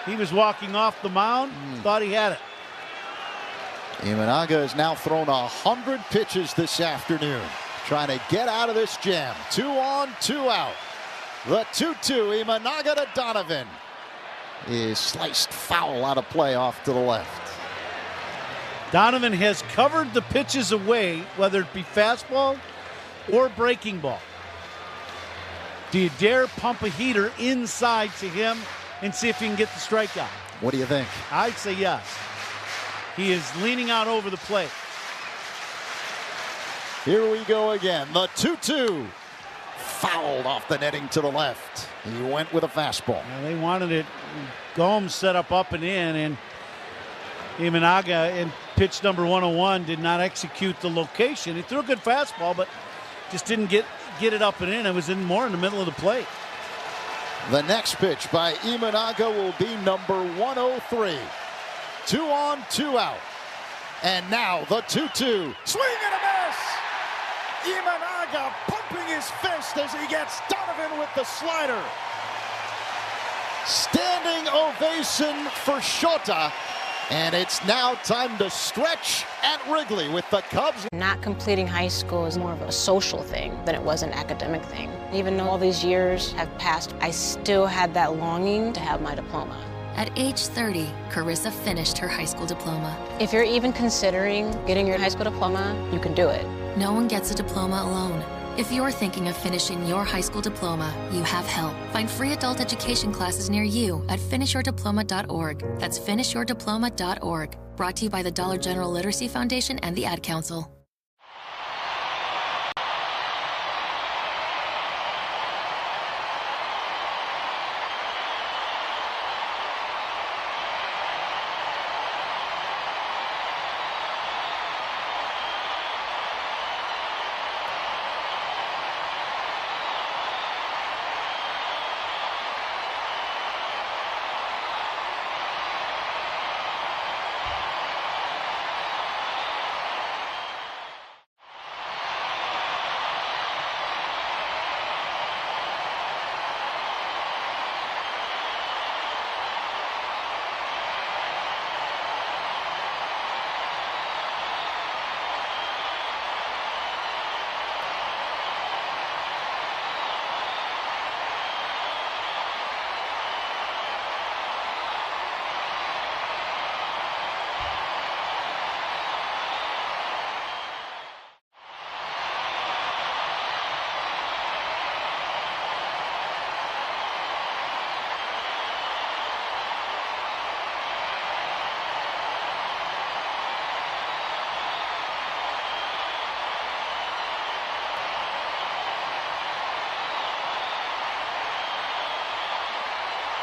He was walking off the mound, thought he had it. Imanaga has now thrown 100 pitches this afternoon, trying to get out of this jam. 2 on, 2 out. The 2-2, Imanaga to Donovan, is sliced foul out of play off to the left. Donovan has covered the pitches away, whether it be fastball or breaking ball. Do you dare pump a heater inside to him and see if you can get the strikeout? What do you think? I'd say yes. He is leaning out over the plate. Here we go again. The 2-2. Fouled off the netting to the left. He went with a fastball. Now they wanted it. Gomes set up and in, and Imanaga in pitch number 101 did not execute the location. He threw a good fastball, but just didn't get it up and in. It was more in the middle of the plate. The next pitch by Imanaga will be number 103. 2 on, 2 out. And now the 2-2. Swing and a miss! Imanaga pumping his fist as he gets Donovan with the slider. Standing ovation for Shota. And it's now time to stretch at Wrigley with the Cubs. Not completing high school is more of a social thing than it was an academic thing. Even though all these years have passed, I still had that longing to have my diploma. At age 30, Carissa finished her high school diploma. If you're even considering getting your high school diploma, you can do it. No one gets a diploma alone. If you're thinking of finishing your high school diploma, you have help. Find free adult education classes near you at finishyourdiploma.org. That's finishyourdiploma.org. Brought to you by the Dollar General Literacy Foundation and the Ad Council.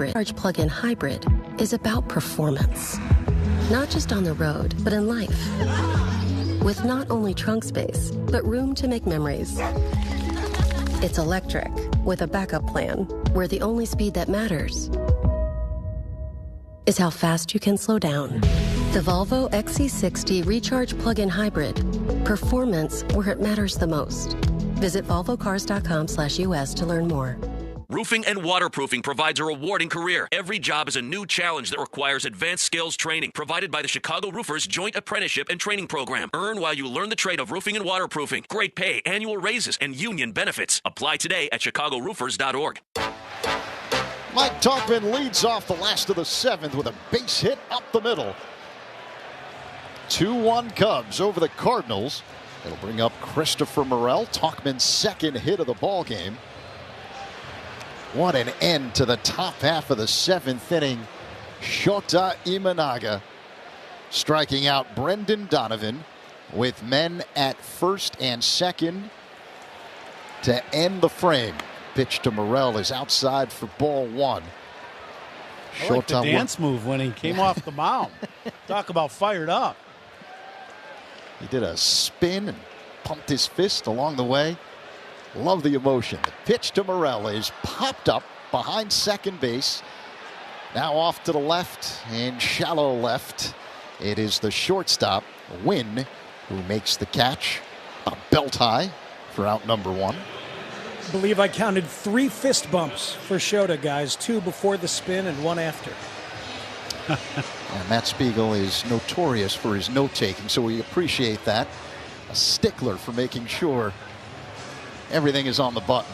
Recharge plug-in hybrid is about performance. Not just on the road, but in life. With not only trunk space, but room to make memories. It's electric, with a backup plan, where the only speed that matters is how fast you can slow down. The Volvo XC60 Recharge Plug-in Hybrid. Performance where it matters the most. Visit volvocars.com/US to learn more. Roofing and waterproofing provides a rewarding career. Every job is a new challenge that requires advanced skills training provided by the Chicago Roofers Joint Apprenticeship and Training Program. Earn while you learn the trade of roofing and waterproofing. Great pay, annual raises, and union benefits. Apply today at chicago-roofers.org. Mike Talkman leads off the last of the seventh with a base hit up the middle. 2-1 Cubs over the Cardinals. It'll bring up Christopher Morel, Talkman's second hit of the ball game. What an end to the top half of the seventh inning. Shota Imanaga striking out Brendan Donovan with men at first and second to end the frame. Pitch to Morel is outside for ball one. I like the dance move when he came off the mound. Talk about fired up. He did a spin and pumped his fist along the way. Love the emotion. The pitch to Morel is popped up behind second base. Now off to the left and shallow left. It is the shortstop, Winn, who makes the catch. A belt high for out number one. I believe I counted 3 fist bumps for Shota, guys. 2 before the spin and 1 after. And Matt Spiegel is notorious for his note-taking, so we appreciate that. A stickler for making sure everything is on the button.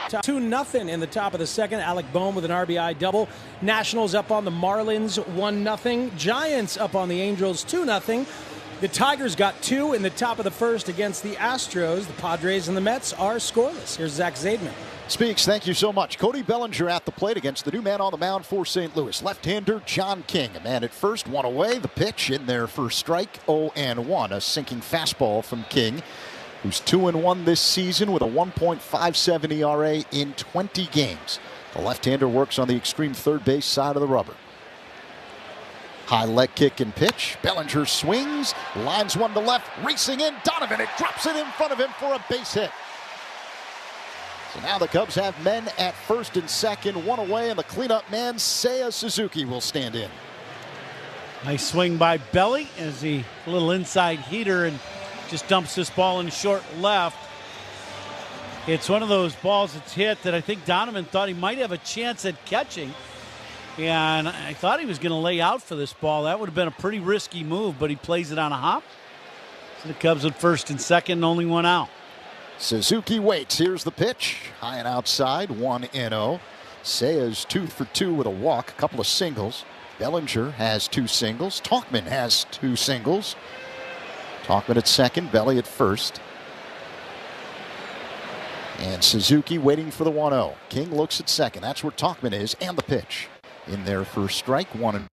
Top 2-0 in the top of the second. Alec Boehm with an RBI double. Nationals up on the Marlins 1-0. Giants up on the Angels 2-0. The Tigers got 2 in the top of the first against the Astros. The Padres and the Mets are scoreless. Here's Zach Zaidman. Speaks, thank you so much. Cody Bellinger at the plate against the new man on the mound for St. Louis. Left-hander John King. A man at first, one away. The pitch in there for strike 0-1. A sinking fastball from King, who's 2-1 this season with a 1.57 ERA in 20 games. The left-hander works on the extreme third base side of the rubber. High leg kick and pitch. Bellinger swings, lines one to left, racing in. Donovan, it drops it in front of him for a base hit. So now the Cubs have men at first and second, one away, and the cleanup man, Seiya Suzuki, will stand in. Nice swing by Belly as he a little inside heater and just dumps this ball in short left. It's one of those balls that's hit that I think Donovan thought he might have a chance at catching. And I thought he was going to lay out for this ball. That would have been a pretty risky move, but he plays it on a hop. So the Cubs with first and second, and only one out. Suzuki waits. Here's the pitch. High and outside, 1-0. Seiya's 2 for 2 with a walk, a couple of singles. Bellinger has 2 singles. Tauchman has 2 singles. Tauchman at second, Belly at first. And Suzuki waiting for the 1-0. King looks at second. That's where Tauchman is, and the pitch. In there for a strike, 1-1.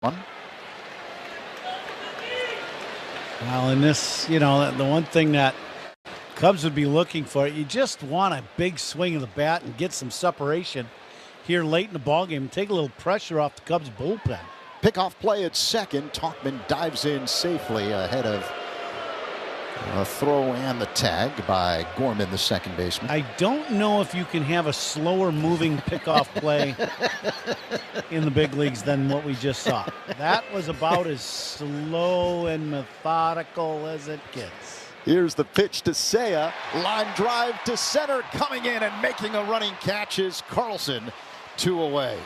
Well, in this, the one thing that Cubs would be looking for, you just want a big swing of the bat and get some separation here late in the ballgame and take a little pressure off the Cubs bullpen. Pickoff play at second. Tauchman dives in safely ahead of a throw and the tag by Gorman, the second baseman. I don't know if you can have a slower moving pickoff play in the big leagues than what we just saw. That was about as slow and methodical as it gets. Here's the pitch to Seiya. Line drive to center. Coming in and making a running catch is Carlson. 2 away.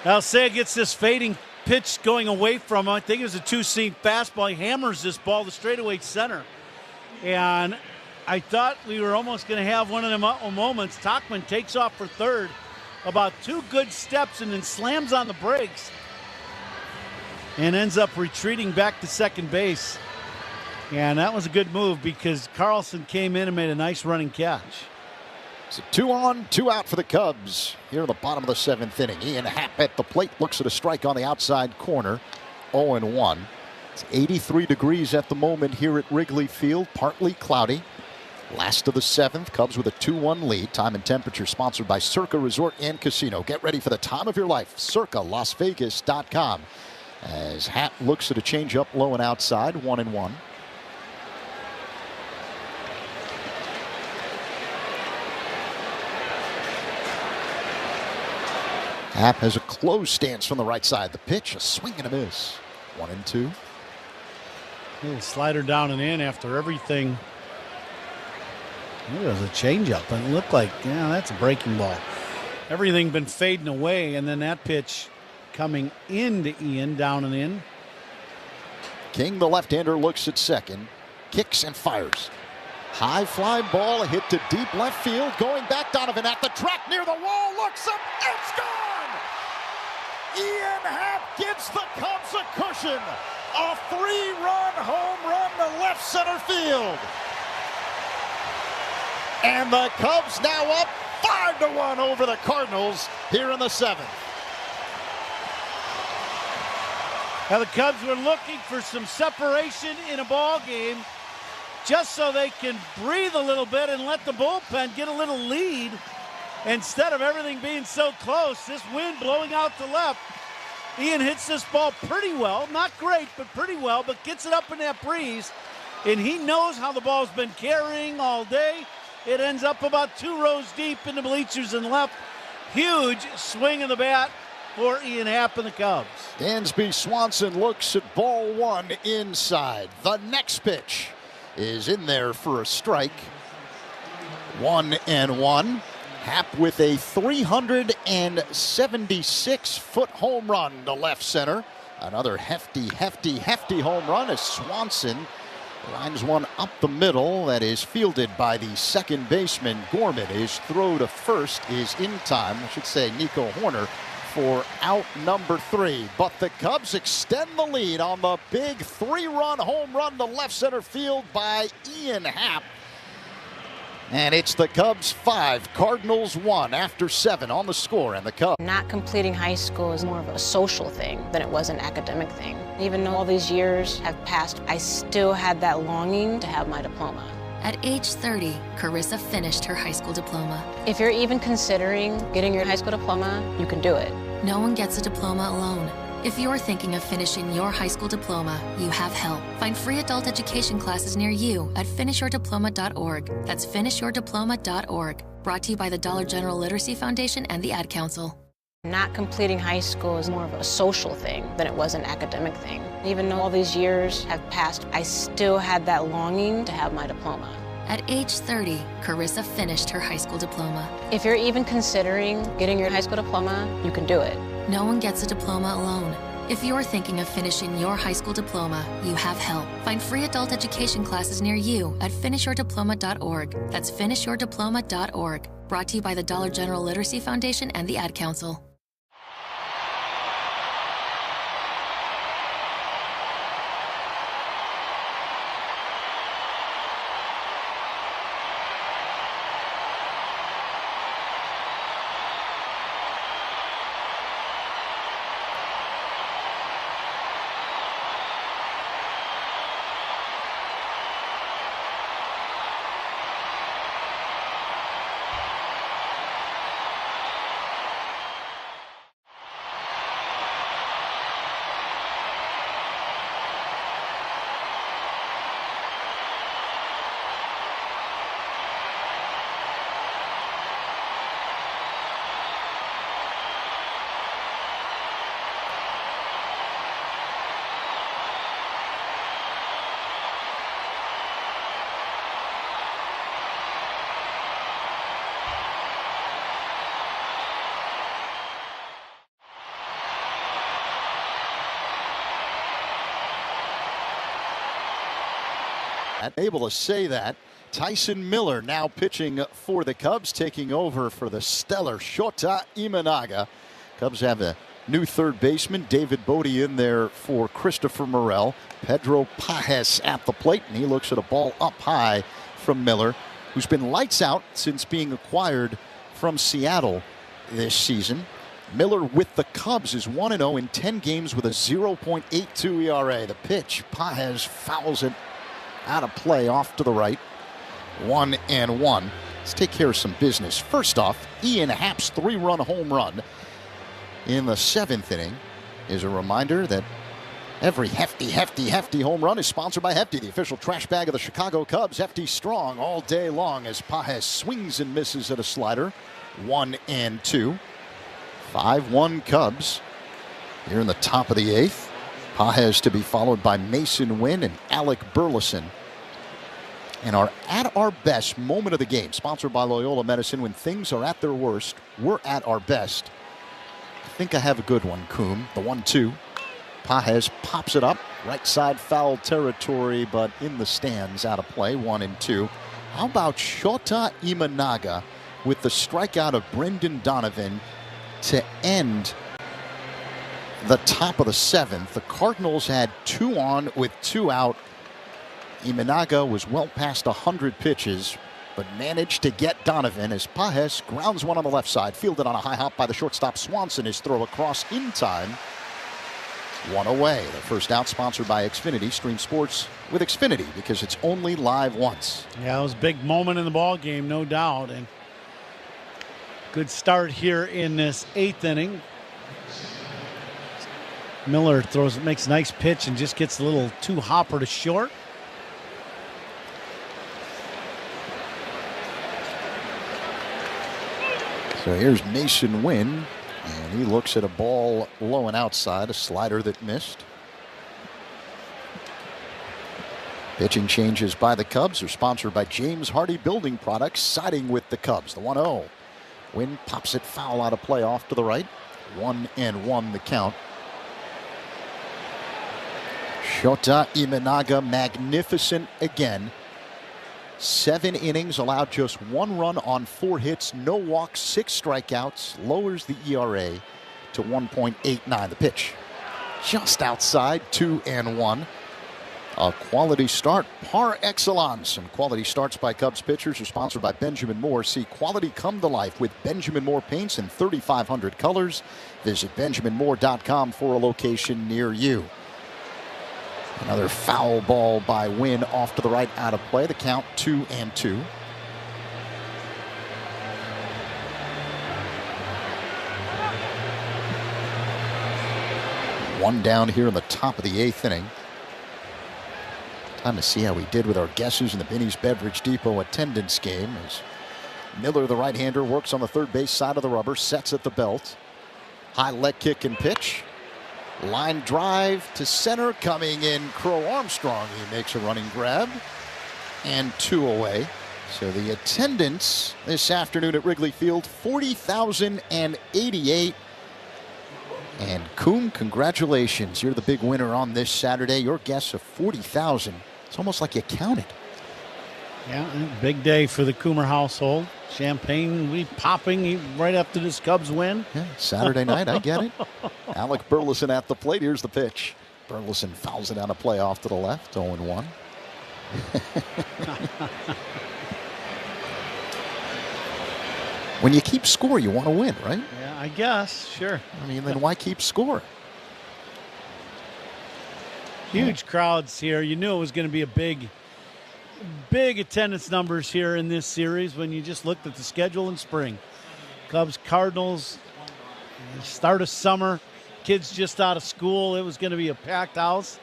Now Seiya gets this fading pitch going away from him. I think it was a 2-seam fastball. He hammers this ball to straightaway center. And I thought we were almost going to have one of them moments. Tauchman takes off for third. About 2 good steps and then slams on the brakes. And ends up retreating back to second base. And that was a good move because Carlson came in and made a nice running catch. It's a 2 on, 2 out for the Cubs here in the bottom of the 7th inning. Ian Happ at the plate looks at a strike on the outside corner. 0-1. It's 83 degrees at the moment here at Wrigley Field. Partly cloudy. Last of the 7th. Cubs with a 2-1 lead. Time and temperature sponsored by Circa Resort and Casino. Get ready for the time of your life. CircaLasVegas.com. As Happ looks at a changeup low and outside. 1-1. Happ has a closed stance from the right side. The pitch, a swing and a miss. 1-2. Little slider down and in after everything. It was a changeup, and it looked like, that's a breaking ball. Everything been fading away, and then that pitch coming into Ian, down and in. King, the left-hander, looks at second, kicks and fires. High fly ball, a hit to deep left field. Going back, Donovan at the track near the wall, looks up, it's gone! Ian Happ gives the Cubs a cushion. A 3-run home run to left center field. And the Cubs now up 5-1 over the Cardinals here in the 7th. Now the Cubs were looking for some separation in a ball game just so they can breathe a little bit and let the bullpen get a little lead. Instead of everything being so close, this wind blowing out to left, Ian hits this ball pretty well. Not great, but pretty well, but gets it up in that breeze. And he knows how the ball's been carrying all day. It ends up about 2 rows deep in the bleachers and left. Huge swing of the bat for Ian Happ and the Cubs. Dansby Swanson looks at ball 1 inside. The next pitch is in there for a strike. 1-1. Happ with a 376-foot home run to left center. Another hefty home run as Swanson lines one up the middle that is fielded by the second baseman Gorman. His throw to first is in time. I should say Nico Horner for out number 3. But the Cubs extend the lead on the big 3-run home run to left center field by Ian Happ. And it's the Cubs 5, Cardinals 1 after 7 on the score. And the Cubs. Not completing high school is more of a social thing than it was an academic thing. Even though all these years have passed, I still had that longing to have my diploma. At age 30, Carissa finished her high school diploma. If you're even considering getting your high school diploma, you can do it. No one gets a diploma alone. If you're thinking of finishing your high school diploma, you have help. Find free adult education classes near you at finishyourdiploma.org. That's finishyourdiploma.org. Brought to you by the Dollar General Literacy Foundation and the Ad Council. Not completing high school is more of a social thing than it was an academic thing. Even though all these years have passed, I still had that longing to have my diploma. At age 30, Carissa finished her high school diploma. If you're even considering getting your high school diploma, you can do it. No one gets a diploma alone. If you're thinking of finishing your high school diploma, you have help. Find free adult education classes near you at finishyourdiploma.org. That's finishyourdiploma.org. Brought to you by the Dollar General Literacy Foundation and the Ad Council. Able to say that. Tyson Miller now pitching for the Cubs, taking over for the stellar Shota Imanaga. Cubs have a new third baseman, David Bodie, in there for Christopher Morel. Pedro Pajes at the plate, and he looks at a ball up high from Miller, who's been lights out since being acquired from Seattle this season. Miller with the Cubs is 1-0 in 10 games with a 0.82 ERA. The pitch, Pajes fouls it out of play off to the right. 1-1. Let's take care of some business. First off, Ian Happ's 3-run home run in the 7th inning is a reminder that every hefty home run is sponsored by Hefty, the official trash bag of the Chicago Cubs. Hefty strong all day long as Pajes swings and misses at a slider. 1-2. 5-1 Cubs here in the top of the 8th. Pajes to be followed by Masyn Winn and Alec Burleson. And our At Our Best moment of the game, sponsored by Loyola Medicine. When things are at their worst, we're at our best. I think I have a good one, Coom. The 1-2. Pajes pops it up. Right side foul territory, but in the stands, out of play. 1-2. How about Shota Imanaga with the strikeout of Brendan Donovan to end the top of the 7th. The Cardinals had 2 on with 2 out. Imanaga was well past 100 pitches, but managed to get Donovan as Pajes grounds one on the left side. Fielded on a high hop by the shortstop Swanson. His throw across in time. 1 away. The first out, sponsored by Xfinity. Stream sports with Xfinity because it's only live once. Yeah, it was a big moment in the ball game, no doubt. And good start here in this 8th inning. Miller makes a nice pitch and just gets a little too hopper to short. So here's Masyn Winn, and he looks at a ball low and outside, a slider that missed. Pitching changes by the Cubs are sponsored by James Hardy Building Products, siding with the Cubs. The 1-0. Winn pops it foul out of play off to the right. 1-1 the count. Shota Imanaga, magnificent again. 7 innings, allowed just 1 run on 4 hits, no walks, 6 strikeouts, lowers the ERA to 1.89. The pitch just outside, 2-1. A quality start par excellence, and quality starts by Cubs pitchers are sponsored by Benjamin Moore. See quality come to life with Benjamin Moore paints in 3,500 colors. Visit benjaminmoore.com for a location near you. Another foul ball by Winn off to the right, out of play. The count 2-2. One down here in the top of the 8th inning. Time to see how we did with our guesses in the Binny's Beverage Depot attendance game. As Miller, the right-hander, works on the third base side of the rubber, sets at the belt. High leg kick and pitch. Line drive to center, coming in Crow Armstrong. He makes a running grab. and 2 away. So the attendance this afternoon at Wrigley Field, 40,088. And Coom, congratulations. You're the big winner on this Saturday. Your guess of 40,000. It's almost like you counted. Yeah, big day for the Coomer household. Champagne we popping right after this Cubs win. Yeah, Saturday night, I get it. Alec Burleson at the plate. Here's the pitch. Burleson fouls it on a play off to the left, 0-1. When you keep score, you want to win, right? Yeah, I guess, sure. I mean, then why keep score? Huge crowds here. You knew it was going to be a big attendance numbers here in this series when you just looked at the schedule in spring. Cubs, Cardinals, start of summer, kids just out of school. It was going to be a packed house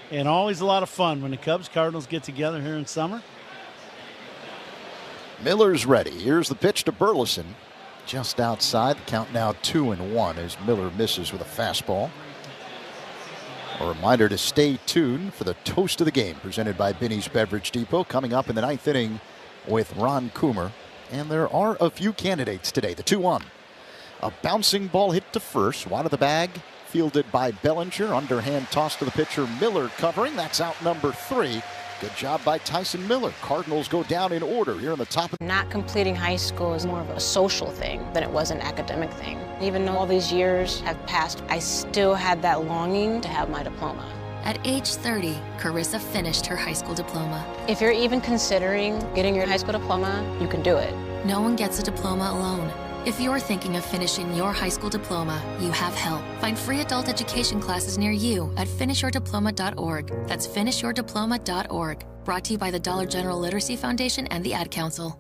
and always a lot of fun when the Cubs, Cardinals get together here in summer. Miller's ready. Here's the pitch to Burleson. Just outside. The count now 2-1 as Miller misses with a fastball. A reminder to stay tuned for the toast of the game presented by Binny's Beverage Depot coming up in the 9th inning with Ron Coomer. And there are a few candidates today. The 2-1. A bouncing ball hit to first. Wide of the bag. Fielded by Bellinger. Underhand toss to the pitcher. Miller covering. That's out number 3. Good job by Tyson Miller. Cardinals go down in order here in the top. Not completing high school is more of a social thing than it was an academic thing. Even though all these years have passed, I still had that longing to have my diploma. At age 30, Carissa finished her high school diploma. If you're even considering getting your high school diploma, you can do it. No one gets a diploma alone. If you're thinking of finishing your high school diploma, you have help. Find free adult education classes near you at finishyourdiploma.org. That's finishyourdiploma.org. Brought to you by the Dollar General Literacy Foundation and the Ad Council.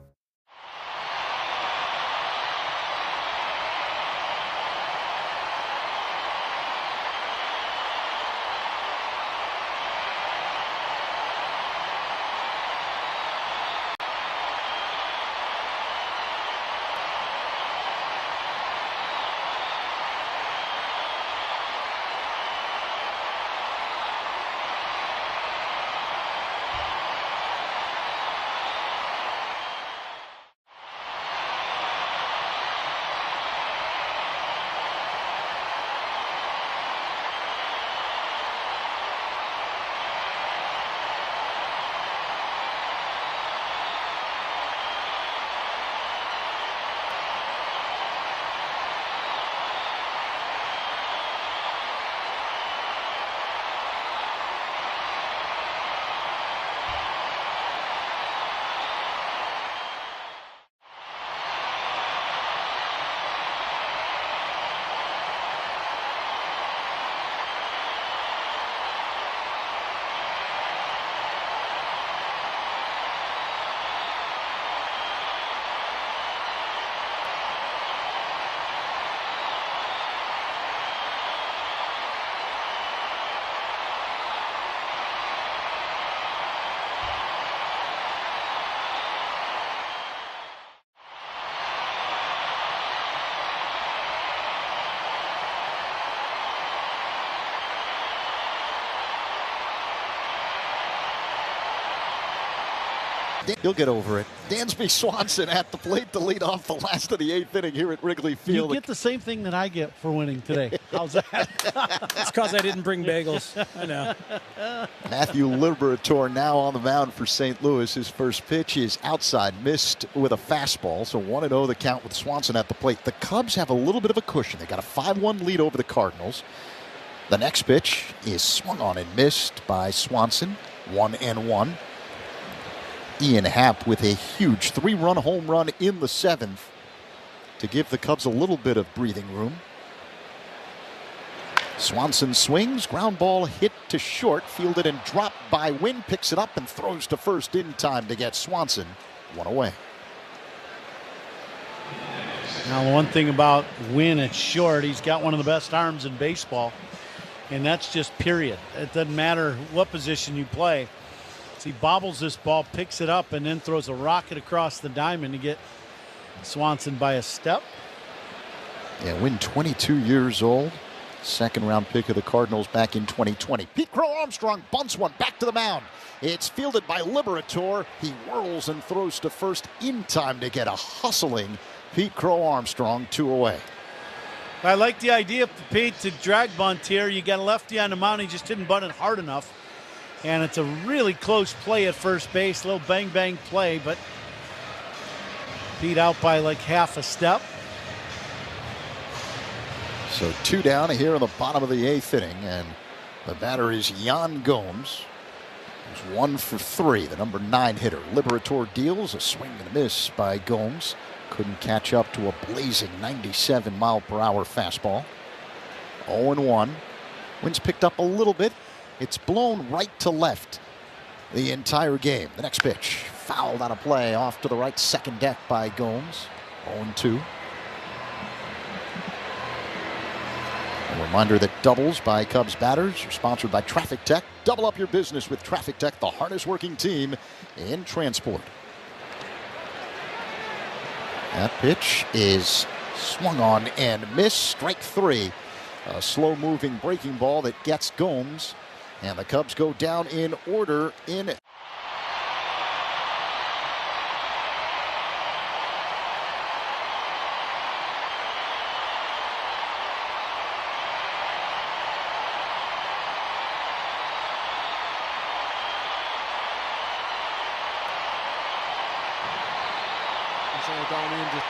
You'll get over it. Dansby Swanson at the plate to lead off the last of the 8th inning here at Wrigley Field. You get the same thing that I get for winning today. How's that? It's because I didn't bring bagels. I know. Matthew Liberator now on the mound for St. Louis. His first pitch is outside, missed with a fastball. So 1-0 the count with Swanson at the plate. The Cubs have a little bit of a cushion. They got a 5-1 lead over the Cardinals. The next pitch is swung on and missed by Swanson. 1-1. Ian Happ with a huge 3-run home run in the 7th to give the Cubs a little bit of breathing room. Swanson swings, ground ball hit to short, fielded and dropped by Winn, picks it up and throws to first in time to get Swanson 1 away. Now, the one thing about Winn at short, he's got one of the best arms in baseball, and that's just period. It doesn't matter what position you play. He bobbles this ball, picks it up, and then throws a rocket across the diamond to get Swanson by a step. Yeah, Winn 22 years old. Second-round pick of the Cardinals back in 2020. Pete Crow Armstrong bunts one back to the mound. It's fielded by Liberator. He whirls and throws to first in time to get a hustling Pete Crow Armstrong, 2 away. I like the idea, Pete, to drag bunt here. You got a lefty on the mound. He just didn't bunt it hard enough. And it's a really close play at first base. A little bang-bang play, but Pete out by like half a step. So 2 down here in the bottom of the 8th inning, and the batter is JUN Gomes. He's 1 for 3, the number 9 hitter. Liberator deals a swing and a miss by Gomes. Couldn't catch up to a blazing 97-mile-per-hour fastball. 0-1. Wind's picked up a little bit. It's blown right to left the entire game. The next pitch, fouled on a play off to the right second deck by Gomes. 0-2. A reminder that doubles by Cubs batters are sponsored by Traffic Tech. Double up your business with Traffic Tech, the hardest working team in transport. That pitch is swung on and missed. Strike 3. A slow-moving breaking ball that gets Gomes. And the Cubs go down in order in... Down into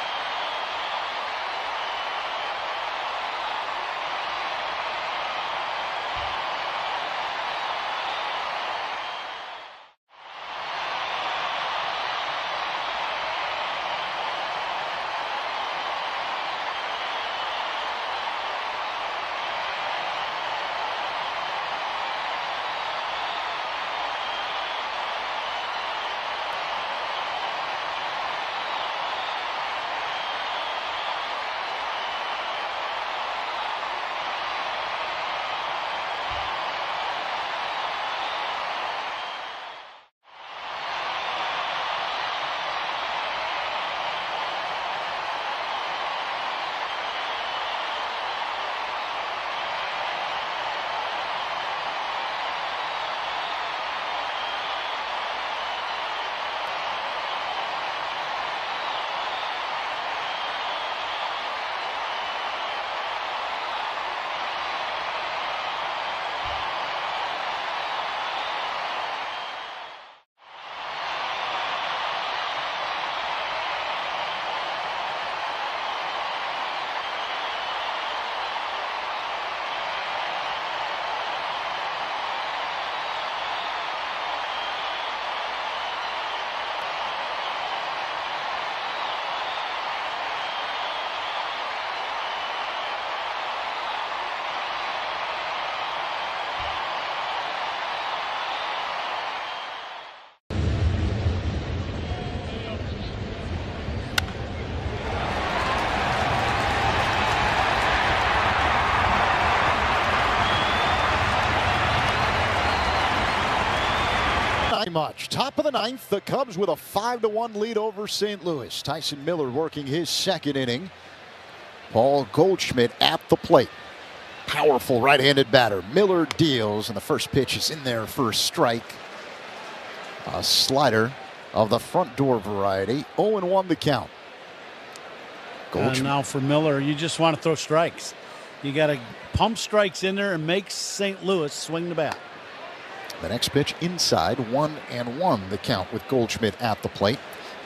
much. Top of the 9th, the Cubs with a 5-1 lead over St. Louis. Tyson Miller working his second inning. Paul Goldschmidt at the plate. Powerful right-handed batter. Miller deals, and the first pitch is in there for a strike. A slider of the front door variety. 0-1 the count. And now for Miller, you just want to throw strikes. You got to pump strikes in there and make St. Louis swing the bat. The next pitch inside, 1-1 the count with Goldschmidt at the plate.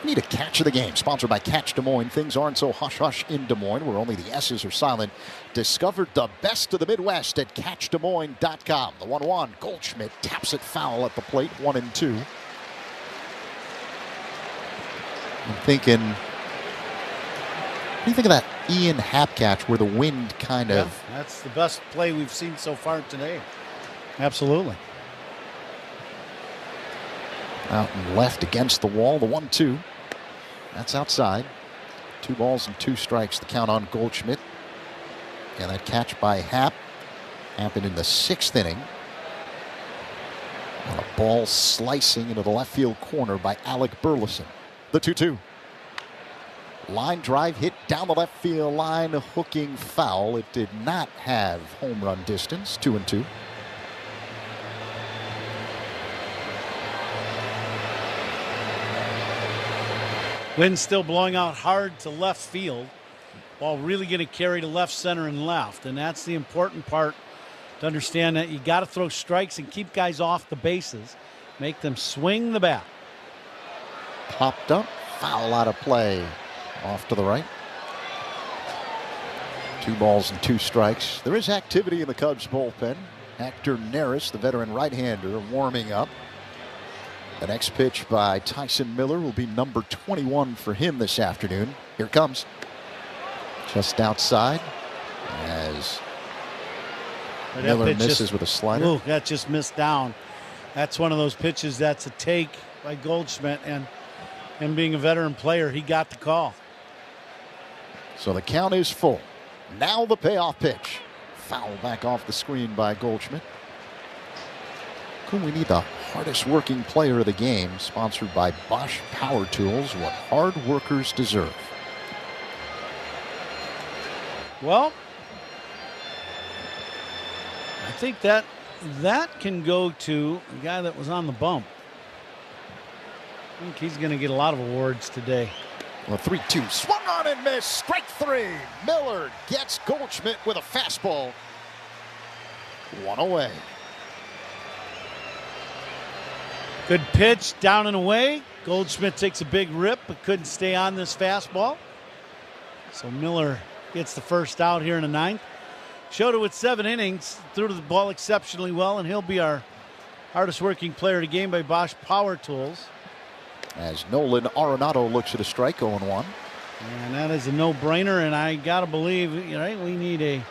We need a catch of the game, sponsored by Catch Des Moines. Things aren't so hush-hush in Des Moines, where only the S's are silent. Discovered the best of the Midwest at CatchDesMoines.com. The 1-1, Goldschmidt taps it foul at the plate, 1-2. I'm thinking, what do you think of that Ian Happ catch where the wind kind of... That's the best play we've seen so far today. Absolutely. Out and left against the wall, the 1-2. That's outside. 2 balls and 2 strikes, the count on Goldschmidt. And that catch by Happ happened in the 6th inning. On a ball slicing into the left field corner by Alec Burleson. The 2-2. Line drive hit down the left field line, hooking foul. It did not have home run distance. 2-2. Wind still blowing out hard to left field. Ball really going to carry to left, center, and left. And that's the important part to understand, that you got to throw strikes and keep guys off the bases. Make them swing the bat. Popped up. Foul out of play. Off to the right. 2 balls and 2 strikes. There is activity in the Cubs bullpen. Hector Neris, the veteran right-hander, warming up. The next pitch by Tyson Miller will be number 21 for him this afternoon. Here it comes. Just outside as Miller misses with a slider. Ooh, that just missed down. That's one of those pitches that's a take by Goldschmidt, and being a veteran player, he got the call. So the count is full. Now the payoff pitch. Foul back off the screen by Goldschmidt. We need the hardest working player of the game, sponsored by Bosch Power Tools, what hard workers deserve. Well, I think that can go to the guy that was on the bump. I think he's going to get a lot of awards today. Well, 3-2, swung on and missed, strike 3. Miller gets Goldschmidt with a fastball. 1 away. Good pitch, down and away. Goldschmidt takes a big rip, but couldn't stay on this fastball. So Miller gets the first out here in the 9th. Shota with 7 innings, threw to the ball exceptionally well, and he'll be our hardest working player of the game by Bosch Power Tools. As Nolan Arenado looks at a strike, 0-1. And that is a no-brainer, and I got to believe, we need a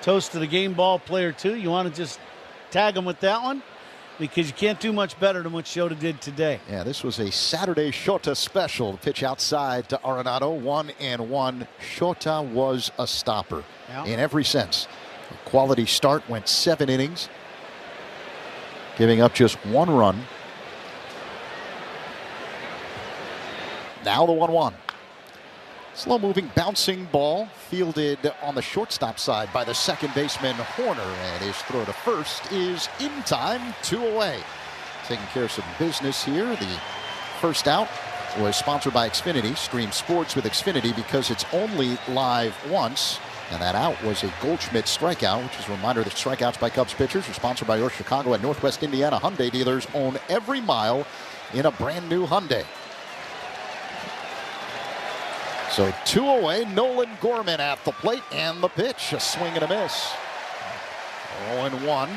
toast to the game ball player too. You want to just tag him with that one? Because you can't do much better than what Shota did today. Yeah, this was a Saturday Shota special. The pitch outside to Arenado, 1-1. Shota was a stopper in every sense. A quality start, went 7 innings, giving up just 1 run. Now the 1-1. Slow-moving, bouncing ball fielded on the shortstop side by the second baseman Horner, and his throw to first is in time, 2 away. Taking care of some business here. The first out was sponsored by Xfinity. Stream sports with Xfinity because it's only live once. And that out was a Goldschmidt strikeout, which is a reminder that strikeouts by Cubs pitchers are sponsored by your Chicago and Northwest Indiana Hyundai dealers. Own every mile in a brand new Hyundai. So 2 away, Nolan Gorman at the plate, and the pitch, a swing and a miss. 0-1.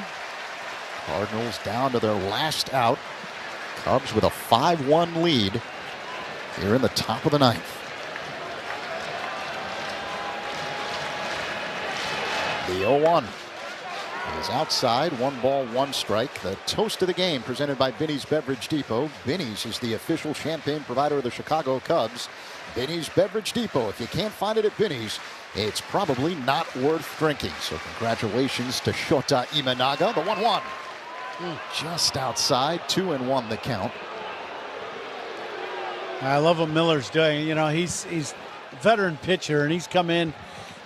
Cardinals down to their last out. Cubs with a 5-1 lead here in the top of the 9th. The 0-1 is outside, 1 ball, 1 strike. The toast of the game presented by Binny's Beverage Depot. Binny's is the official champagne provider of the Chicago Cubs. Binny's Beverage Depot. If you can't find it at Binny's, it's probably not worth drinking. So congratulations to Shota Imanaga, the 1-1. Just outside, 2-1 the count. I love what Miller's doing. He's a veteran pitcher, and he's come in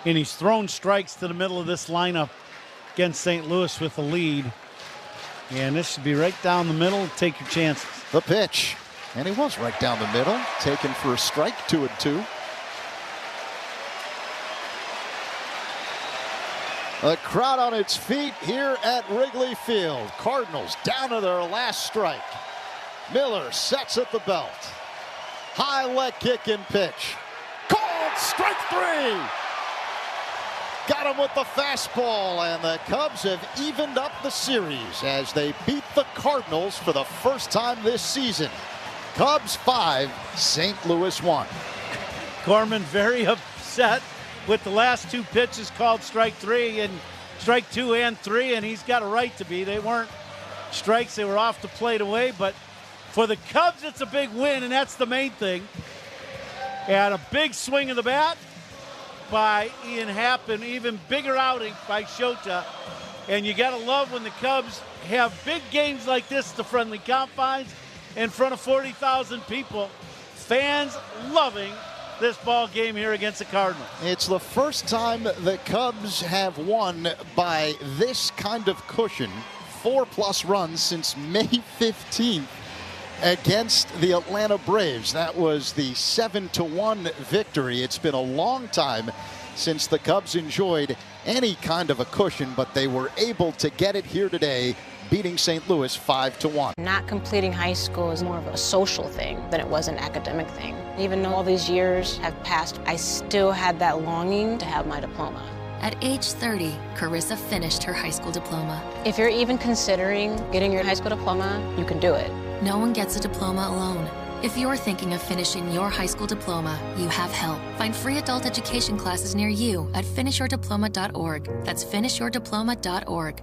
and he's thrown strikes to the middle of this lineup against St. Louis with the lead. And this should be right down the middle. Take your chances. The pitch. And he was right down the middle, taken for a strike, 2-2. The crowd on its feet here at Wrigley Field. Cardinals down to their last strike. Miller sets at the belt. High leg kick and pitch. Called strike 3. Got him with the fastball, and the Cubs have evened up the series as they beat the Cardinals for the first time this season. Cubs 5, St. Louis 1. Gorman very upset with the last 2 pitches called strike 3 and strike 2 and 3, and he's got a right to be. They weren't strikes, they were off the plate away, but for the Cubs it's a big win, and that's the main thing. And a big swing of the bat by Ian Happ, and even bigger outing by Shota. And you got to love when the Cubs have big games like this at the friendly confines in front of 40,000 people. Fans loving this ball game here against the Cardinals. It's the first time the Cubs have won by this kind of cushion, 4+ runs since May 15th against the Atlanta Braves. That was the 7-1 victory. It's been a long time since the Cubs enjoyed any kind of a cushion, but they were able to get it here today, beating St. Louis 5-1. Not completing high school is more of a social thing than it was an academic thing. Even though all these years have passed, I still had that longing to have my diploma. At age 30, Carissa finished her high school diploma. If you're even considering getting your high school diploma, you can do it. No one gets a diploma alone. If you're thinking of finishing your high school diploma, you have help. Find free adult education classes near you at finishyourdiploma.org. That's finishyourdiploma.org.